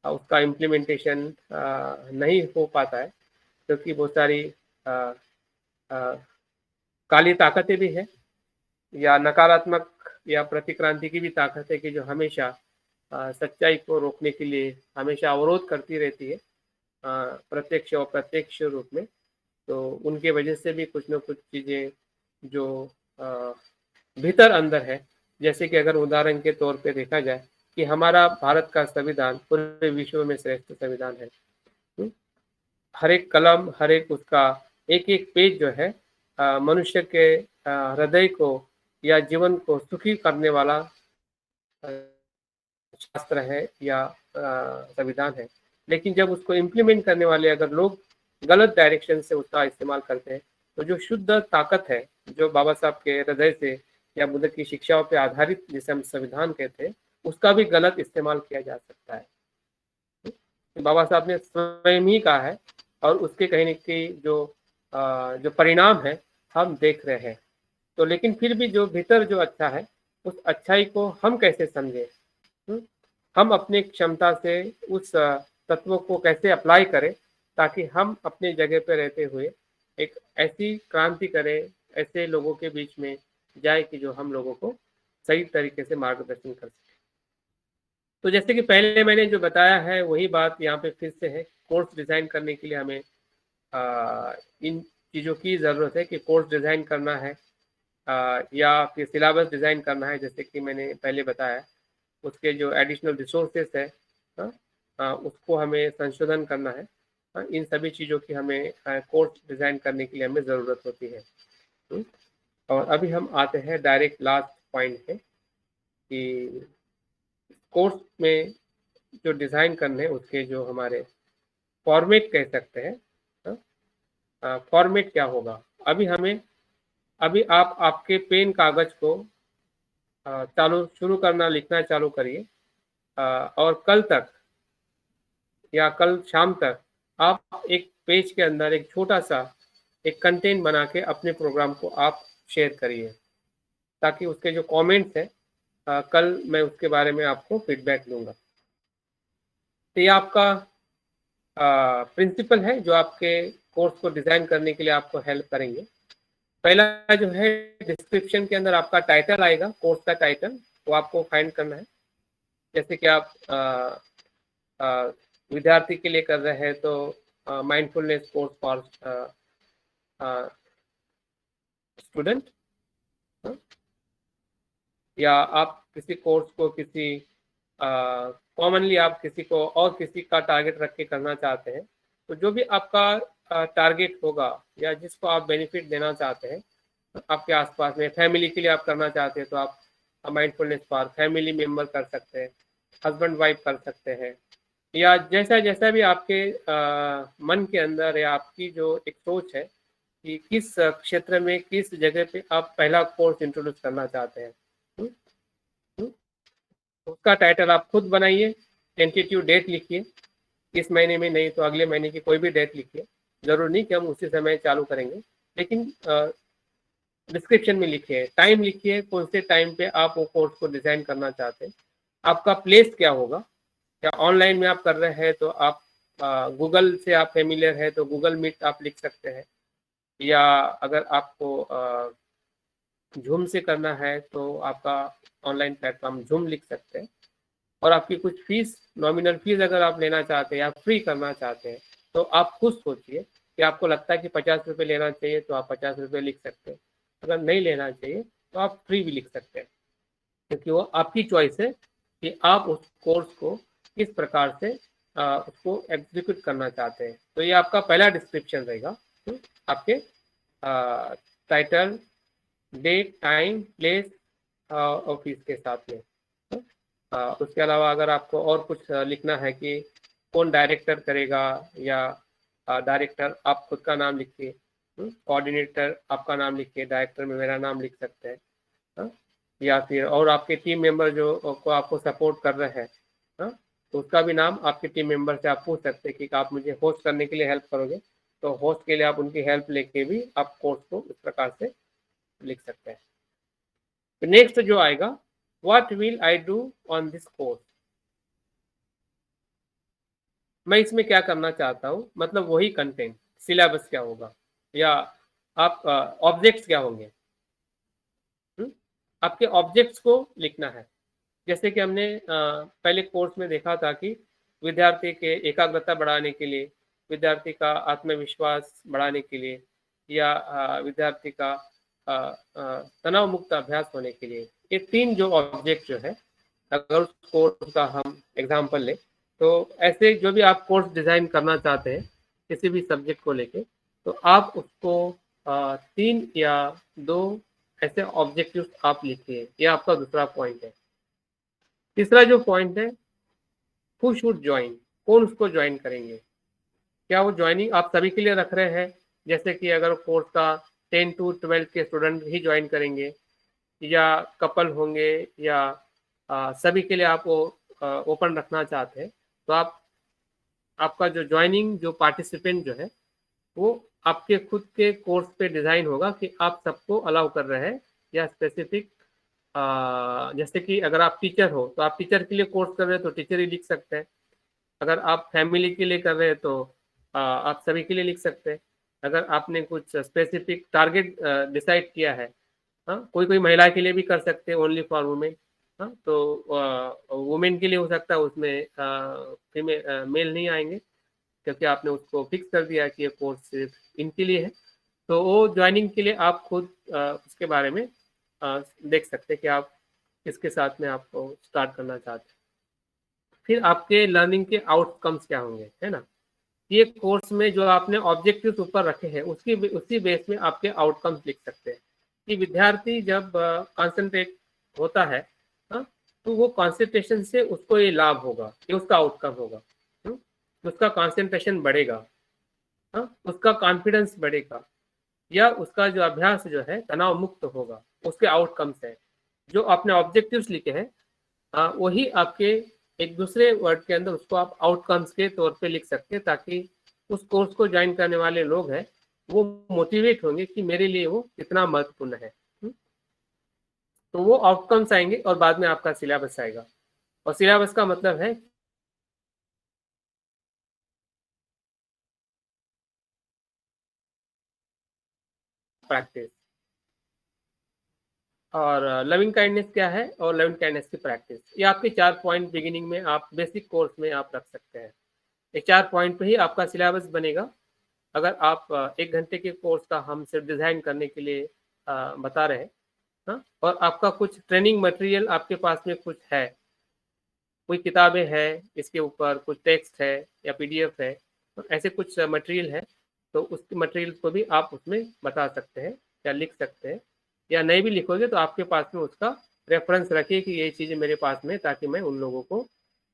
उसका इम्प्लीमेंटेशन नहीं हो पाता है, क्योंकि बहुत सारी काली ताकतें भी है या नकारात्मक या प्रतिक्रांति की भी ताकत है कि जो हमेशा सच्चाई को रोकने के लिए हमेशा अवरोध करती रहती है, प्रत्यक्ष और अप्रत्यक्ष रूप में। तो उनके वजह से भी कुछ न कुछ चीज़ें जो भीतर अंदर है, जैसे कि अगर उदाहरण के तौर पे देखा जाए कि हमारा भारत का संविधान पूरे विश्व में श्रेष्ठ संविधान है। हर एक कलम, हर एक उसका एक एक पेज जो है मनुष्य के हृदय को या जीवन को सुखी करने वाला शास्त्र है या संविधान है। लेकिन जब उसको इम्प्लीमेंट करने वाले अगर लोग गलत डायरेक्शन से उसका इस्तेमाल करते हैं, तो जो शुद्ध ताकत है जो बाबा साहब के हृदय से या बुद्ध की शिक्षाओं पे आधारित जिसे हम संविधान कहते हैं, उसका भी गलत इस्तेमाल किया जा सकता है। बाबा साहब ने स्वयं ही कहा है, और उसके कहीं न कहीं जो परिणाम है हम देख रहे हैं। तो लेकिन फिर भी जो भीतर जो अच्छा है, उस अच्छाई को हम कैसे समझें, हम अपने क्षमता से उस तत्व को कैसे अप्लाई करें, ताकि हम अपने जगह पे रहते हुए एक ऐसी क्रांति करें, ऐसे लोगों के बीच में जाए कि जो हम लोगों को सही तरीके से मार्गदर्शन कर सके। तो जैसे कि पहले मैंने जो बताया है वही बात यहाँ पे फिर से है। कोर्स डिज़ाइन करने के लिए हमें इन चीज़ों की ज़रूरत है कि कोर्स डिज़ाइन करना है या फिर सिलेबस डिज़ाइन करना है, जैसे कि मैंने पहले बताया। उसके जो एडिशनल रिसोर्सेस है उसको हमें संशोधन करना है। इन सभी चीज़ों की हमें कोर्स डिज़ाइन करने के लिए हमें ज़रूरत होती है। और अभी हम आते हैं डायरेक्ट लास्ट पॉइंट पे कि कोर्स में जो डिज़ाइन करने हैं उसके जो हमारे फॉर्मेट कह सकते हैं, फॉर्मेट क्या होगा। अभी आप आपके पेन कागज को शुरू करना, लिखना चालू करिए, और कल तक या कल शाम तक आप एक पेज के अंदर एक छोटा सा एक कंटेंट बना के अपने प्रोग्राम को आप शेयर करिए, ताकि उसके जो कमेंट्स हैं कल मैं उसके बारे में आपको फीडबैक दूंगा। तो ये आपका प्रिंसिपल है जो आपके कोर्स को डिज़ाइन करने के लिए आपको हेल्प करेंगे। पहला जो है, डिस्क्रिप्शन के अंदर आपका टाइटल आएगा, कोर्स का टाइटल, वो आपको फाइंड करना है। जैसे कि आप विद्यार्थी के लिए कर रहे हैं तो माइंडफुलनेस कोर्स फॉर स्टूडेंट, या आप किसी कोर्स को किसी कॉमनली आप किसी को और किसी का टारगेट रख के करना चाहते हैं, तो जो भी आपका टारगेट होगा या जिसको आप बेनिफिट देना चाहते हैं आपके आसपास में, फैमिली के लिए आप करना चाहते हैं तो आप माइंडफुलनेस फॉर फैमिली मेंबर कर सकते हैं, हस्बैंड वाइफ कर सकते हैं, या जैसा जैसा भी आपके मन के अंदर या आपकी जो एक सोच है कि किस क्षेत्र में किस जगह पे आप पहला कोर्स इंट्रोड्यूस करना चाहते हैं, उसका टाइटल आप खुद बनाइए, टेंटेटिव डेट लिखिए, इस महीने में नहीं तो अगले महीने की कोई भी डेट लिखिए, जरूर नहीं कि हम उसी समय चालू करेंगे, लेकिन डिस्क्रिप्शन में लिखिए, टाइम लिखिए, कौन से टाइम पे आप वो कोर्स को डिजाइन करना चाहते हैं, आपका प्लेस क्या होगा, या ऑनलाइन में आप कर रहे हैं तो आप गूगल से आप फेमिलियर है तो गूगल मीट आप लिख सकते हैं, या अगर आपको जूम से करना है तो आपका ऑनलाइन प्लेटफॉर्म जूम लिख सकते हैं, और आपकी कुछ फीस, नॉमिनल फीस अगर आप लेना चाहते हैं या फ्री करना चाहते हैं तो आप खुद सोचिए कि आपको लगता है कि 50 रुपये लेना चाहिए तो आप 50 रुपये लिख सकते हैं, अगर नहीं लेना चाहिए तो आप फ्री भी लिख सकते हैं, क्योंकि वो आपकी चॉइस है कि आप उस कोर्स को किस प्रकार से उसको एग्जीक्यूट करना चाहते हैं। तो ये आपका पहला डिस्क्रिप्शन रहेगा, आपके टाइटल, डेट, टाइम, प्लेस और फीस के साथ में। उसके अलावा अगर आपको और कुछ लिखना है कि कौन डायरेक्टर करेगा, या डायरेक्टर आप खुद का नाम लिखिए, कोऑर्डिनेटर आपका नाम लिखिए, डायरेक्टर में मेरा नाम लिख सकते हैं, या फिर और आपके टीम मेंबर जो को आपको सपोर्ट कर रहे हैं, तो उसका भी नाम आपके टीम मेंबर से आप पूछ सकते हैं कि आप मुझे होस्ट करने के लिए हेल्प करोगे, तो होस्ट के लिए आप उनकी हेल्प लेके भी आप कोर्स को इस प्रकार से लिख सकते हैं। तो नेक्स्ट जो आएगा, what will I do on this course, मैं इसमें क्या करना चाहता हूँ, मतलब वही कंटेंट, सिलेबस क्या होगा, या आप ऑब्जेक्ट्स क्या होंगे, आपके ऑब्जेक्ट्स को लिखना है। जैसे कि हमने पहले कोर्स में देखा था कि विद्यार्थी के एकाग्रता बढ़ाने के लिए, विद्यार्थी का आत्मविश्वास बढ़ाने के लिए, या विद्यार्थी का तनाव मुक्त अभ्यास होने के लिए, ये 3 जो ऑब्जेक्ट जो है, अगर उस कोर्स का हम एग्जाम्पल लें तो ऐसे जो भी आप कोर्स डिजाइन करना चाहते हैं किसी भी सब्जेक्ट को लेके, तो आप उसको 3 या 2 ऐसे ऑब्जेक्टिव्स आप लिखिए। यह आपका दूसरा पॉइंट है। तीसरा जो पॉइंट है, हु शुड ज्वाइन, कौन उसको ज्वाइन करेंगे, क्या वो ज्वाइनिंग आप सभी के लिए रख रहे हैं, जैसे कि अगर कोर्स का 10 to 12 के स्टूडेंट ही ज्वाइन करेंगे, या कपल होंगे, या सभी के लिए आप वो ओपन रखना चाहते हैं, तो आपका जो ज्वाइनिंग जो पार्टिसिपेंट जो है वो आपके खुद के कोर्स पे डिजाइन होगा कि आप सबको अलाउ कर रहे हैं, या स्पेसिफिक जैसे कि अगर आप टीचर हो तो आप टीचर के लिए कोर्स कर रहे हैं तो टीचर ही लिख सकते हैं, अगर आप फैमिली के लिए कर रहे हैं तो आप सभी के लिए लिख सकते हैं, अगर आपने कुछ स्पेसिफिक टारगेट डिसाइड किया है, कोई महिला के लिए भी कर सकते हैं, ओनली फॉर वुमेन, तो वुमेन के लिए हो सकता है उसमें फीमेल मेल नहीं आएंगे, क्योंकि आपने उसको फिक्स कर दिया कि ये कोर्स सिर्फ इनके लिए है, तो वो ज्वाइनिंग के लिए आप खुद उसके बारे में देख सकते हैं कि आप किसके साथ में आपको स्टार्ट करना चाहते हैं। फिर आपके लर्निंग के आउटकम्स क्या होंगे, है ना, ये कोर्स में जो आपने ऑब्जेक्टिव्स ऊपर रखे हैं उसी बेस में आपके आउटकम्स लिख सकते हैं कि विद्यार्थी जब कंसंट्रेट होता है, तो वो कंसंट्रेशन से उसको ये लाभ होगा, ये उसका आउटकम होगा, उसका कंसंट्रेशन बढ़ेगा, उसका कॉन्फिडेंस बढ़ेगा, या उसका जो अभ्यास जो है तनाव मुक्त होगा, उसके आउटकम्स है। जो आपने ऑब्जेक्टिव्स लिखे हैं वही आपके एक दूसरे वर्ड के अंदर उसको आप आउटकम्स के तौर पे लिख सकते हैं, ताकि उस कोर्स को ज्वाइन करने वाले लोग हैं वो मोटिवेट होंगे कि मेरे लिए वो कितना महत्वपूर्ण है। तो वो आउटकम्स आएंगे और बाद में आपका सिलेबस आएगा, और सिलेबस का मतलब है प्रैक्टिस। और लविंग काइंडनेस क्या है, और लविंग काइंडनेस की प्रैक्टिस, ये आपके 4 पॉइंट बिगिनिंग में आप बेसिक कोर्स में आप रख सकते हैं। ये 4 पॉइंट पे ही आपका सिलेबस बनेगा। अगर आप 1 घंटे के कोर्स का हम सिर्फ डिजाइन करने के लिए बता रहे हैं, और आपका कुछ ट्रेनिंग मटेरियल आपके पास में कुछ है, कोई किताबें हैं, इसके ऊपर कुछ टेक्स्ट है या PDF है, तो ऐसे कुछ मटेरियल है, तो उस मटेरियल को भी आप उसमें बता सकते हैं या लिख सकते हैं, या नहीं भी लिखोगे तो आपके पास में उसका रेफरेंस रखिए कि ये चीज़ें मेरे पास में, ताकि मैं उन लोगों को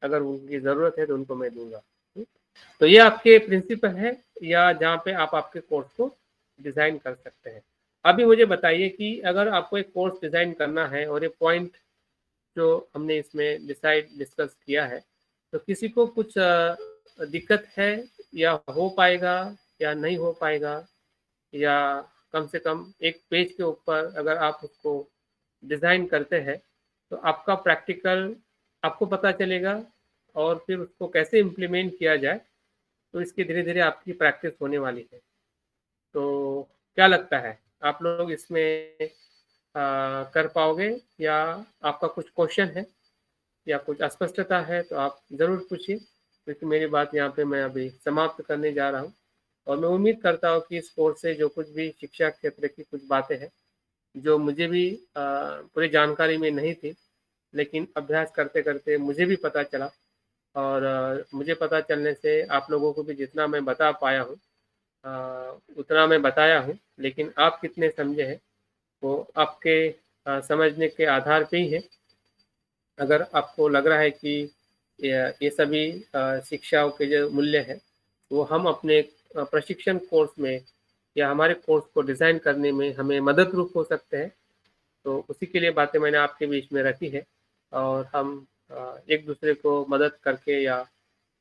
अगर उनकी ज़रूरत है तो उनको मैं दूंगा। तो ये आपके प्रिंसिपल है, या जहाँ पे आप आपके कोर्स को डिज़ाइन कर सकते हैं। अभी मुझे बताइए कि अगर आपको एक कोर्स डिज़ाइन करना है और ये पॉइंट जो हमने इसमें डिस्कस किया है, तो किसी को कुछ दिक्कत है या हो पाएगा या नहीं हो पाएगा, या कम से कम एक पेज के ऊपर अगर आप उसको डिज़ाइन करते हैं तो आपका प्रैक्टिकल आपको पता चलेगा, और फिर उसको कैसे इम्प्लीमेंट किया जाए, तो इसकी धीरे धीरे आपकी प्रैक्टिस होने वाली है। तो क्या लगता है, आप लोग इसमें कर पाओगे, या आपका कुछ क्वेश्चन है या कुछ अस्पष्टता है तो आप ज़रूर पूछिए, क्योंकि मेरी बात यहाँ पे मैं अभी समाप्त करने जा रहा हूँ। और मैं उम्मीद करता हूँ कि इस कोर्स से जो कुछ भी शिक्षा क्षेत्र की कुछ बातें हैं जो मुझे भी पूरी जानकारी में नहीं थी, लेकिन अभ्यास करते करते मुझे भी पता चला, और मुझे पता चलने से आप लोगों को भी जितना मैं बता पाया हूँ उतना मैं बताया हूँ। लेकिन आप कितने समझे हैं वो आपके समझने के आधार पे ही है। अगर आपको लग रहा है कि ये सभी शिक्षाओं के जो मूल्य हैं वो हम अपने प्रशिक्षण कोर्स में या हमारे कोर्स को डिज़ाइन करने में हमें मदद रूप हो सकते हैं, तो उसी के लिए बातें मैंने आपके बीच में रखी है। और हम एक दूसरे को मदद करके या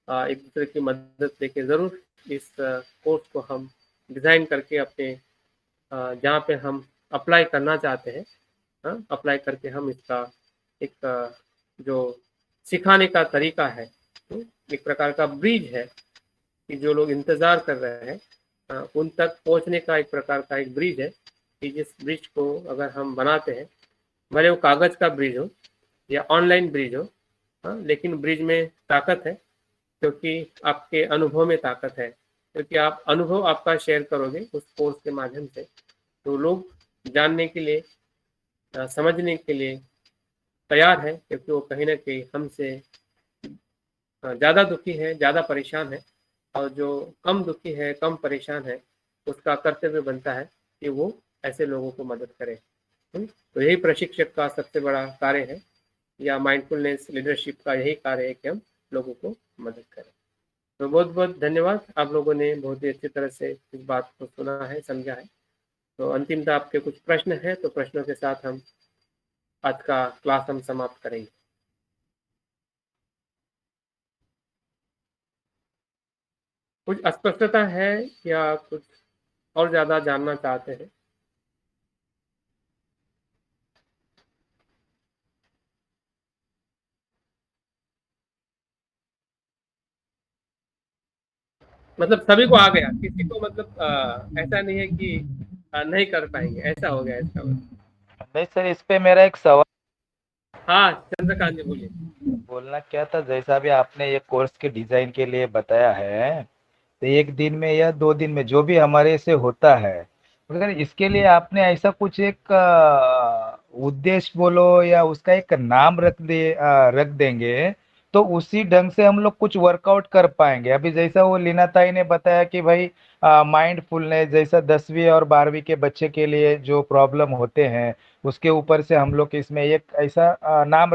एक दूसरे की मदद लेके ज़रूर इस कोर्स को हम डिज़ाइन करके अपने जहाँ पे हम अप्लाई करना चाहते हैं, अप्लाई करके हम इसका एक जो सिखाने का तरीका है, एक प्रकार का ब्रिज है कि जो लोग इंतज़ार कर रहे हैं उन तक पहुँचने का एक प्रकार का एक ब्रिज है, कि जिस ब्रिज को अगर हम बनाते हैं, भले वो कागज़ का ब्रिज हो या ऑनलाइन ब्रिज हो, लेकिन ब्रिज में ताकत है, क्योंकि आपके अनुभव में ताकत है, क्योंकि आप अनुभव आपका शेयर करोगे उस कोर्स के माध्यम से, तो लोग जानने के लिए समझने के लिए तैयार है, क्योंकि वो कहीं ना कहीं हमसे ज़्यादा दुखी है, ज़्यादा परेशान है, और जो कम दुखी है, कम परेशान है, उसका कर्तव्य बनता है कि वो ऐसे लोगों को मदद करे। तो यही प्रशिक्षक का सबसे बड़ा कार्य है, या माइंडफुलनेस लीडरशिप का यही कार्य है कि हम लोगों को मदद करें। तो बहुत बहुत धन्यवाद, आप लोगों ने बहुत ही अच्छी तरह से इस बात को सुना है, समझा है। तो अंतिमतः आपके कुछ प्रश्न हैं तो प्रश्नों के साथ हम आज का क्लास हम समाप्त करेंगे। कुछ अस्पष्टता है या कुछ और ज़्यादा जानना चाहते हैं? मतलब सभी को आ गया, किसी को मतलब ऐसा नहीं है कि नहीं कर पाएंगे, ऐसा हो गया इसका मतलब? नहीं सर, इस पे मेरा एक सवाल। हाँ चंद्रकांत जी बोलिए। बोलना क्या था, जैसा भी आपने ये कोर्स के डिजाइन के लिए बताया है, तो एक दिन में या 2 दिन में जो भी हमारे से होता है, अगर इसके लिए आपने ऐसा कुछ एक उद्देश्य बोलो या उसका एक नाम रख देंगे, तो उसी ढंग से हम लोग कुछ वर्कआउट कर पाएंगे। अभी जैसा वो लीना ताई ने बताया कि भाई माइंडफुलनेस जैसा 10वीं और 12वीं के बच्चे के लिए जो प्रॉब्लम होते हैं, उसके ऊपर से हम लोग इसमें एक ऐसा नाम